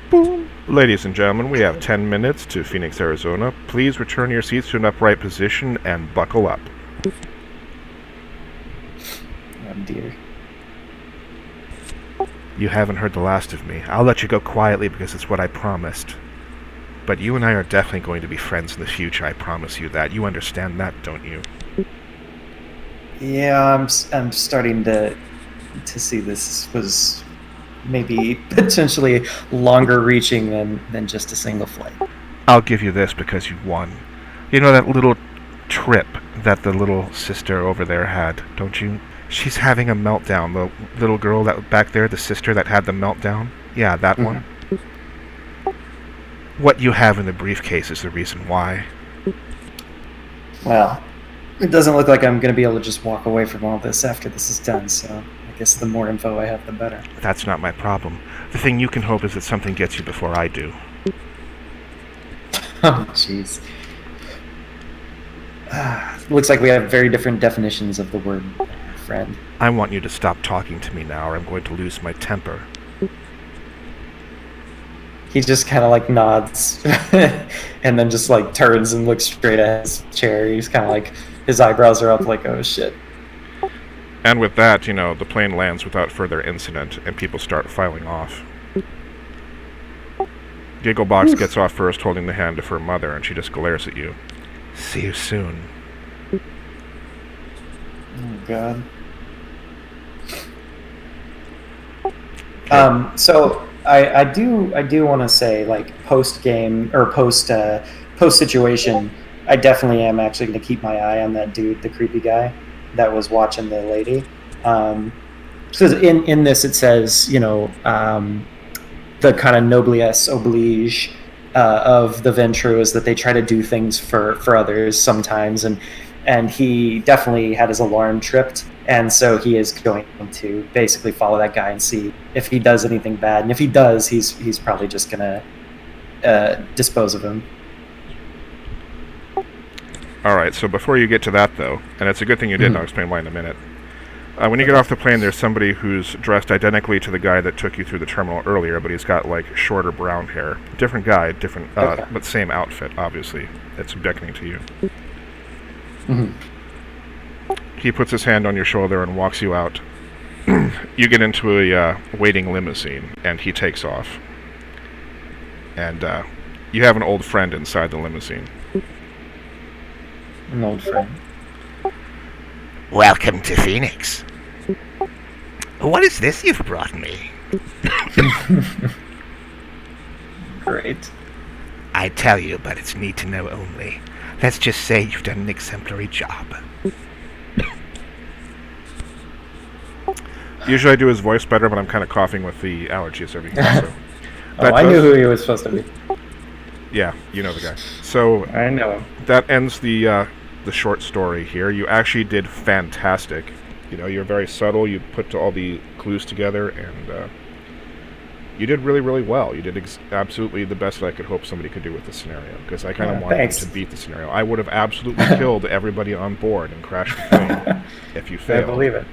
Boom. Ladies and gentlemen, we have 10 minutes to Phoenix, Arizona. Please return your seats to an upright position and buckle up. Oh dear. You haven't heard the last of me. I'll let you go quietly because it's what I promised. But you and I are definitely going to be friends in the future, I promise you that. You understand that, don't you? Yeah, I'm starting to see this was maybe potentially longer reaching than just a single flight. I'll give you this because you won. You know that little trip that the little sister over there had, don't you? She's having a meltdown. The little girl that back there, the sister that had the meltdown? Yeah, that one. What you have in the briefcase is the reason why. Well, it doesn't look like I'm going to be able to just walk away from all this after this is done, so I guess the more info I have, the better. That's not my problem. The thing you can hope is that something gets you before I do. Oh, jeez. Looks like we have very different definitions of the word friend. I want you to stop talking to me now or I'm going to lose my temper. He just kind of like nods and then just like turns and looks straight at his chair. He's kind of like, his eyebrows are up like, oh shit. And with that, you know, the plane lands without further incident and people start filing off. Gigglebox gets off first holding the hand of her mother and she just glares at you. See you soon. Oh god. So I do want to say, like, post game or post situation, I definitely am actually going to keep my eye on that dude, the creepy guy that was watching the lady. Because in this it says, you know, the kind of noblesse oblige of the Ventrue is that they try to do things for others sometimes, and he definitely had his alarm tripped, and so he is going to basically follow that guy and see if he does anything bad, and if he does, he's probably just gonna dispose of him. Alright, so before you get to that though, and it's a good thing you did, and I'll explain why in a minute. When you get off the plane, there's somebody who's dressed identically to the guy that took you through the terminal earlier, but he's got, like, shorter brown hair. Different guy, different, but same outfit, obviously. It's beckoning to you. He puts his hand on your shoulder and walks you out. You get into a waiting limousine, and he takes off. And you have an old friend inside the limousine. An old friend. Welcome to Phoenix. What is this you've brought me? Great. I tell you, but it's need to know only. Let's just say you've done an exemplary job. Usually I do his voice better, but I'm kind of coughing with the allergies over here. So. Oh, I knew who he was supposed to be. Yeah, you know the guy. So I know him. that ends the short story here. You actually did fantastic. You know, you're very subtle. You put all the clues together, and you did really, really well. You did absolutely the best that I could hope somebody could do with the scenario, because I kind of wanted thanks. to beat the scenario. I would have absolutely killed everybody on board and crashed the plane if you failed. I believe it.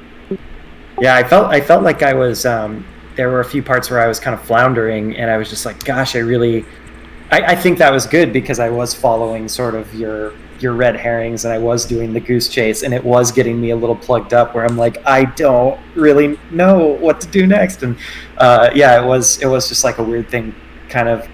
Yeah, I felt like I was. There were a few parts where I was kind of floundering, and I was just like, "Gosh, I think that was good because I was following sort of your your red herrings, and I was doing the goose chase, and it was getting me a little plugged up where I'm like, I don't really know what to do next. And it was just like a weird thing kind of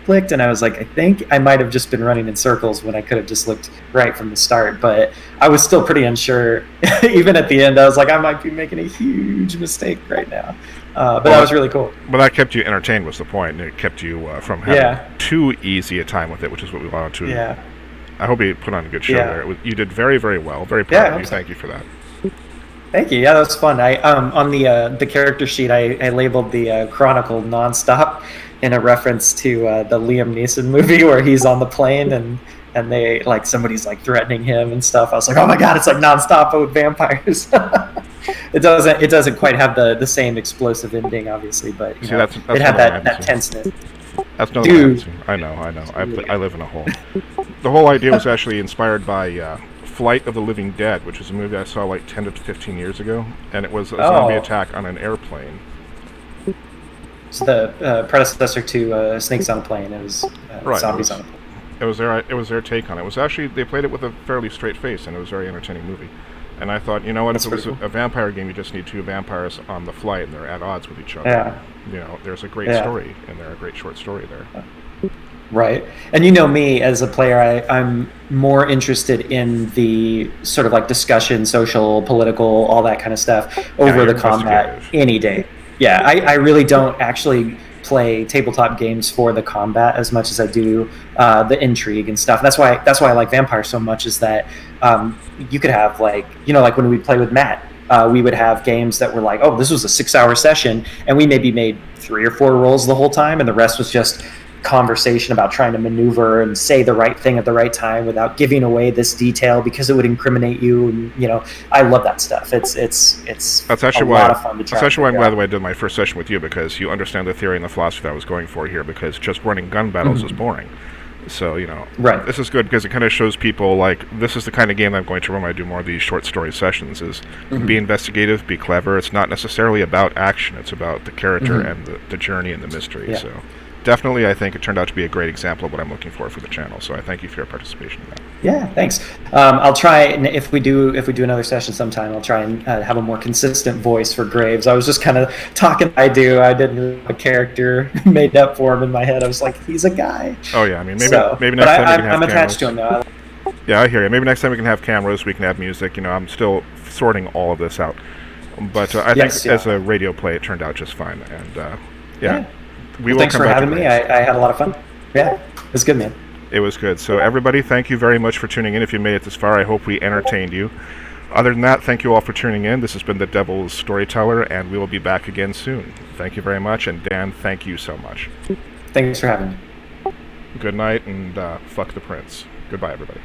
clicked, and I was like, I think I might have just been running in circles when I could have just looked right from the start. But I was still pretty unsure. Even at the end, I was like, I might be making a huge mistake right now. But that was really cool. But that kept you entertained was the point. It kept you from having too easy a time with it, which is what we wanted to. Yeah. I hope you put on a good show there. You did very, very well. Very proud of you. Thank you for that. Thank you. Yeah, that was fun. I on the character sheet, I labeled the Chronicle nonstop in a reference to the Liam Neeson movie where he's on the plane and they like somebody's like threatening him and stuff. I was like, oh my god, it's like nonstop but with vampires. It doesn't quite have the same explosive ending, obviously, but See, that's it had that tenseness. That's no Dude. I know. I live in a hole. The whole idea was actually inspired by Flight of the Living Dead, which is a movie I saw like 10 to 15 years ago, and it was a zombie attack on an airplane. It's the predecessor to Snakes on a Plane. It was Zombies on a Plane. It was their take on it. It was actually, they played it with a fairly straight face, and it was a very entertaining movie. And I thought, you know what, if it was a vampire game, you just need two vampires on the flight, and they're at odds with each other. Yeah. You know, there's a great story in there, a great short story there. Right. And you know me, as a player, I'm more interested in the sort of like discussion, social, political, all that kind of stuff over the combat any day. Yeah, I really don't actually play tabletop games for the combat as much as I do the intrigue and stuff. That's why I like Vampire so much, is that you could have like when we play with Matt, we would have games that were like, oh, this was a 6-hour session, and we maybe made 3 or 4 rolls the whole time, and the rest was just conversation about trying to maneuver and say the right thing at the right time without giving away this detail because it would incriminate you. And I love that stuff. It's that's actually a lot of fun to try. That's actually why, by the way, I did my first session with you, because you understand the theory and the philosophy that I was going for here, because just running gun battles is boring. So, right. This is good because it kind of shows people, like, this is the kind of game I'm going to run when I do more of these short story sessions, is be investigative, be clever. It's not necessarily about action. It's about the character and the journey and the mystery. Yeah. So definitely, I think it turned out to be a great example of what I'm looking for the channel. So I thank you for your participation in that. Yeah, thanks. I'll try, and if we do another session sometime, I'll try and have a more consistent voice for Graves. I was just kind of talking. I didn't have a character made up for him in my head. I was like, he's a guy. Oh yeah, I mean maybe next time we can have cameras. I'm attached to him now. Yeah, I hear you. Maybe next time we can have cameras. We can have music. I'm still sorting all of this out, but I think as a radio play, it turned out just fine. And Thanks for having me. I had a lot of fun. Yeah, it was good, man. It was good. So everybody, thank you very much for tuning in. If you made it this far, I hope we entertained you. Other than that, thank you all for tuning in. This has been the Devil's Storyteller, and we will be back again soon. Thank you very much, and Dan, thank you so much. Thanks for having me. Good night, and fuck the prince. Goodbye, everybody.